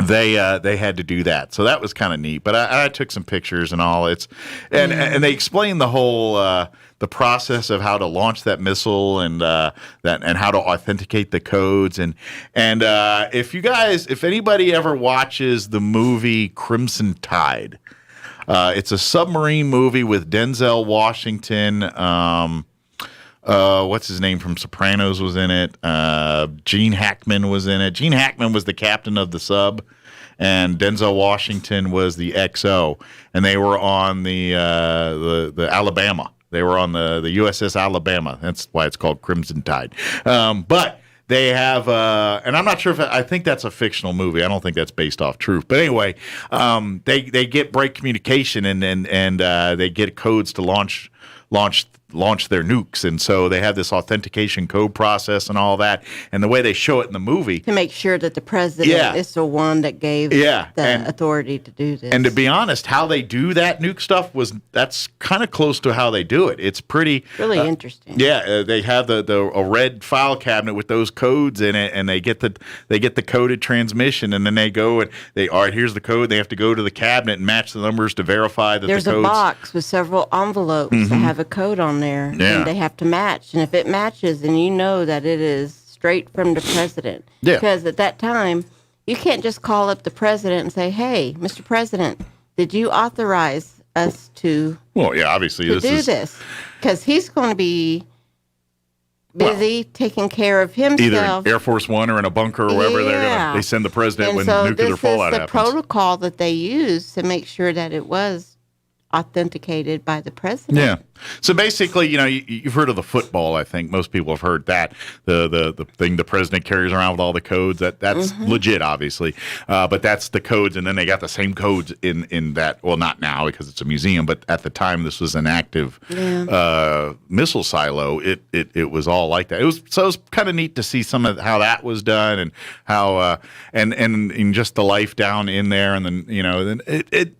they had to do that. So that was kind of neat. But I took some pictures and all. And they explained the whole the process of how to launch that missile and how to authenticate the codes. And if anybody ever watches the movie Crimson Tide, it's a submarine movie with Denzel Washington. What's his name from Sopranos was in it. Gene Hackman was in it. Gene Hackman was the captain of the sub, and Denzel Washington was the XO. And they were on the Alabama. They were on the USS Alabama. That's why it's called Crimson Tide. But they have, and I'm not sure I think that's a fictional movie. I don't think that's based off truth. But anyway, they break communication and they get codes to launch launch their nukes. And so they have this authentication code process and all that. And the way they show it in the movie. To make sure that the president is the one that gave the authority to do this. And to be honest, how they do that nuke stuff that's kind of close to how they do it. It's pretty really interesting. Yeah, they have a red file cabinet with those codes in it, and they get the coded transmission, and then they go and all right, here's the code. They have to go to the cabinet and match the numbers to verify that there's the codes. A box with several envelopes that have a code on there, and they have to match. And if it matches, then you know that it is straight from the president. Yeah. Because at that time, you can't just call up the president and say, "Hey, Mr. President, did you authorize us to?" Well, yeah, obviously do this, because he's going to be busy taking care of himself. Either Air Force One or in a bunker or wherever they send the president when nuclear fallout happens. This is the protocol that they use to make sure that it was authenticated by the president. Yeah. So basically, you've heard of the football. I think most people have heard that the thing the president carries around with all the codes. That's legit, obviously, but that's the codes, and then they got the same codes in that. Well, not now because it's a museum, but at the time this was an active missile silo. It was all like that. It was kind of neat to see some of how that was done and how and just the life down in there, and then it.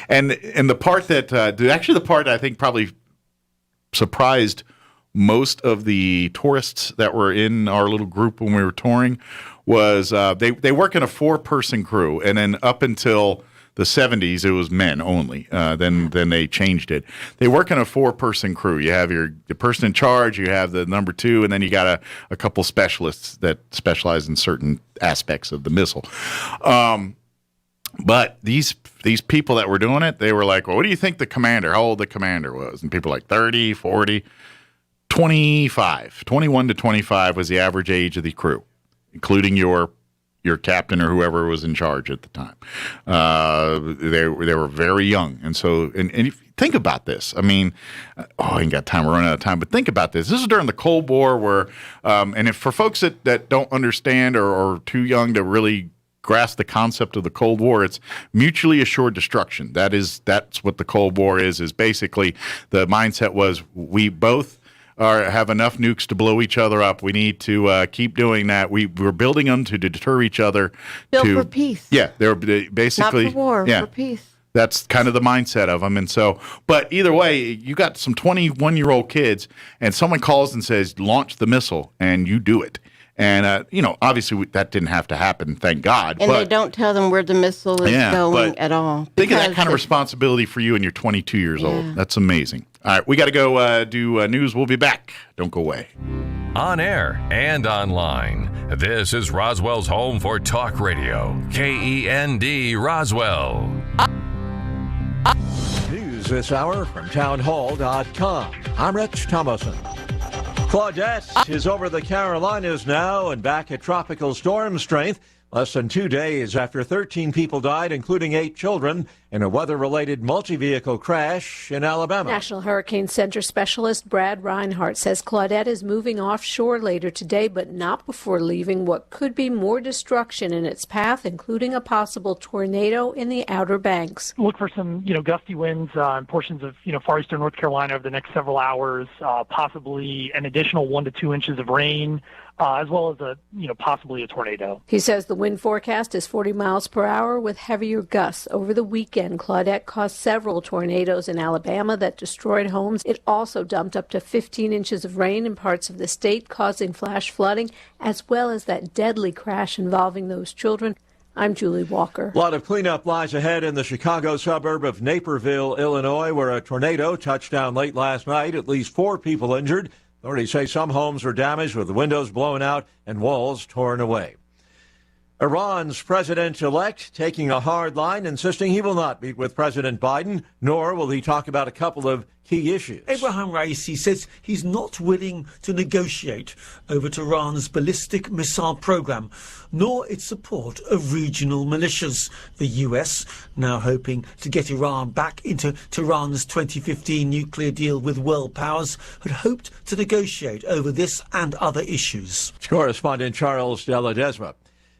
And the part that the part I think probably surprised most of the tourists that were in our little group when we were touring was they work in a 4-person crew, and then up until the 70s it was men only. Then they changed it. They work in a 4-person crew. You have the person in charge, you have the number 2, and then you got a couple specialists that specialize in certain aspects of the missile. But these people that were doing it, they were like, well, what do you think how old the commander was? And people were like 30, 40, 25. 21 to 25 was the average age of the crew, including your captain or whoever was in charge at the time. They were very young. And so, and if you think about this, I mean, I ain't got time, we're running out of time, but think about this. This is during the Cold War where, and if for folks that don't understand or too young to really grasp the concept of the Cold War, it's mutually assured destruction. That's what the Cold War is basically the mindset was we both have enough nukes to blow each other up. We need to keep doing that. We're building them to deter each other. Build for peace. Yeah, they're basically not for war, for peace. That's kind of the mindset of them. And so, but either way, you got some 21-year-old kids, and someone calls and says, launch the missile, and you do it. And, obviously that didn't have to happen, thank God. And they don't tell them where the missile is going at all. Think of that kind of responsibility for you, and you're 22 years old. That's amazing. All right, we got to go do news. We'll be back. Don't go away. On air and online, this is Roswell's home for talk radio. KEND Roswell. News this hour from townhall.com. I'm Rich Thomason. Claudette is over the Carolinas now and back at tropical storm strength. Less than 2 days after 13 people died, including 8 children, in a weather-related multi-vehicle crash in Alabama. National Hurricane Center specialist Brad Reinhardt says Claudette is moving offshore later today, but not before leaving what could be more destruction in its path, including a possible tornado in the Outer Banks. Look for some, gusty winds in portions of, far eastern North Carolina over the next several hours, possibly an additional 1 to 2 inches of rain. As well as possibly a tornado. He says the wind forecast is 40 miles per hour with heavier gusts. Over the weekend, Claudette caused several tornadoes in Alabama that destroyed homes. It also dumped up to 15 inches of rain in parts of the state, causing flash flooding, as well as that deadly crash involving those children. I'm Julie Walker. A lot of cleanup lies ahead in the Chicago suburb of Naperville, Illinois, where a tornado touched down late last night. At least 4 people injured. Authorities say some homes were damaged with the windows blown out and walls torn away. Iran's president-elect taking a hard line, insisting he will not meet with President Biden, nor will he talk about a couple of key issues. Ebrahim Raisi says he's not willing to negotiate over Tehran's ballistic missile program, nor its support of regional militias. The US, now hoping to get Iran back into Tehran's 2015 nuclear deal with world powers, had hoped to negotiate over this and other issues. Correspondent Charles De Ledesma.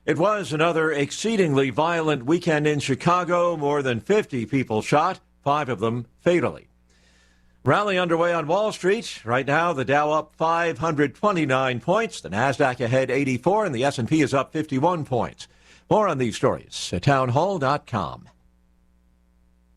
It was another exceedingly violent weekend in Chicago. More than 50 people shot, 5 of them fatally. Rally underway on Wall Street. Right now, the Dow up 529 points, the Nasdaq ahead 84, and the S&P is up 51 points. More on these stories at townhall.com.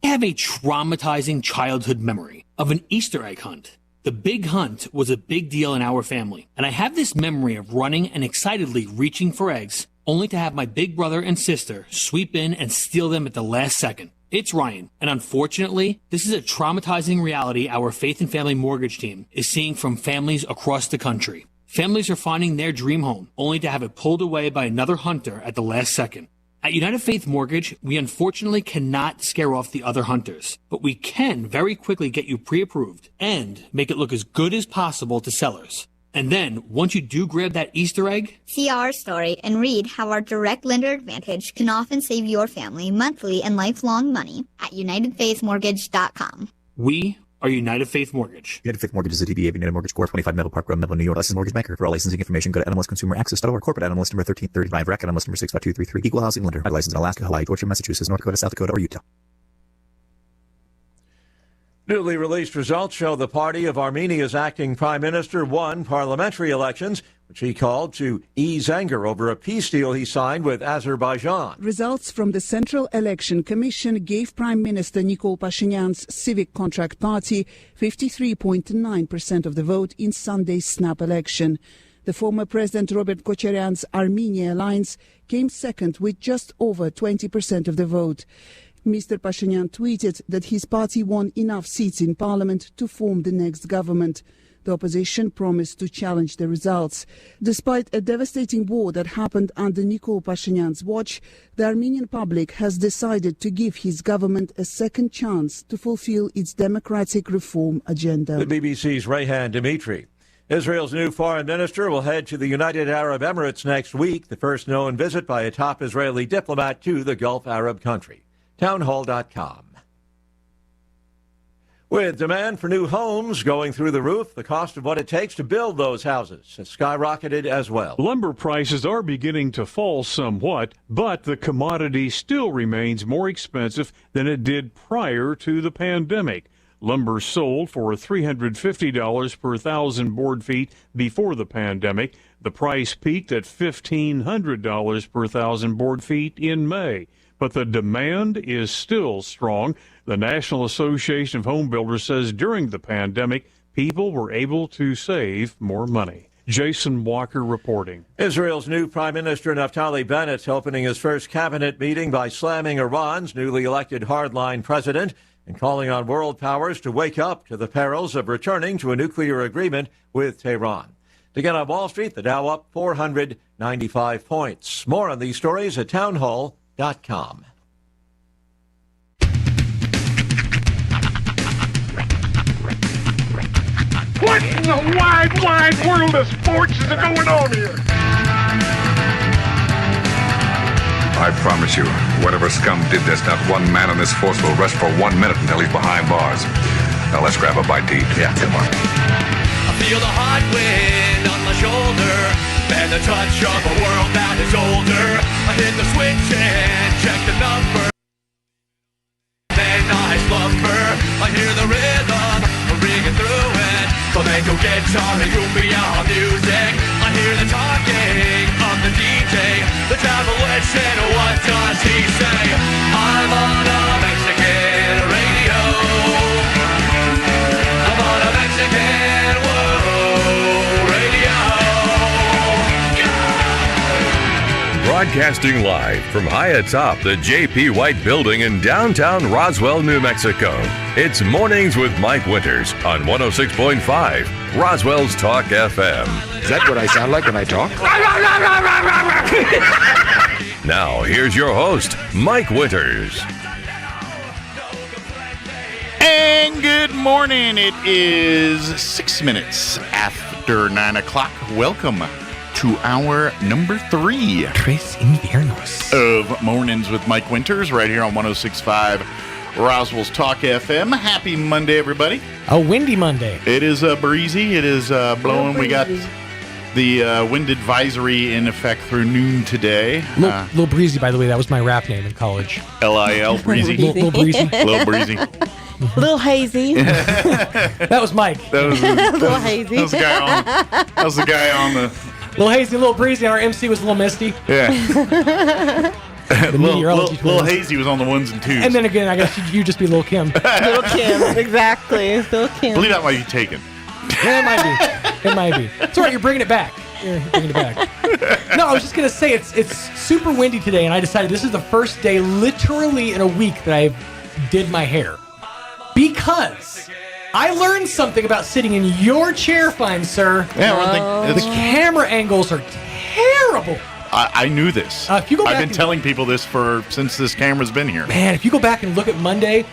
I have a traumatizing childhood memory of an Easter egg hunt. The big hunt was a big deal in our family, and I have this memory of running and excitedly reaching for eggs, only to have my big brother and sister sweep in and steal them at the last second. It's Ryan, and unfortunately, this is a traumatizing reality our Faith and Family Mortgage team is seeing from families across the country. Families are finding their dream home, only to have it pulled away by another hunter at the last second. At United Faith Mortgage, we unfortunately cannot scare off the other hunters, but we can very quickly get you pre-approved and make it look as good as possible to sellers. And then, once you do grab that Easter egg, see our story and read how our direct lender advantage can often save your family monthly and lifelong money at UnitedFaithMortgage.com. We are United Faith Mortgage. United Faith Mortgage is a DBA of United Mortgage Corp. 25 Melville Park Road, Melville, New York. Licensed mortgage banker. For all licensing information, go to NMLSConsumerAccess.org. Corporate NMLS number 1330. Ryan Vreck, NMLS number 65233. Equal housing lender. Licensed in Alaska, Hawaii, Georgia, Massachusetts, North Dakota, South Dakota, or Utah. Newly released results show the party of Armenia's acting prime minister won parliamentary elections, which he called to ease anger over a peace deal he signed with Azerbaijan. Results from the Central Election Commission gave Prime Minister Nikol Pashinyan's Civic Contract Party 53.9% of the vote in Sunday's snap election. The former President Robert Kocharyan's Armenia Alliance came second with just over 20% of the vote. Mr. Pashinyan tweeted that his party won enough seats in parliament to form the next government. The opposition promised to challenge the results. Despite a devastating war that happened under Nikol Pashinyan's watch, the Armenian public has decided to give his government a second chance to fulfill its democratic reform agenda. The BBC's Rayhan Dimitri. Israel's new foreign minister will head to the United Arab Emirates next week, the first known visit by a top Israeli diplomat to the Gulf Arab country. Townhall.com. With demand for new homes going through the roof, the cost of what it takes to build those houses has skyrocketed as well. Lumber prices are beginning to fall somewhat, but the commodity still remains more expensive than it did prior to the pandemic. Lumber sold for $350 per 1,000 board feet before the pandemic. The price peaked at $1,500 per 1,000 board feet in May. But the demand is still strong. The National Association of Home Builders says during the pandemic, people were able to save more money. Jason Walker reporting. Israel's new Prime Minister Naftali Bennett opening his first cabinet meeting by slamming Iran's newly elected hardline president and calling on world powers to wake up to the perils of returning to a nuclear agreement with Tehran. To get on Wall Street, the Dow up 495 points. More on these stories at townhall.com. What in the wide world of sports is going on here? I promise you, whatever scum did this, not one man in this force will rest for 1 minute until he's behind bars. Now let's grab a bite to eat. Yeah, come on. I feel the hot wind on my shoulder and the touch of a world that is older. I hit the switch and check the number. Then I slumber. I hear the rhythm ringing through it. Flamenco guitar and cumbia music. I hear the talking of the DJ. The travel wishing, what does he say? I'm on a Mexican radio. I'm on a Mexican radio. Broadcasting live from high atop the J.P. White Building in downtown Roswell, New Mexico. It's Mornings with Mike Winters on 106.5 Roswell's Talk FM. Is that what I sound like when I talk? Now, here's your host, Mike Winters. And good morning. It is 6 minutes after 9 o'clock. Welcome to hour number 3 of Mornings with Mike Winters right here on 106.5 Roswell's Talk FM. Happy Monday, everybody. A windy Monday. It is breezy. It is blowing. We got The wind advisory in effect through noon today. Little Breezy, by the way, that was my rap name in college. L-I-L, Breezy. Little Breezy. Little Breezy. Little Hazy. That was Mike. Little Hazy. That was the guy on the... Little Hazy, Little Breezy, and our MC was Little Misty. Yeah. Little Hazy was on the ones and twos. And then again, I guess you just be Little Kim. Little Kim, exactly. Little Kim. I believe that might be taken. Yeah, it might be. It might be. It's all right, you're bringing it back. You're bringing it back. No, I was just going to say, it's super windy today, and I decided this is the first day literally in a week that I did my hair. Because I learned something about sitting in your chair, fine sir. Yeah, the camera angles are terrible. I knew this. If you go back I've been telling people this since this camera's been here. Man, if you go back and look at Monday,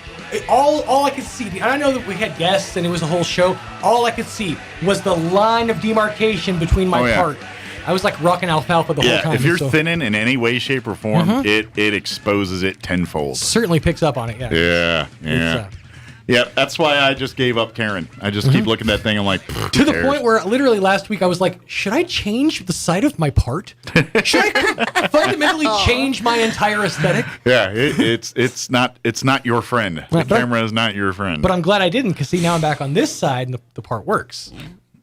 all I could see, and I know that we had guests and it was a whole show, all I could see was the line of demarcation between my part. I was like rocking alfalfa the whole time. If you're thinning in any way, shape, or form, it exposes it tenfold. Certainly picks up on it, yeah. Yeah. Yeah, that's why I just gave up Karen. I just keep looking at that thing. I'm like, to the point where literally last week I was like, should I change the side of my part? Should I fundamentally change my entire aesthetic? Yeah, it's not your friend. The camera is not your friend. But I'm glad I didn't, because see, now I'm back on this side and the part works.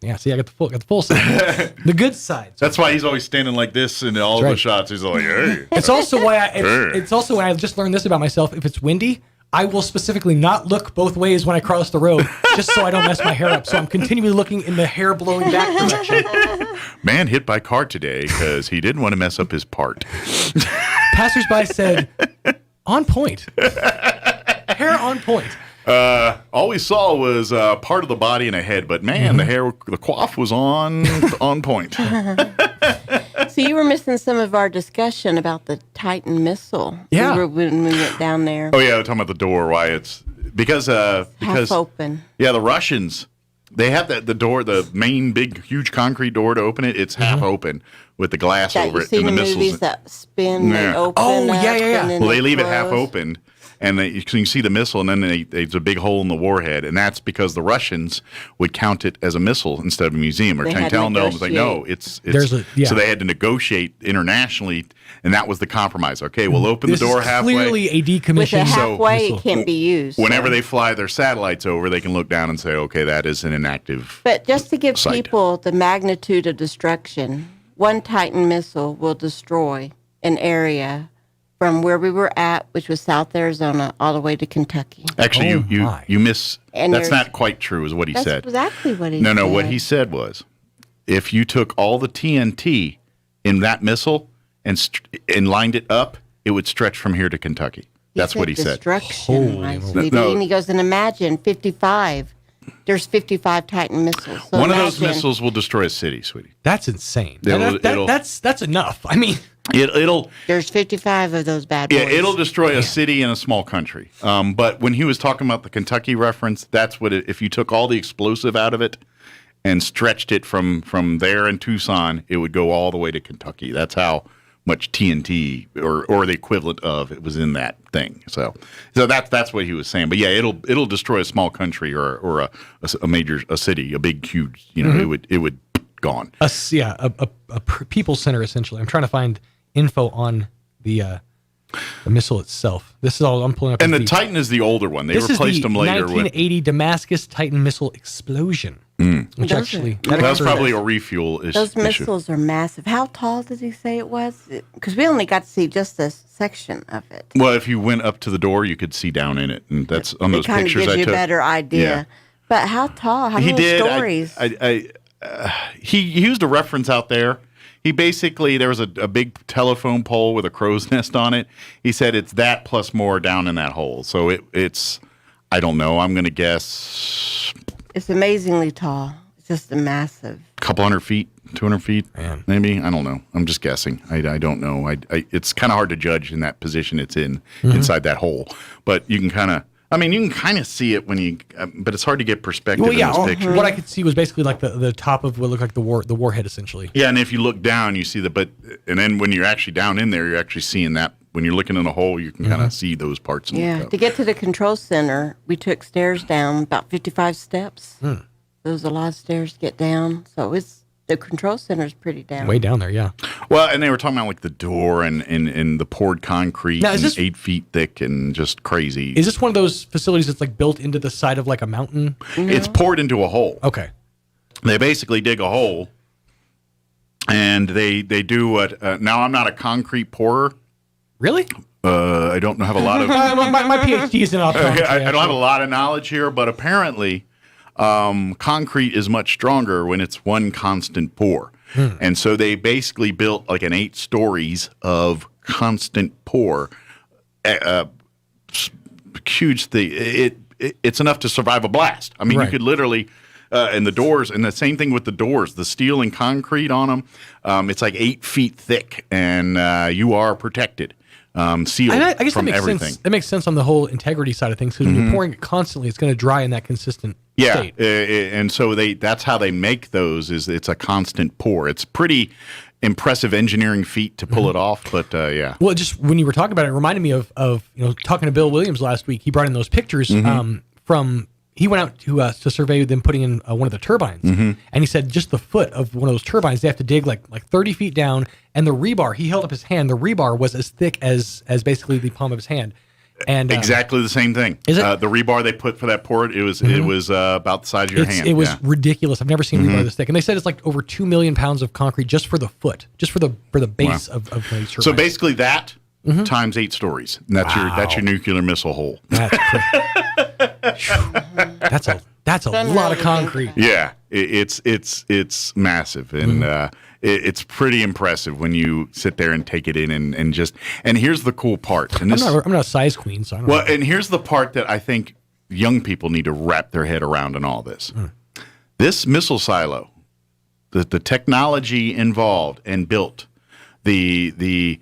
Yeah, see, I got the full side, the good side. So that's why he's always standing like this in all the shots. He's like, hey. It's also why it's also when I just learned this about myself. If it's windy, I will specifically not look both ways when I cross the road, just so I don't mess my hair up. So I'm continually looking in the hair blowing back direction. Man hit by car today because he didn't want to mess up his part. Passersby said, on point. Hair on point. All we saw was part of the body and a head, but man, the coif was on point. So you were missing some of our discussion about the Titan missile. Yeah. When we went down there. Oh yeah, we're talking about the door. Why it's because half open. Yeah, the Russians, they have the door, the main big huge concrete door to open it. It's half open with the glass over it, and the missiles movies that spin and open. Oh yeah. Well, they leave it half open. And you can see the missile, and then there's a big hole in the warhead, and that's because the Russians would count it as a missile instead of a museum. Or Chantal was like, no, it's so they had to negotiate internationally, and that was the compromise. Okay, we'll open the door halfway. Clearly a decommissioned. With a halfway, it can't be used. Whenever they fly their satellites over, they can look down and say, okay, that is an inactive. But just to give site. people the magnitude of destruction, one Titan missile will destroy an area from where we were at, which was South Arizona, all the way to Kentucky. Actually, you miss. And that's not quite true, is what he said. That's exactly what he said. No, what he said was, if you took all the TNT in that missile and lined it up, it would stretch from here to Kentucky. That's what he said. Destruction, and he goes, and imagine 55. There's 55 Titan missiles. So one of those missiles will destroy a city, sweetie. That's insane. That's enough. I mean, There's 55 of those bad boys. Yeah, it'll destroy a city and a small country. But when he was talking about the Kentucky reference, that's what if you took all the explosive out of it and stretched it from there in Tucson, it would go all the way to Kentucky. That's how much TNT or the equivalent of it was in that thing. So that's what he was saying. But yeah, it'll destroy a small country or a major city, a big huge. It would gone. A people center essentially. I'm trying to find info on the missile itself. This is all I'm pulling up. And the Titan is the older one. They replaced them later. 1980 Damascus Titan missile explosion. Which actually that's probably a refuel issue. Those missiles are massive. How tall did he say it was? Because we only got to see just a section of it. Well, if you went up to the door, you could see down in it, and that's on those pictures I took. It kind of gives you a better idea. Yeah. But how tall? How many stories? He used a reference out there. He basically, there was a big telephone pole with a crow's nest on it. He said it's that plus more down in that hole. So it's, I don't know. I'm going to guess. It's amazingly tall. It's just a massive. A couple 100 feet, 200 feet, maybe. I don't know. I'm just guessing. I don't know. It's kind of hard to judge in that position it's in inside that hole. But you can kind of see it when you, but it's hard to get perspective in this picture. What I could see was basically like the top of what looked like the warhead, essentially. Yeah, and if you look down, you see and then when you're actually down in there, you're actually seeing that. When you're looking in a hole, you can kind of see those parts. Yeah, to get to the control center, we took stairs down about 55 steps. There was a lot of stairs to get down, so it's The control center is pretty down. Way down there, yeah. Well, and they were talking about like the door and the poured concrete, now, and 8 feet thick and just crazy. Is this one of those facilities that's like built into the side of like a mountain? It's poured into a hole. Okay. They basically dig a hole, and they do what? Now, I'm not a concrete pourer. Really? I don't have a lot of... my PhD is in optometry. I don't have a lot of knowledge here, but apparently concrete is much stronger when it's one constant pour. And so they basically built like an 8 stories of constant pour. Huge thing. It's enough to survive a blast. I mean, you could literally... and the doors, and the same thing with the doors, the steel and concrete on them, it's like 8 feet thick, and you are protected, sealed I guess from that makes everything. Sense. That makes sense on the whole integrity side of things, because when you're pouring it constantly, it's going to dry in that consistent state. And so that's how they make those, is it's a constant pour. It's pretty impressive engineering feat to pull it off, but yeah. Well, just when you were talking about it, it reminded me of talking to Bill Williams last week. He brought in those pictures from... He went out to survey them putting in one of the turbines, and he said just the foot of one of those turbines, they have to dig like 30 feet down, and the rebar, he held up his hand, the rebar was as thick as basically the palm of his hand. And exactly the same thing. Is it? The rebar they put for that port, it was about the size of your hand. It was ridiculous. I've never seen rebar this thick. And they said it's like over 2 million pounds of concrete just for the foot, just for the base of these turbines. So basically that times 8 stories. And that's your nuclear missile hole. That's a lot of concrete. Yeah, it's massive, and it's pretty impressive when you sit there and take it in and here's the cool part. And I'm not a size queen, so I don't know. And here's the part that I think young people need to wrap their head around in all this. This missile silo, the technology involved and built, the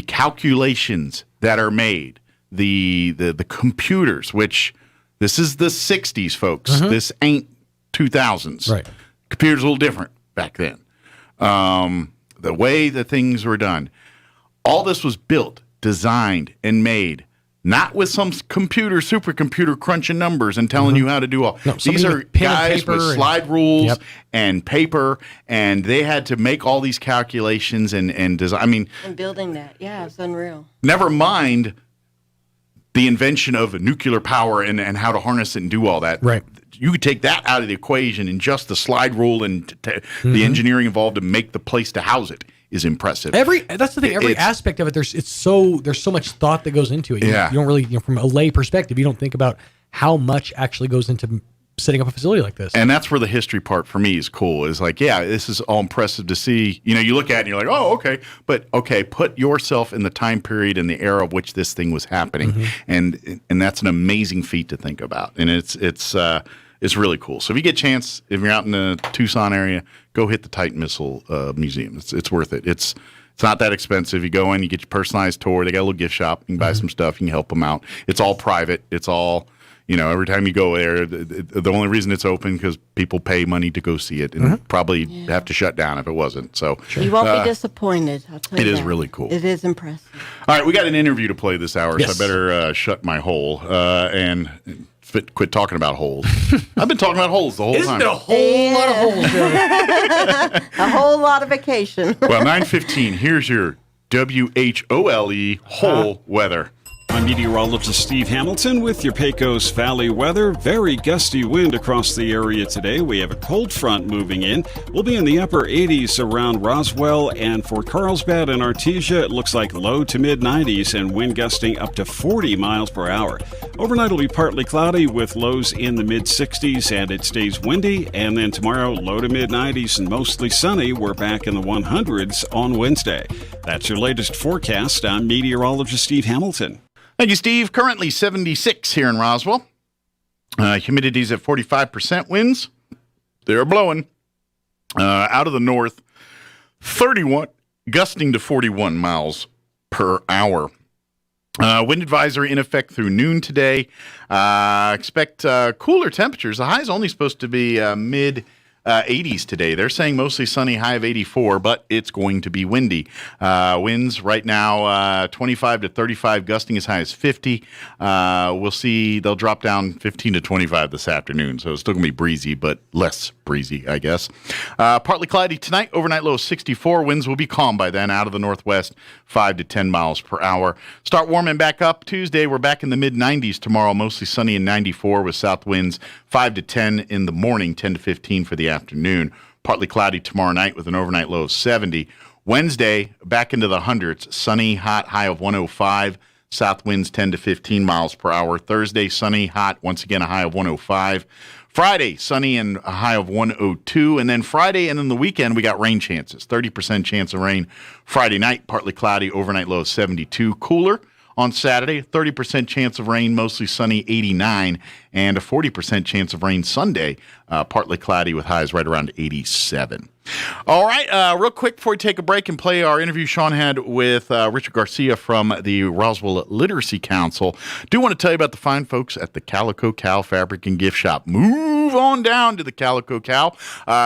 calculations that are made, the computers, which this is the 60s, folks. This ain't 2000s. Right. Computers a little different back then. The way that things were done. All this was built, designed, and made, not with some supercomputer crunching numbers and telling you how to do all. No, these are guys with slide rules and paper, and they had to make all these calculations and design. I mean, and building that, it's unreal. Never mind the invention of nuclear power and how to harness it and do all that. Right. You could take that out of the equation, and just the slide rule and the engineering involved to make the place to house it is impressive. That's the thing. Every aspect of it, there's so much thought that goes into it. You don't really, from a lay perspective, you don't think about how much actually goes into setting up a facility like this. And that's where the history part for me is cool. Is like, this is all impressive to see. You look at it and you're like, oh, okay. But okay, put yourself in the time period and the era of which this thing was happening. And that's an amazing feat to think about. And it's really cool. So if you get a chance, if you're out in the Tucson area, go hit the Titan Missile Museum. It's worth it. It's not that expensive. You go in, you get your personalized tour. They got a little gift shop. You can buy some stuff. You can help them out. It's all private. It's all... every time you go there, the only reason it's open because people pay money to go see it, and probably have to shut down if it wasn't. So you won't be disappointed. I'll tell you it that. is really cool. It is impressive. All right, we got an interview to play this hour, so I better shut my hole and quit talking about holes. I've been talking about holes the whole time. Isn't it a whole lot of holes there? A whole lot of vacation. Well, 9:15. Here's your WHOLE hole weather. I'm meteorologist Steve Hamilton with your Pecos Valley weather. Very gusty wind across the area today. We have a cold front moving in. We'll be in the upper 80s around Roswell, and for Carlsbad and Artesia, it looks like low to mid 90s and wind gusting up to 40 miles per hour. Overnight will be partly cloudy with lows in the mid 60s, and it stays windy. And then tomorrow, low to mid 90s and mostly sunny. We're back in the 100s on Wednesday. That's your latest forecast. I'm meteorologist Steve Hamilton. Thank you, Steve. Currently 76 here in Roswell. Humidity's at 45%. Winds, they're blowing out of the north, 31, gusting to 41 miles per hour. Wind advisory in effect through noon today. Expect cooler temperatures. The high is only supposed to be mid 80s today. They're saying mostly sunny, high of 84, but it's going to be windy. Winds right now 25 to 35, gusting as high as 50. We'll see they'll drop down 15 to 25 this afternoon, so it's still going to be breezy, but less breezy, I guess. Partly cloudy tonight, overnight low of 64. Winds will be calm by then, out of the northwest, 5 to 10 miles per hour. Start warming back up Tuesday. We're back in the mid-90s tomorrow, mostly sunny and 94 with south winds 5 to 10 in the morning, 10 to 15 for the afternoon. Partly cloudy tomorrow night with an overnight low of 70. Wednesday, back into the hundreds, sunny, hot, high of 105. South winds 10 to 15 miles per hour. Thursday, sunny, hot, once again a high of 105. Friday, sunny and a high of 102. And then Friday and then the weekend, we got rain chances. 30% chance of rain Friday night, partly cloudy, overnight low of 72. Cooler on Saturday, 30% chance of rain, mostly sunny, 89. And a 40% chance of rain Sunday, partly cloudy with highs right around 87. All right, real quick before we take a break and play our interview Sean had with Richard Garcia from the Roswell Literacy Council, do want to tell you about the fine folks at the Calico Cow Fabric and Gift Shop. Move on down to the Calico Cow.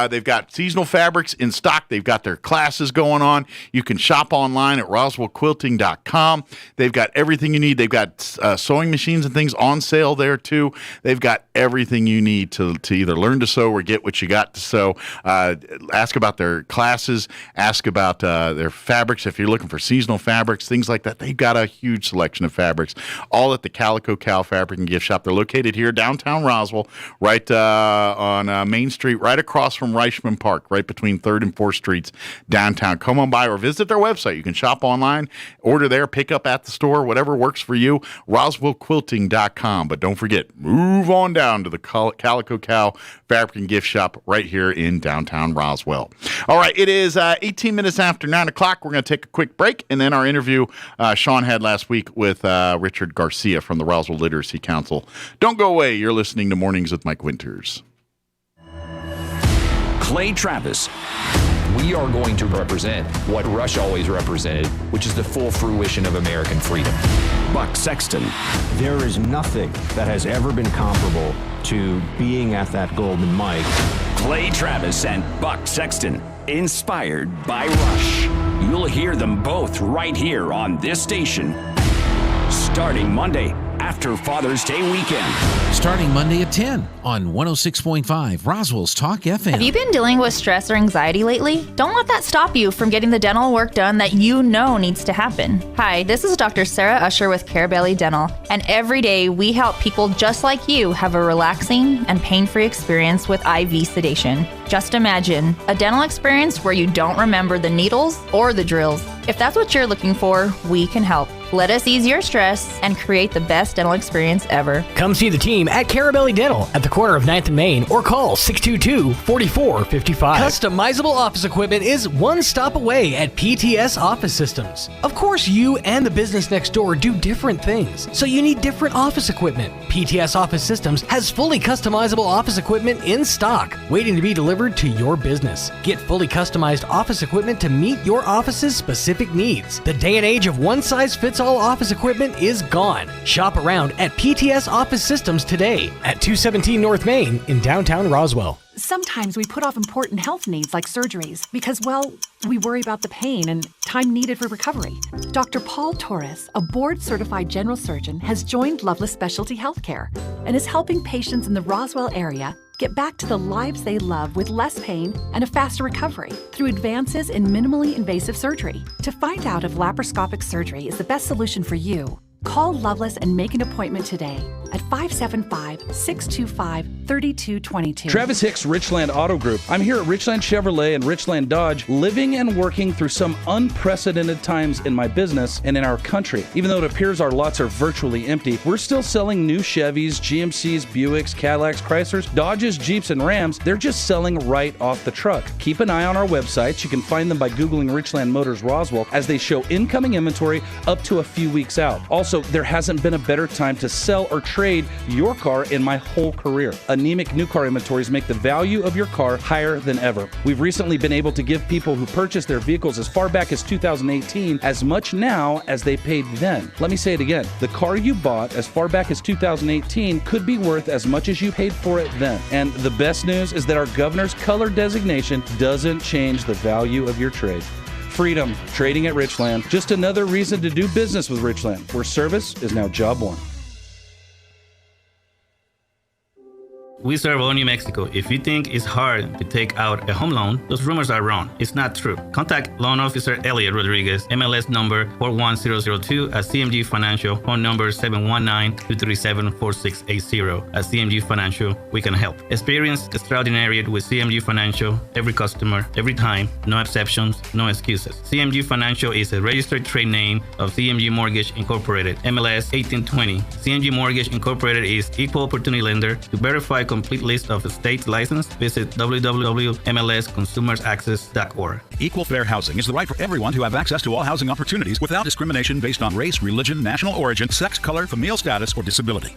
They've got seasonal fabrics in stock. They've got their classes going on. You can shop online at roswellquilting.com. They've got everything you need. They've got sewing machines and things on sale there, too. They've got everything you need to either learn to sew or get what you got to sew. Ask about their classes. Ask about their fabrics. If you're looking for seasonal fabrics, things like that, they've got a huge selection of fabrics, all at the Calico Cow Fabric and Gift Shop. They're located here, downtown Roswell, right on Main Street, right across from Reichman Park, right between 3rd and 4th Streets downtown. Come on by or visit their website. You can shop online, order there, pick up at the store, whatever works for you. RoswellQuilting.com. But don't forget, move on down to the Calico Cow Fabric and Gift Shop right here in downtown Roswell. All right, it is 18 minutes after 9 o'clock. We're going to take a quick break, and then our interview Sean had last week with Richard Garcia from the Roswell Literacy Council. Don't go away. You're listening to Mornings with Mike Winters. Clay Travis. We are going to represent what Rush always represented, which is the full fruition of American freedom. Buck Sexton. There is nothing that has ever been comparable to being at that golden mic. Clay Travis and Buck Sexton, inspired by Rush. You'll hear them both right here on this station, starting Monday after Father's Day weekend. Starting Monday at 10 on 106.5 Roswell's Talk FM. Have you been dealing with stress or anxiety lately? Don't let that stop you from getting the dental work done that you know needs to happen. Hi, this is Dr. Sarah Usher with Carabelli Dental, and every day we help people just like you have a relaxing and pain-free experience with IV sedation. Just imagine a dental experience where you don't remember the needles or the drills. If that's what you're looking for, we can help. Let us ease your stress and create the best dental experience ever. Come see the team at Carabelli Dental at the corner of 9th and Main or call 622-4455. Customizable office equipment is one stop away at PTS Office Systems. Of course, you and the business next door do different things, so you need different office equipment. PTS Office Systems has fully customizable office equipment in stock, waiting to be delivered to your business. Get fully customized office equipment to meet your office's specific needs. The day and age of one-size-fits-all office equipment is gone. Shop around at PTS Office Systems today at 217 North Main in downtown Roswell. Sometimes we put off important health needs like surgeries because, well, we worry about the pain and time needed for recovery. Dr. Paul Torres, a board-certified general surgeon, has joined Loveless Specialty Healthcare and is helping patients in the Roswell area get back to the lives they love with less pain and a faster recovery through advances in minimally invasive surgery. To find out if laparoscopic surgery is the best solution for you, call Loveless and make an appointment today at 575-625-3222. Travis Hicks, Richland Auto Group. I'm here at Richland Chevrolet and Richland Dodge, living and working through some unprecedented times in my business and in our country. Even though it appears our lots are virtually empty, we're still selling new Chevys, GMCs, Buicks, Cadillacs, Chryslers, Dodges, Jeeps, and Rams. They're just selling right off the truck. Keep an eye on our websites. You can find them by Googling Richland Motors Roswell as they show incoming inventory up to a few weeks out. Also, there hasn't been a better time to sell or trade trade your car in my whole career. Anemic new car inventories make the value of your car higher than ever. We've recently been able to give people who purchased their vehicles as far back as 2018 as much now as they paid then. Let me say it again. The car you bought as far back as 2018 could be worth as much as you paid for it then. And the best news is that our governor's color designation doesn't change the value of your trade. Freedom, trading at Richland. Just another reason to do business with Richland, where service is now job one. We serve all New Mexico. If you think it's hard to take out a home loan, those rumors are wrong. It's not true. Contact Loan Officer Elliot Rodriguez, MLS number 41002 at CMG Financial, phone number 719-237-4680. At CMG Financial, we can help. Experience extraordinary with CMG Financial, every customer, every time, no exceptions, no excuses. CMG Financial is a registered trade name of CMG Mortgage Incorporated, MLS 1820. CMG Mortgage Incorporated is equal opportunity lender. To verify complete list of states licensed, visit www.mlsconsumersaccess.org. Equal fair housing is the right for everyone to have access to all housing opportunities without discrimination based on race, religion, national origin, sex, color, familial status, or disability.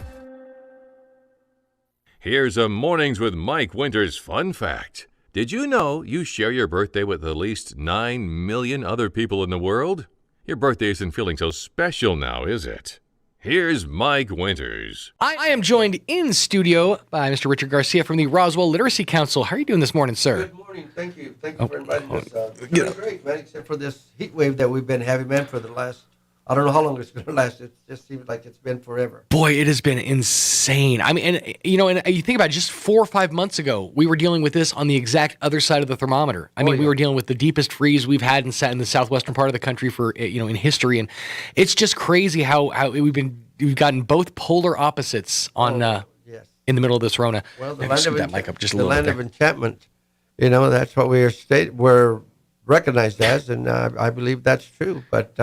Here's a Mornings with Mike Winters fun fact. Did you know you share your birthday with at least 9 million other people in the world? Your birthday isn't feeling so special now, is it? Here's Mike Winters. I am joined in studio by Mr. Richard Garcia from the Roswell Literacy Council. How are you doing this morning, sir? Good morning. Thank you. Thank you for inviting us. We're doing great, man, except for this heat wave that we've been having, man, for the last, I don't know how long it's going to last. It just seems like it's been forever. Boy, it has been insane. I mean, and you think about it, just 4 or 5 months ago, we were dealing with this on the exact other side of the thermometer. We were dealing with the deepest freeze we've had in the southwestern part of the country for, in history. And it's just crazy how we've gotten both polar opposites on in the middle of this Rona. Well, the land of enchantment. That's what we're recognized as, and I believe that's true. But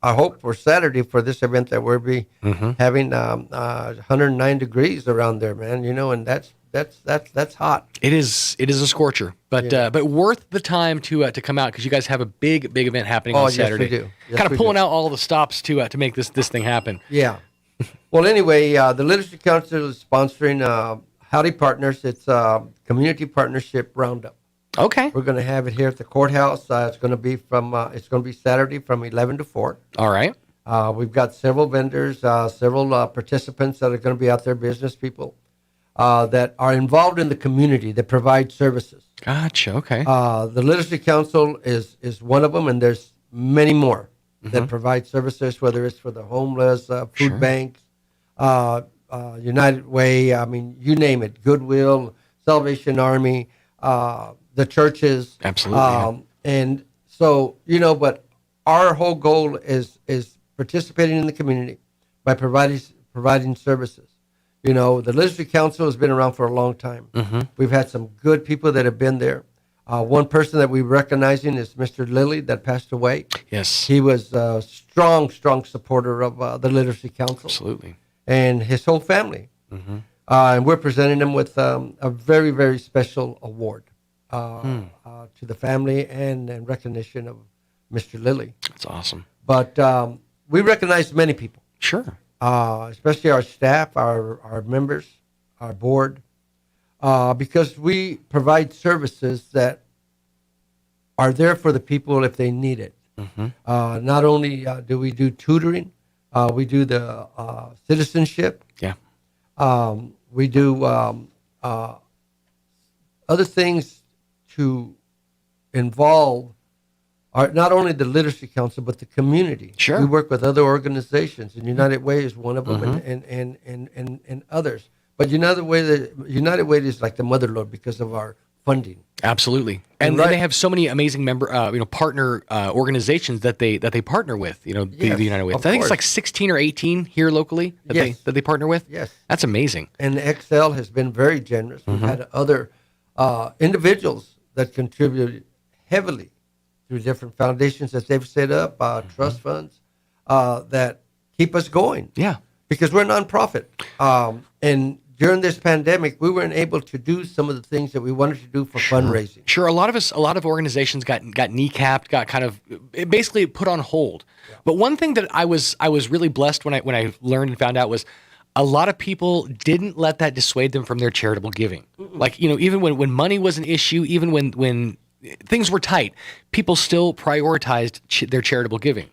I hope for Saturday for this event that we'll be having 109 degrees around there, man. And that's hot. It is a scorcher, but worth the time to come out because you guys have a big event happening on Saturday. Yes, we do. Yes, kind of pulling out all the stops to make this thing happen. Yeah. Well, anyway, the Literacy Council is sponsoring Howdy Partners. It's a community partnership roundup. Okay. We're going to have it here at the courthouse. It's going to be Saturday from 11 to 4. All right. We've got several vendors, several participants that are going to be out there, business people that are involved in the community that provide services. Gotcha. Okay. The Literacy Council is one of them, and there's many more that provide services, whether it's for the homeless, food banks, United Way, you name it, Goodwill, Salvation Army, the churches. Absolutely. And so, but our whole goal is participating in the community by providing services. The Literacy Council has been around for a long time. We've had some good people that have been there. One person that we're recognizing is Mr. Lilly that passed away. Yes. He was a strong supporter of the Literacy Council. Absolutely. And his whole family. And we're presenting him with a very, very special award to the family and in recognition of Mr. Lilly. That's awesome. But we recognize many people. Sure. Especially our staff, our members, our board, because we provide services that are there for the people if they need it. Not only do we do tutoring, we do the citizenship. Yeah. We do other things to involve not only the Literacy Council, but the community. Sure. We work with other organizations, and United Way is one of them, and others. But United Way is like the mother lode because of our funding. Absolutely, and they have so many amazing partner organizations that they partner with. The United Way. I think it's like 16 or 18 here locally that they partner with. Yes, that's amazing. And XL has been very generous. We've had other individuals that contributed heavily through different foundations that they've set up, trust funds that keep us going. Yeah, because we're a nonprofit, and during this pandemic, we weren't able to do some of the things that we wanted to do for fundraising. Sure, a lot of organizations got kneecapped, got kind of basically put on hold. Yeah. But one thing that I was really blessed when I learned and found out was a lot of people didn't let that dissuade them from their charitable giving. Like, even when money was an issue, even when things were tight, people still prioritized their charitable giving.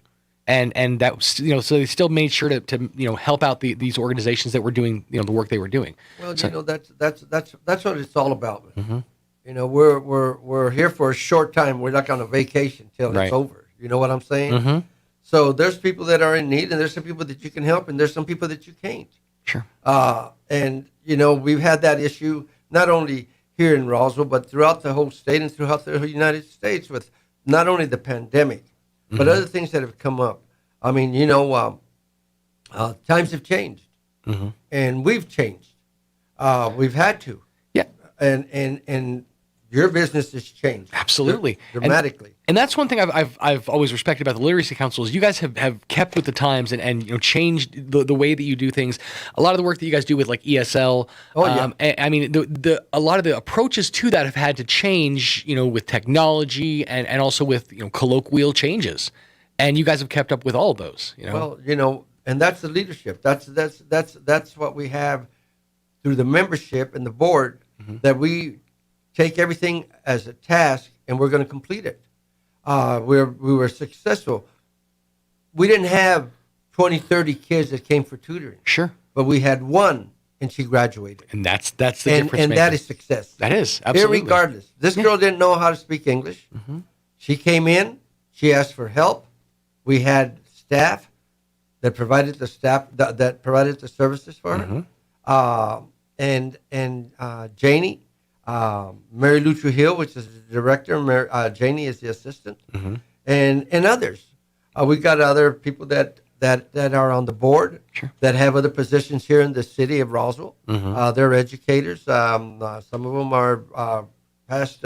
And that was, so they still made sure to help out these organizations that were doing, the work they were doing. Well, that's what it's all about. We're here for a short time. We're not on a vacation till it's over. You know what I'm saying? Mm-hmm. So there's people that are in need, and there's some people that you can help, and there's some people that you can't. Sure. And we've had that issue not only here in Roswell, but throughout the whole state and throughout the United States with not only the pandemic, but other things that have come up. I mean, times have changed, and we've changed. We've had to. Yeah. And your business has changed. Absolutely. Dramatically. And that's one thing I've always respected about the Literacy Council is you guys have kept with the times and changed the way that you do things. A lot of the work that you guys do with like ESL. Oh, yeah. I mean, a lot of the approaches to that have had to change, with technology and also with, colloquial changes. And you guys have kept up with all of those, Well, and that's the leadership. That's what we have through the membership and the board, that we take everything as a task and we're going to complete it. We were successful. We didn't have 20, 30 kids that came for tutoring. Sure. But we had one, and she graduated. And that's the difference. And that is success. That is, absolutely. Irregardless. This girl didn't know how to speak English. She came in. She asked for help. We had staff that provided that provided the services for her. And Janie, Mary Lou Trujillo, which is the director. Janie is the assistant, and others. We got other people that are on the board that have other positions here in the city of Roswell. They're educators. Some of them are past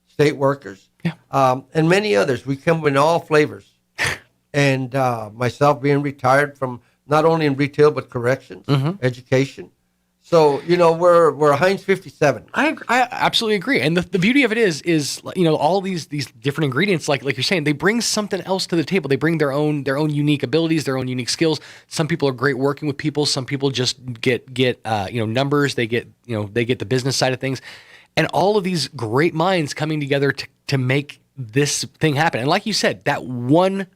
state workers, and many others. We come in all flavors. And myself being retired from not only in retail but corrections, education. So we're a Heinz 57. I absolutely agree. And the beauty of it is all these different ingredients, like you're saying, they bring something else to the table. They bring their own unique abilities, their own unique skills. Some people are great working with people. Some people just get numbers. They get the business side of things, and all of these great minds coming together to make this thing happen. And like you said, that one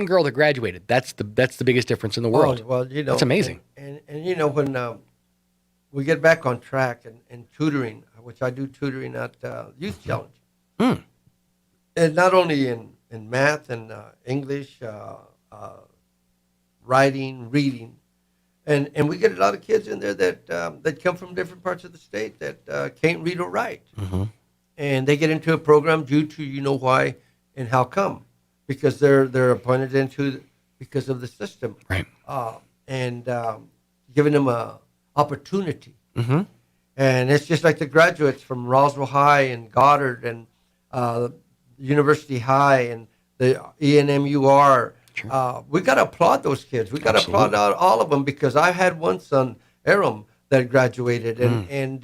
girl that graduated, that's the biggest difference in the world. Well, that's amazing. And when we get back on track and tutoring, which I do tutoring at Youth Challenge, and not only in math and English, writing, reading, and we get a lot of kids in there that come from different parts of the state that can't read or write, and they get into a program due to why and how come. Because they're appointed into because of the system, right? And giving them a opportunity, and it's just like the graduates from Roswell High and Goddard and University High and the ENMUR. We got to applaud those kids. We got to applaud all of them because I had one son, Aram, that graduated, and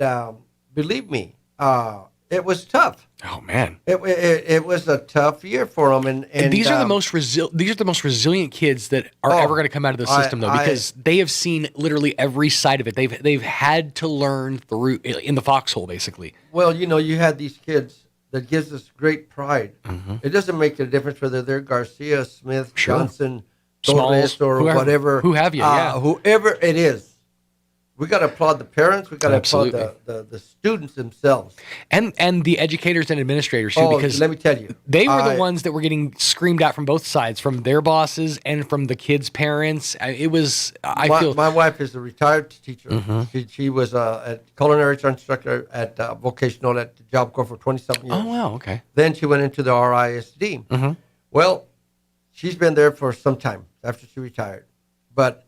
believe me, it was tough. Oh man, it was a tough year for them, and these are the most resilient kids that are ever going to come out of the system, though, because they have seen literally every side of it. They've had to learn through in the foxhole, basically. Well, you had these kids that gives us great pride. It doesn't make a difference whether they're Garcia, Smith, Johnson, Torres, or whatever. Who have you? Whoever it is. We got to applaud the parents. We got to applaud the students themselves, and the educators and administrators too. Because let me tell you, they were the ones that were getting screamed at from both sides, from their bosses and from the kids' parents. It was. My wife is a retired teacher. She was a culinary instructor at vocational at Job Corps for 20-something years. Oh wow, okay. Then she went into the RISD. Well, she's been there for some time after she retired, but.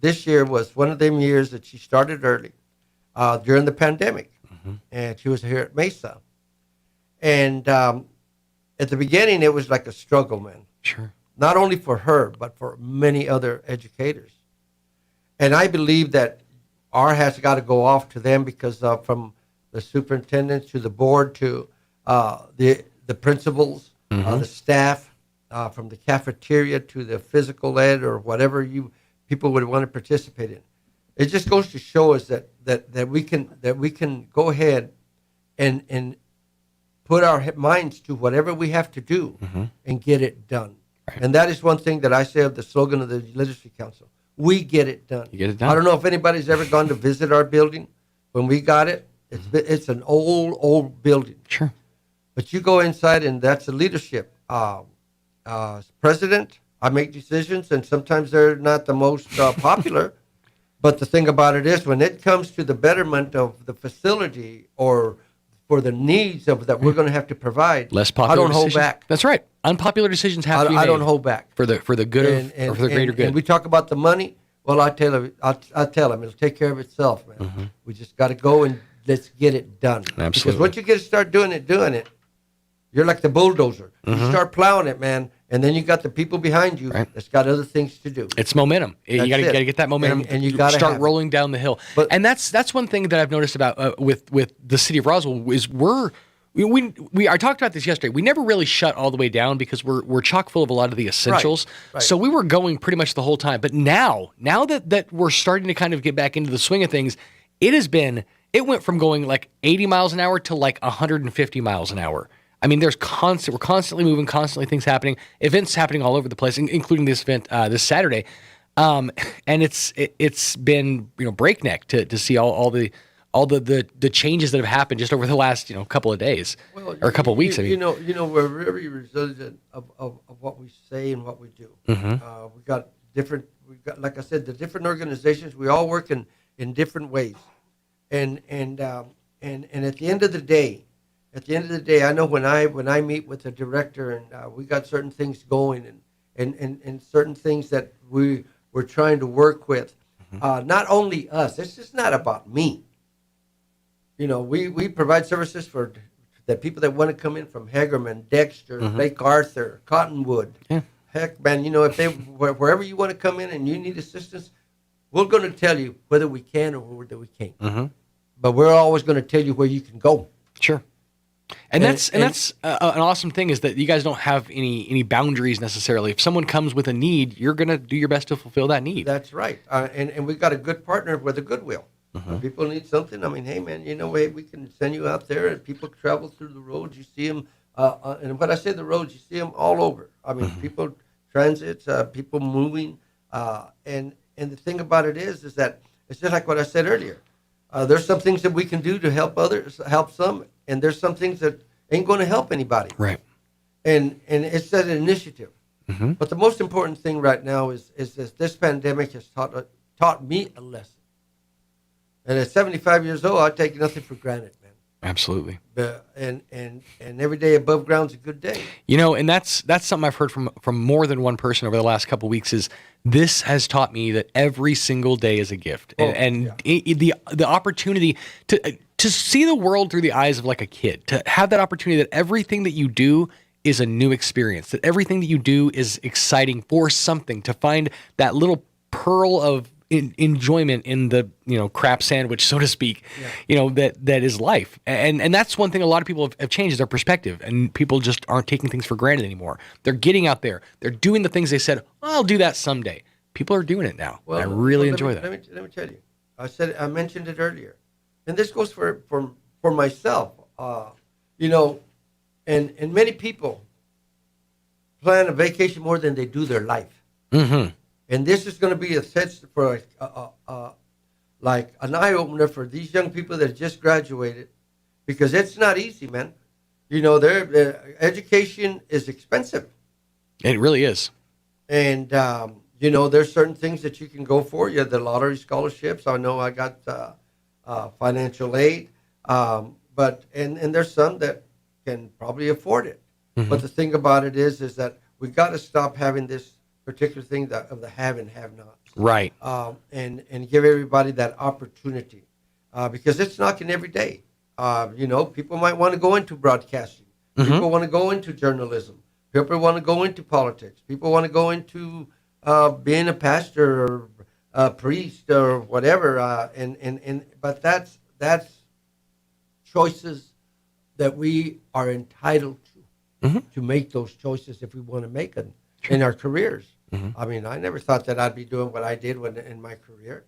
This year was one of them years that she started early during the pandemic, and she was here at Mesa. And at the beginning, it was like a struggle, man. Sure. Not only for her, but for many other educators. And I believe that our has got to go off to them because from the superintendent to the board to the principals, the staff, from the cafeteria to the physical ed or whatever people would want to participate in. it just goes to show us that we can go ahead and put our minds to whatever we have to do and get it done. Right. And that is one thing that I say of the slogan of the Legislative Council. We get it done. You get it done. I don't know if anybody's ever gone to visit our building. When we got it, it's an old building. Sure. But you go inside, and that's the leadership. President, I make decisions, and sometimes they're not the most popular. But the thing about it is, when it comes to the betterment of the facility or for the needs of that we're going to have to provide, less popular I don't decisions. hold back. That's right. Unpopular decisions have to be made. I don't hold back for the good or for the greater good. And we talk about the money. Well, I tell them it'll take care of itself, man. We just got to go and let's get it done. Absolutely. Because once you start doing it, you're like the bulldozer. You start plowing it, man, and then you got the people behind you that's got other things to do. It's momentum. You got to get that momentum, and you got to start rolling down the hill. And that's one thing that I've noticed about with the city of Roswell is I talked about this yesterday. We never really shut all the way down because we're chock full of a lot of the essentials. Right. So we were going pretty much the whole time. But now that we're starting to kind of get back into the swing of things, it went from going like 80 miles an hour to like 150 miles an hour. I mean, we're constantly moving, constantly things happening, events happening all over the place, including this event this Saturday. And it's been breakneck to see all the changes that have happened just over the last couple of days or a couple of weeks. We're very resilient of what we say and what we do. We've got like I said, the different organizations. We all work in different ways, and at the end of the day. I know when I meet with the director and we got certain things going and certain things that we're trying to work with. Not only us, it's just not about me. We provide services for the people that want to come in from Hagerman, Dexter, Lake Arthur, Cottonwood. Yeah. Heck, man, if wherever you want to come in and you need assistance, we're going to tell you whether we can or whether we can't. But we're always going to tell you where you can go. Sure. And that's an awesome thing is that you guys don't have any boundaries necessarily. If someone comes with a need, you're going to do your best to fulfill that need. That's right. And we've got a good partner with a Goodwill. When people need something, I mean, hey, man, we can send you out there and people travel through the roads. You see them. And when I say the roads, you see them all over. I mean, people transits, people moving. And the thing about it is that it's just like what I said earlier. There's some things that we can do to help others, help some, and there's some things that ain't going to help anybody. Right. And it's that initiative. But the most important thing right now is this pandemic has taught me a lesson. And at 75 years old, I take nothing for granted, man. Absolutely. And every day above ground's a good day. And that's something I've heard from more than one person over the last couple of weeks is this has taught me that every single day is a gift. The opportunity to see the world through the eyes of like a kid, to have that opportunity that everything that you do is a new experience, that everything that you do is exciting for something, to find that little pearl of enjoyment in the crap sandwich, so to speak, that is life. And that's one thing a lot of people have changed is their perspective, and people just aren't taking things for granted anymore. They're getting out there. They're doing the things they said, I'll do that someday. People are doing it now. Well, I really enjoy that. Let me tell you. I mentioned it earlier. And this goes for myself. And many people plan a vacation more than they do their life. And this is going to be a test for like an eye-opener for these young people that just graduated, because it's not easy, man. Their education is expensive. It really is. And, there's certain things that you can go for. You have the lottery scholarships. I know I got financial aid, but there's some that can probably afford it. But the thing about it is that we got to stop having this particular thing of the have and have not. Right. And give everybody that opportunity, because it's knocking every day. People might want to go into broadcasting. People want to go into journalism. People want to go into politics. People want to go into being a pastor or a priest or whatever. But that's choices that we are entitled to make those choices if we want to make them in our careers. I mean, I never thought that I'd be doing what I did in my career.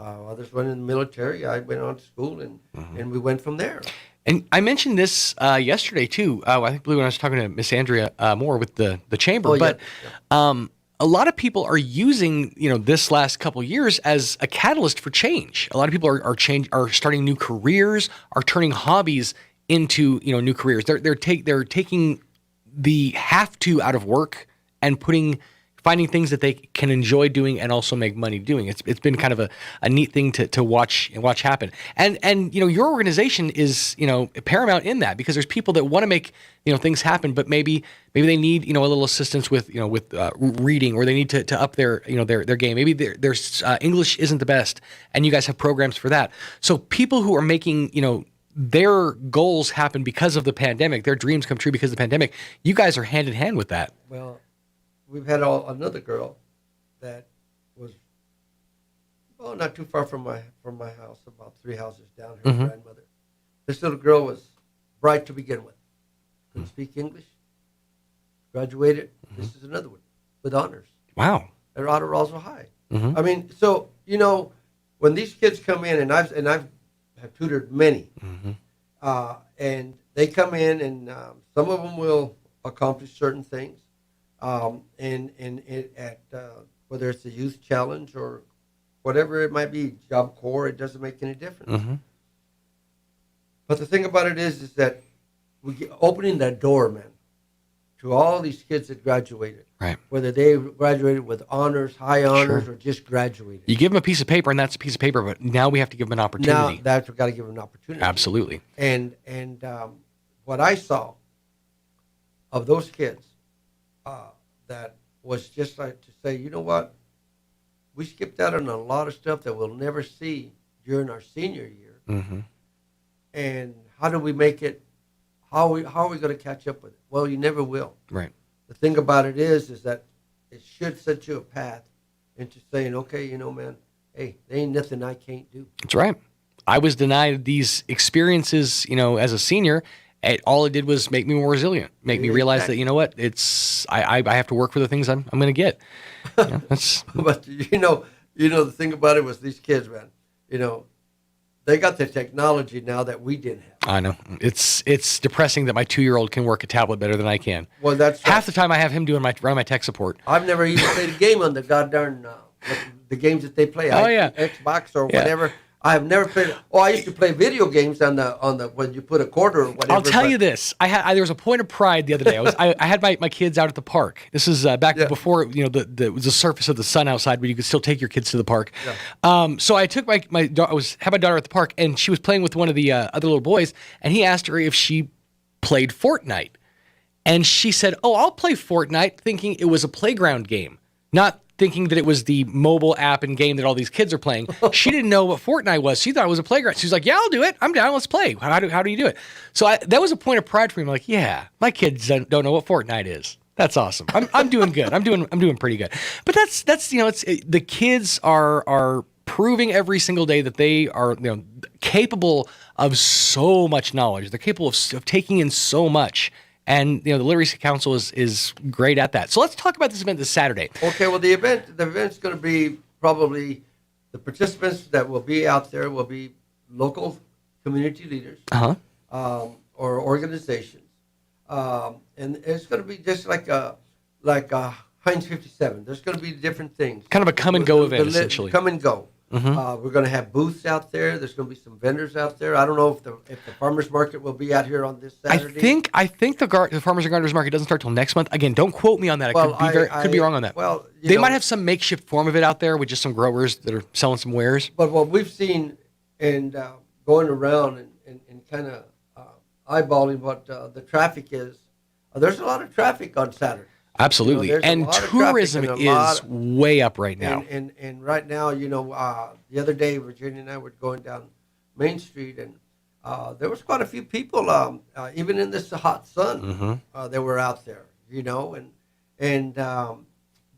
Others went in the military. I went on to school, and we went from there. And I mentioned this yesterday too. I believe when I was talking to Miss Andrea Moore with the chamber, a lot of people are using this last couple years as a catalyst for change. A lot of people are starting new careers, are turning hobbies into new careers. They're taking the have to out of work and finding things that they can enjoy doing and also make money doing. It's been kind of a neat thing to watch happen. And your organization is paramount in that, because there's people that want to make things happen, but maybe they need a little assistance with reading, or they need to up their game. Maybe their English isn't the best, and you guys have programs for that. So people who are making their goals happen because of the pandemic, their dreams come true because of the pandemic, you guys are hand in hand with that. Well, we've had another girl that was not too far from my house, about 3 houses down. Her grandmother. This little girl was bright to begin with. Couldn't speak English. Graduated. This is another one with honors. Wow. At Roswell High. I mean, so when these kids come in, and I've have tutored many, and they come in, and some of them will accomplish certain things. Whether it's a youth challenge or whatever it might be, Job Corps, it doesn't make any difference. But the thing about it is that we get opening that door, man, to all these kids that graduated. Right. Whether they graduated with honors, high honors, or just graduated. You give them a piece of paper, and that's a piece of paper, but now we have to give them an opportunity. Now we've got to give them an opportunity. Absolutely. And what I saw of those kids, that was just like to say, you know what? We skipped out on a lot of stuff that we'll never see during our senior year. And how do we make it? How are we going to catch up with it? Well, you never will. Right. The thing about it is that it should set you a path into saying, okay, man, hey, there ain't nothing I can't do. That's right. I was denied these experiences, as a senior. All it did was make me more resilient, make me realize that, what, I have to work for the things I'm going to get. That's. But the thing about it was these kids, man, they got the technology now that we didn't have. I know. It's depressing that my 2-year-old can work a tablet better than I can. Well, that's half the time I have him running my tech support. I've never even played a game on the goddamn the games that they play. Xbox or whatever. I have never played. I used to play video games on the when you put a quarter or whatever. I'll tell you this. There was a point of pride the other day. I had my kids out at the park. This is back before it was the surface of the sun outside, where you could still take your kids to the park. Yeah. So I took had my daughter at the park, and she was playing with one of the other little boys, and he asked her if she played Fortnite, and she said, "Oh, I'll play Fortnite," thinking it was a playground game, not thinking that it was the mobile app and game that all these kids are playing. She didn't know what Fortnite was. She thought it was a playground. She was like, "Yeah, I'll do it. I'm down. Let's play. How do you do it?" So that was a point of pride for me. I'm like, "Yeah, my kids don't know what Fortnite is. That's awesome. I'm doing good. I'm doing pretty good." But that's the kids are proving every single day that they are capable of so much knowledge. They're capable of taking in so much. And the Literacy Council is great at that. So let's talk about this event this Saturday. Okay, well the event's going to be probably the participants that will be out there will be local community leaders or organizations, and it's going to be just like a Heinz 57. There's going to be different things. Kind of a come and go event, essentially. Come and go. We're going to have booths out there. There's going to be some vendors out there. I don't know if the farmers market will be out here on this Saturday. I think the farmers and gardeners market doesn't start till next month. Again, don't quote me on that. I could be wrong on that. Well, they might have some makeshift form of it out there with just some growers that are selling some wares. But what we've seen and going around and kind of eyeballing what the traffic is, there's a lot of traffic on Saturday. Absolutely. And tourism is way up right now. And right now, the other day, Virginia and I were going down Main Street, and there was quite a few people, even in this hot sun, that were out there,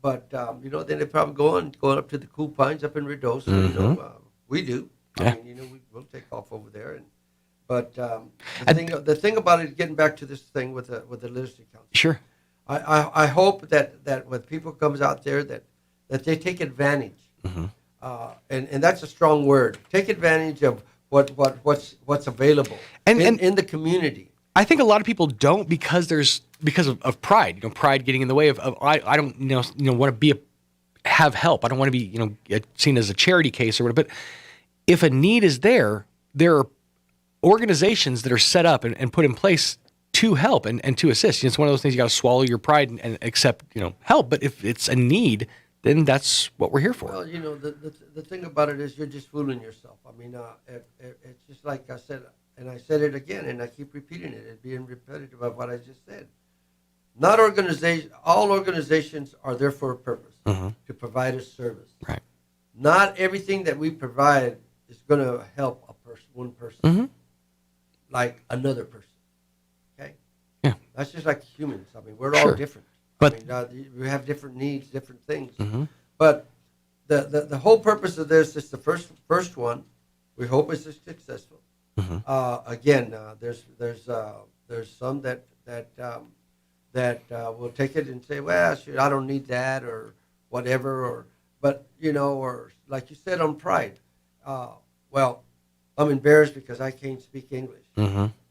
but then they probably going up to the Cool Pines up in Redosa, we do. Yeah. I mean, we'll take off over there. But the thing about it, getting back to this thing with the Literacy Council. Sure. I hope that when people comes out there that they take advantage and that's a strong word. Take advantage of what's available in the community. I think a lot of people don't because of pride. Pride getting in the way of I don't want to have help. I don't want to be seen as a charity case or whatever. But if a need is there are organizations that are set up and put in place to help and to assist. It's one of those things you got to swallow your pride and accept help. But if it's a need, then that's what we're here for. Well, the thing about it is you're just fooling yourself. I mean, it's just like I said. And I said it again, and I keep repeating it. It's being repetitive of what I just said. All organizations are there for a purpose, to provide a service. Right. Not everything that we provide is going to help one person, like another person. Okay. Yeah. That's just like humans. I mean, we're all different. But we have different needs, different things. But the whole purpose of this is the first one. We hope is successful. Again, there's some that will take it and say, well, shoot, I don't need that or whatever, but or like you said on pride. Well, I'm embarrassed because I can't speak English.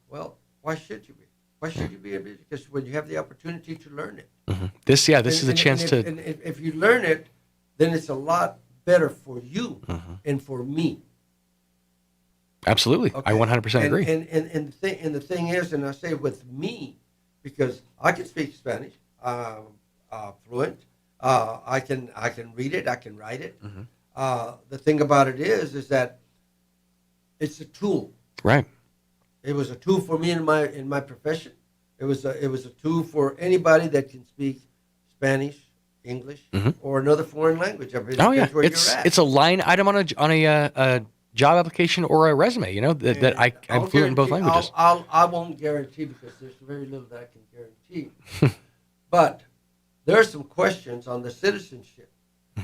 Well, why should you be? Why should you be embarrassed? Because when you have the opportunity to learn it. This is a chance to. And if you learn it, then it's a lot better for you and for me. Absolutely. Okay. I 100% agree. And the thing is, and I say with me, because I can speak Spanish, fluent. I can read it. I can write it. The thing about it is that it's a tool. Right. It was a tool for me in my profession. It was a tool for anybody that can speak Spanish, English, or another foreign language. It's a line item on a job application or a resume, that I'm fluent in both languages. I won't guarantee because there's very little that I can guarantee. But there are some questions on the citizenship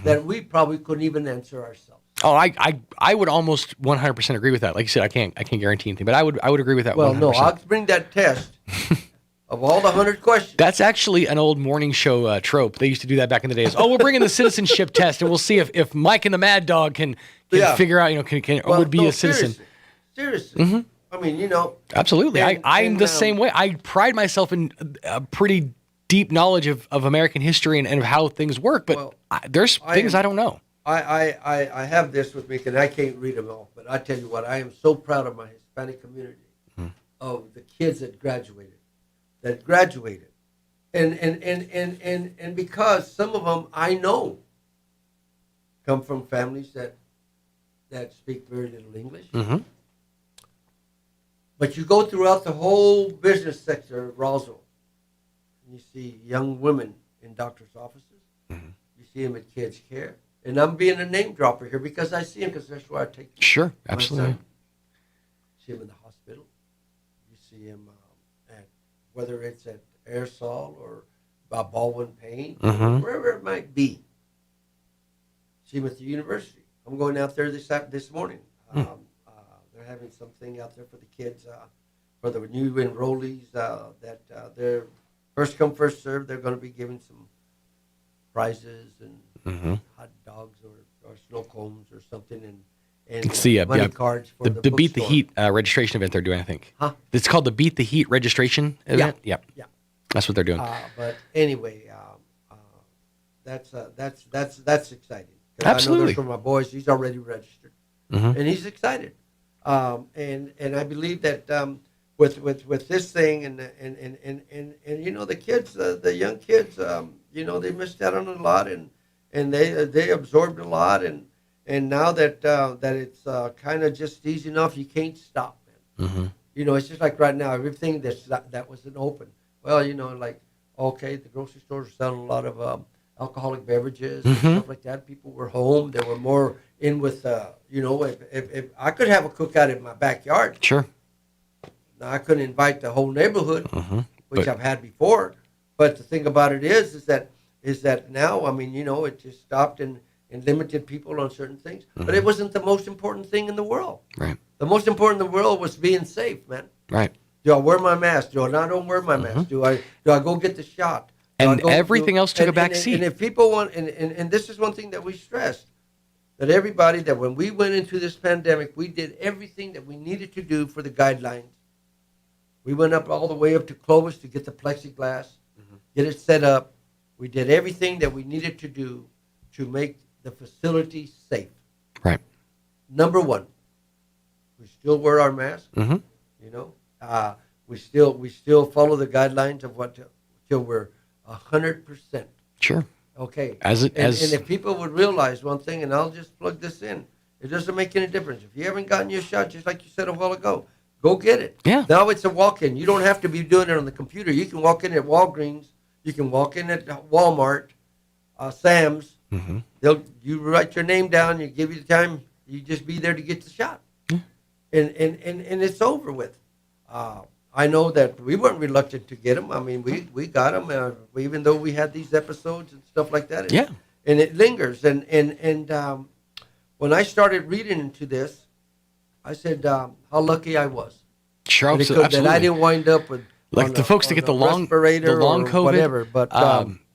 that we probably couldn't even answer ourselves. Oh, I would almost 100% agree with that. Like you said, I can't guarantee anything, but I would agree with that. Well, 100%. no, I'll bring that test of all the 100 questions. That's actually an old morning show trope. They used to do that back in the days. Oh, we're bringing the citizenship test, and we'll see if Mike and the Mad Dog can figure out, would be a citizen. Seriously. I mean, Absolutely. I'm the same way. I pride myself in a pretty deep knowledge of American history and of how things work, but there's things I don't know. I have this with me, and I can't read them all, but I tell you what, I am so proud of my Hispanic community, of the kids that graduated. And because some of them I know come from families that speak very little English. But you go throughout the whole business sector of Roswell, and you see young women in doctors' offices. You see them at kids' care. And I'm being a name dropper here because I see them because that's where I take them. Sure, absolutely. See them in the hospital. You see them whether it's at Aersol or Baldwin Payne, wherever it might be. See them at the university. I'm going out there this morning. They're having something out there for the kids, for the new enrollees that they're first come, first served. They're going to be giving some prizes and hot dogs or snow cones or something and money cards for the Beat the Heat registration event they're doing, I think. It's called the Beat the Heat registration event? Yeah. That's what they're doing. But anyway, that's exciting. Absolutely. I know this from my boys. He's already registered. And he's excited. And I believe that with this thing and the kids, the young kids, they missed out on a lot and they absorbed a lot and now that it's kind of just easy enough, you can't stop, man. It's just like right now, everything that wasn't open. Well, okay, the grocery stores are selling a lot of alcoholic beverages and stuff like that. People were home. They were more in with, if I could have a cookout in my backyard. Sure. Now, I couldn't invite the whole neighborhood, which I've had before. But the thing about it is that now, I mean, it just stopped and limited people on certain things. But it wasn't the most important thing in the world. Right. The most important in the world was being safe, man. Right. Do I wear my mask? Do I not wear my mask? Do I go get the shot? And everything else took a back seat. And if people want, and this is one thing that we stressed, that everybody, that when we went into this pandemic, we did everything that we needed to do for the guidelines. We went up all the way up to Clovis to get the plexiglass, get it set up. We did everything that we needed to do to make the facility safe. Right. Number one, we still wear our mask. You know, we still follow the guidelines of what till we're 100%. Sure. Okay. And if people would realize one thing, and I'll just plug this in, it doesn't make any difference. If you haven't gotten your shot, just like you said a while ago, go get it. Yeah. Now it's a walk-in. You don't have to be doing it on the computer. You can walk in at Walgreens. You can walk in at Walmart, Sam's. You write your name down. You give you the time. You just be there to get the shot, and it's over with. I know that we weren't reluctant to get them. I mean, we got them, even though we had these episodes and stuff like that. And it lingers. And when I started reading into this, I said how lucky I was. Sure, absolutely. That I didn't wind up with like the folks that get the long COVID, whatever. But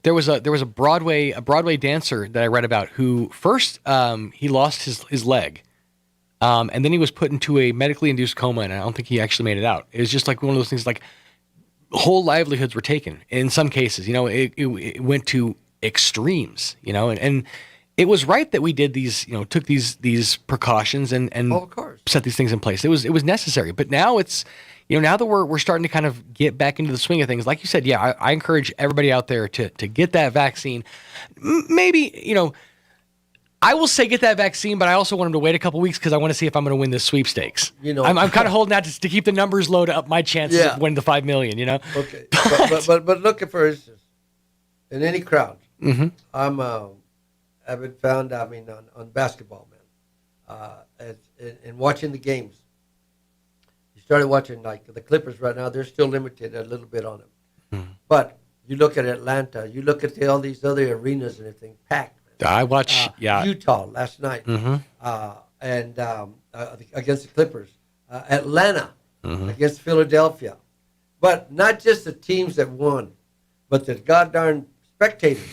there was a Broadway dancer that I read about who first he lost his leg. And then he was put into a medically induced coma, and I don't think he actually made it out. It was just like one of those things, like whole livelihoods were taken. In some cases, it went to extremes, and it was right that we did these, took these precautions and set these things in place. It was necessary. But now it's, now that we're starting to kind of get back into the swing of things, like you said, I encourage everybody out there to get that vaccine. Maybe, I will say get that vaccine, but I also want him to wait a couple weeks because I want to see if I'm going to win this sweepstakes. I'm kind of holding out to keep the numbers low to up my chances of winning the $5 million. Okay, but look, for instance, in any crowd, I've been found. I mean, on basketball, man, and watching the games. You started watching like the Clippers right now. They're still limited a little bit on them, but you look at Atlanta, you look at all these other arenas and everything packed. I watched Utah last night and against the Clippers, Atlanta against Philadelphia, but not just the teams that won, but the goddamn spectators.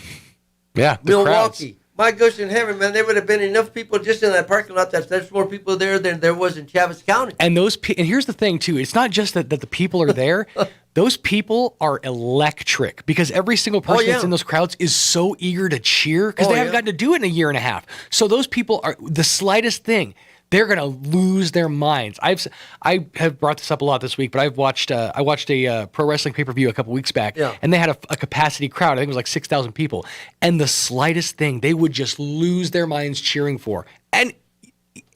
Yeah, Milwaukee. My gosh in heaven, man, there would have been enough people just in that parking lot. There's more people there than there was in Chaves County. And and here's the thing too: it's not just that the people are there. Those people are electric because every single person that's in those crowds is so eager to cheer because they haven't gotten to do it in a year and a half. So those people are the slightest thing, they're going to lose their minds. I have brought this up a lot this week, but I watched a pro wrestling pay-per-view a couple weeks back, and they had a capacity crowd. I think it was like 6,000 people, and the slightest thing they would just lose their minds cheering for. And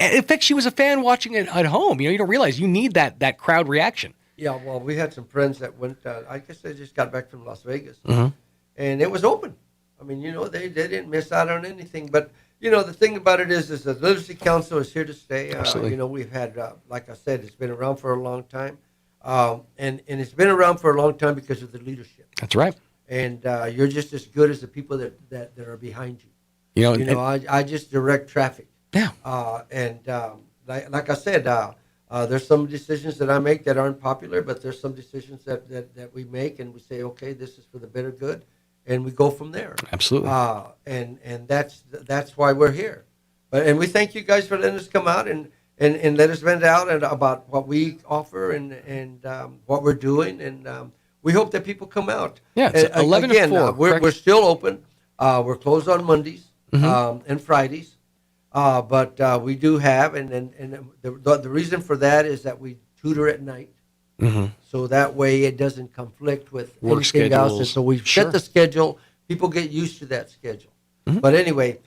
in fact, she was a fan watching it at home. You don't realize you need that crowd reaction. Yeah, well, we had some friends that went, I guess they just got back from Las Vegas, and it was open. I mean, they didn't miss out on anything. But, the thing about it is the Literacy Council is here to stay. Absolutely. We've had, like I said, it's been around for a long time. And it's been around for a long time because of the leadership. That's right. And you're just as good as the people that are behind you. I just direct traffic. Yeah. Like I said, there's some decisions that I make that aren't popular, but there's some decisions that we make and we say, okay, this is for the better good, and we go from there. Absolutely. And that's why we're here. And we thank you guys for letting us come out and let us vent out about what we offer and what we're doing, and we hope that people come out. Yeah, it's 11 to 4. We're still open. We're closed on Mondays and Fridays. But we do have, and the reason for that is that we tutor at night, so that way it doesn't conflict with work anything schedules. else. And so we've set the schedule. People get used to that schedule. But anyway,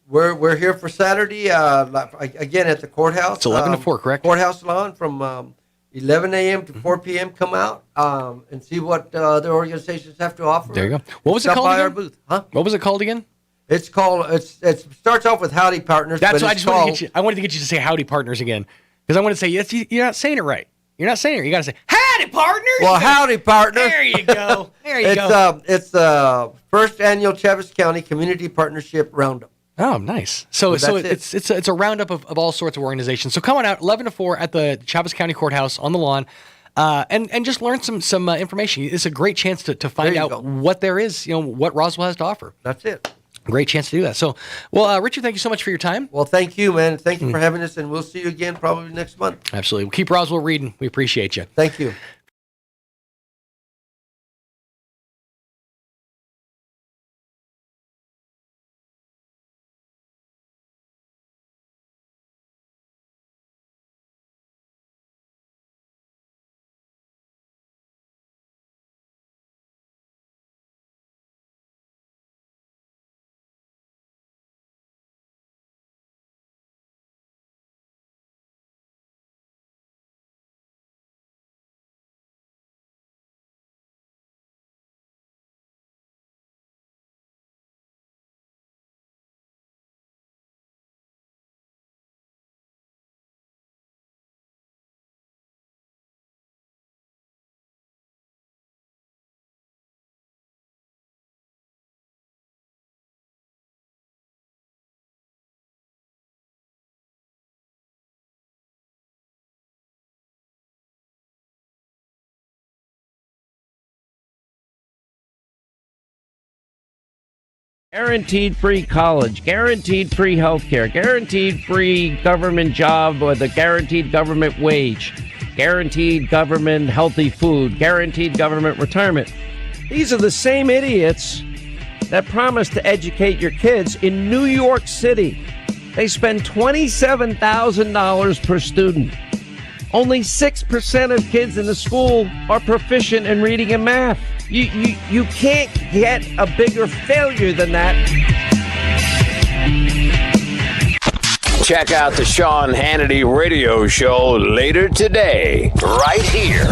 we're here for Saturday again at the courthouse. It's 11 to 4, correct? Courthouse lawn from 11 a.m. to 4 p.m. Come out and see what other organizations have to offer. There you go. What was it called by again? Our booth. Huh? What was it called again? It's called. It starts off with Howdy Partners. That's what I wanted to get you to say Howdy Partners again because I want to say you're not saying it right. You're not saying it. You got to say Howdy Partners. Well, Howdy Partners. There you go. There you go. It's the first annual Chaves County Community Partnership Roundup. Oh, nice. So it's a roundup of all sorts of organizations. So come on out 11 to 4 at the Chaves County Courthouse on the lawn. And just learn some information. It's a great chance to find out what there is, what Roswell has to offer. That's it. Great chance to do that. So, well, Richard, thank you so much for your time. Well, thank you, man. Thank you for having us, and we'll see you again probably next month. Absolutely. We'll keep Roswell reading. We appreciate you. Thank you. Guaranteed free college, guaranteed free health care, guaranteed free government job with a guaranteed government wage, guaranteed government healthy food, guaranteed government retirement. These are the same idiots that promise to educate your kids in New York City. They spend $27,000 per student. Only 6% of kids in the school are proficient in reading and math. You can't get a bigger failure than that. Check out the Sean Hannity radio show later today, right here.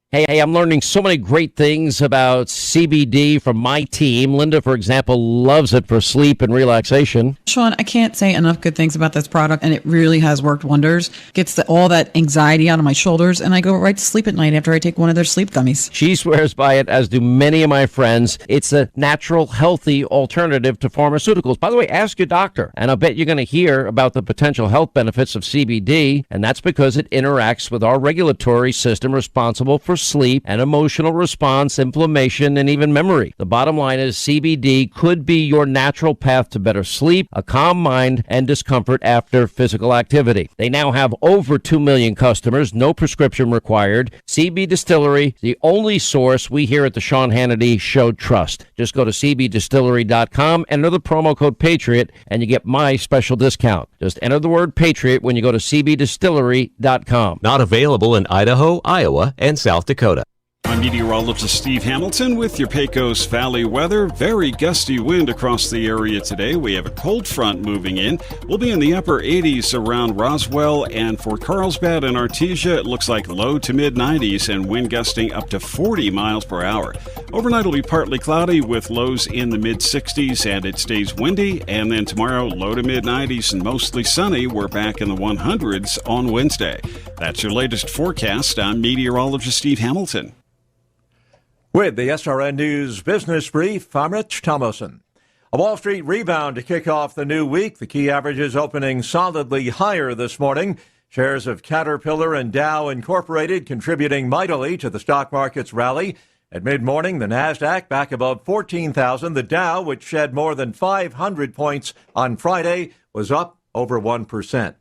Hey, I'm learning so many great things about CBD from my team. Linda, for example, loves it for sleep and relaxation. Sean, I can't say enough good things about this product, and it really has worked wonders. Gets all that anxiety out of my shoulders, and I go right to sleep at night after I take one of their sleep gummies. She swears by it, as do many of my friends. It's a natural, healthy alternative to pharmaceuticals. By the way, ask your doctor, and I bet you're going to hear about the potential health benefits of CBD, and that's because it interacts with our regulatory system responsible for sleep and emotional response, inflammation, and even memory. The bottom line is CBD could be your natural path to better sleep, a calm mind, and discomfort after physical activity. They now have over 2 million customers, no prescription required. CB Distillery, the only source we here at the Sean Hannity Show trust. Just go to cbdistillery.com, enter the promo code PATRIOT, and you get my special discount. Just enter the word PATRIOT when you go to cbdistillery.com. Not available in Idaho, Iowa, and South Dakota. I'm meteorologist Steve Hamilton with your Pecos Valley weather. Very gusty wind across the area today. We have a cold front moving in. We'll be in the upper 80s around Roswell, and for Carlsbad and Artesia, it looks like low to mid 90s and wind gusting up to 40 miles per hour. Overnight will be partly cloudy with lows in the mid 60s, and it stays windy. And then tomorrow, low to mid 90s and mostly sunny. We're back in the 100s on Wednesday. That's your latest forecast. I'm meteorologist Steve Hamilton. With the SRN News Business Brief, I'm Rich Thomason. A Wall Street rebound to kick off the new week. The key averages opening solidly higher this morning. Shares of Caterpillar and Dow Incorporated contributing mightily to the stock market's rally. At mid-morning, the NASDAQ back above 14,000. The Dow, which shed more than 500 points on Friday, was up over 1%.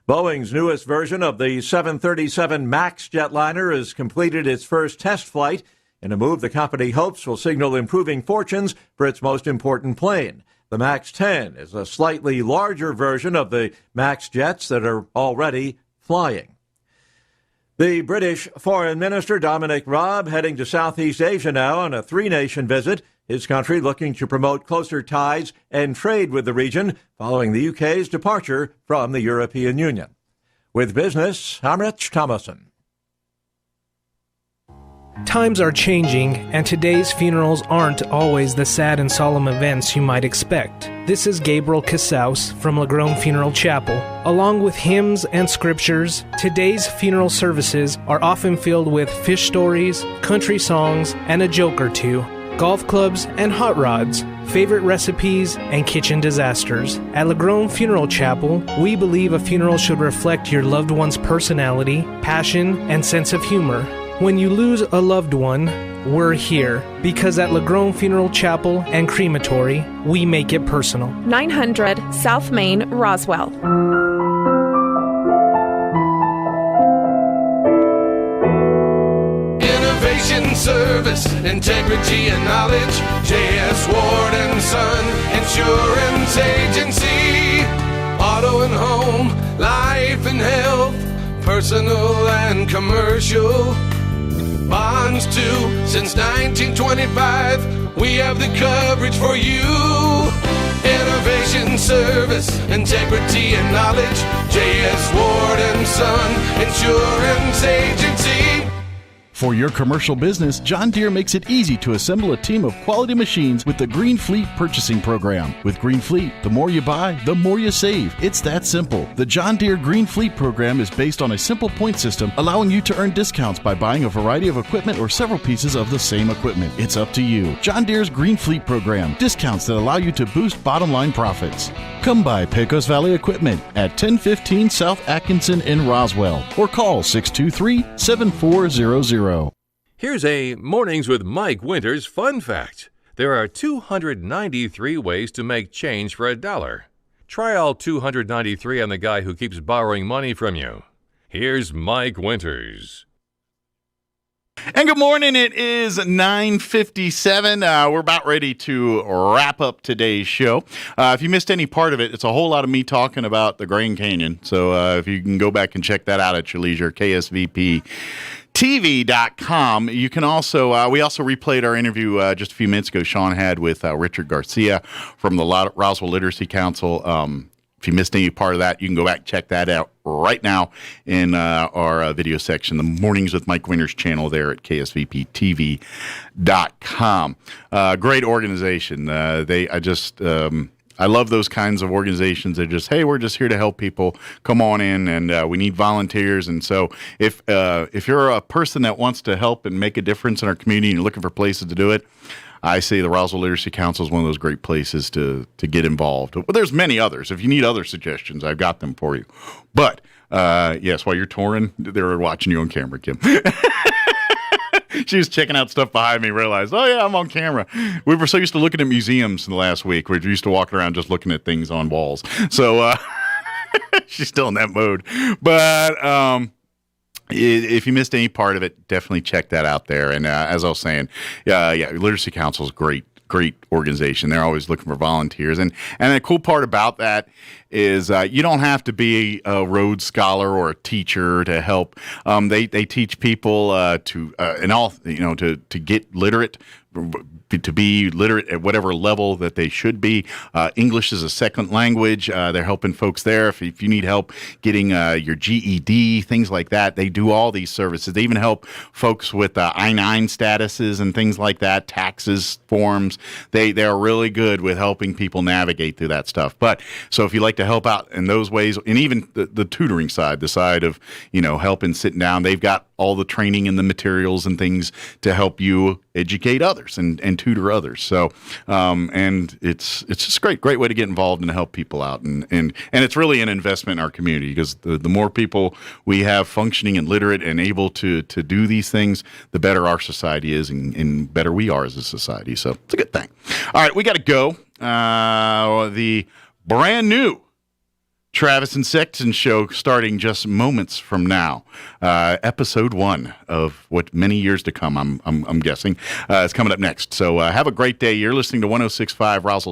Boeing's newest version of the 737 MAX jetliner has completed its first test flight, in a move the company hopes will signal improving fortunes for its most important plane. The MAX 10 is a slightly larger version of the MAX jets that are already flying. The British Foreign Minister Dominic Raab heading to Southeast Asia now on a three-nation visit, his country looking to promote closer ties and trade with the region following the UK's departure from the European Union. With business, I'm Rich Thomason. Times are changing, and today's funerals aren't always the sad and solemn events you might expect. This is Gabriel Casaus from Lagrone Funeral Chapel. Along with hymns and scriptures, today's funeral services are often filled with fish stories, country songs, and a joke or two, golf clubs and hot rods, favorite recipes, and kitchen disasters. At Lagrone Funeral Chapel, we believe a funeral should reflect your loved one's personality, passion, and sense of humor. When you lose a loved one, we're here because at LaGrone Funeral Chapel and Crematory, we make it personal. 900 South Main, Roswell. Innovation, service, integrity, and knowledge. J.S. Ward and Son Insurance Agency. Auto and home, life and health, personal and commercial. Bonds too, since 1925, we have the coverage for you. Innovation, service, integrity, and knowledge. J.S. Ward and Son Insurance Agency. For your commercial business, John Deere makes it easy to assemble a team of quality machines with the Green Fleet Purchasing Program. With Green Fleet, the more you buy, the more you save. It's that simple. The John Deere Green Fleet Program is based on a simple point system, allowing you to earn discounts by buying a variety of equipment or several pieces of the same equipment. It's up to you. John Deere's Green Fleet Program. Discounts that allow you to boost bottom line profits. Come by Pecos Valley Equipment at 1015 South Atkinson in Roswell or call 623-7400. Here's a Mornings with Mike Winters fun fact. There are 293 ways to make change for $1. Try all 293 on the guy who keeps borrowing money from you. Here's Mike Winters. And good morning. It is 9:57. We're about ready to wrap up today's show. If you missed any part of it, it's a whole lot of me talking about the Grand Canyon. So if you can go back and check that out at your leisure, KSVPTV.com. You can also, we also replayed our interview just a few minutes ago Sean had with Richard Garcia from the Roswell Literacy Council. If you missed any part of that, you can go back and check that out right now in our video section, the Mornings with Mike Winters channel there at KSVPTV.com. Great organization. I love those kinds of organizations that just, hey, we're just here to help people. Come on in, and we need volunteers. And so if you're a person that wants to help and make a difference in our community and you're looking for places to do it, I say the Roswell Literacy Council is one of those great places to get involved. But there's many others. If you need other suggestions, I've got them for you. But, yes, while you're touring, they're watching you on camera, Kim. She was checking out stuff behind me, realized, oh, yeah, I'm on camera. We were so used to looking at museums in the last week. We used to walk around just looking at things on walls. So she's still in that mode. But if you missed any part of it, definitely check that out there. And as I was saying, Literacy Council is great organization. They're always looking for volunteers. And the cool part about that is you don't have to be a Rhodes Scholar or a teacher to help. They teach people to get literate, to be literate at whatever level that they should be. English is a second language. They're helping folks there. If you need help getting your GED, things like that, they do all these services. They even help folks with I-9 statuses and things like that, taxes, forms. They're really good with helping people navigate through that stuff. But so if you like to help out in those ways, and even the tutoring side, the side of, helping sitting down, they've got all the training and the materials and things to help you educate others and tutor others. So, and it's just great way to get involved and to help people out. And it's really an investment in our community, because the more people we have functioning and literate and able to do these things, the better our society is and better we are as a society. So it's a good thing. All right, we got to go. The brand new Travis and Sexton show starting just moments from now. Episode 1 of what many years to come, I'm guessing, is coming up next. So have a great day. You're listening to 106.5 Roswell's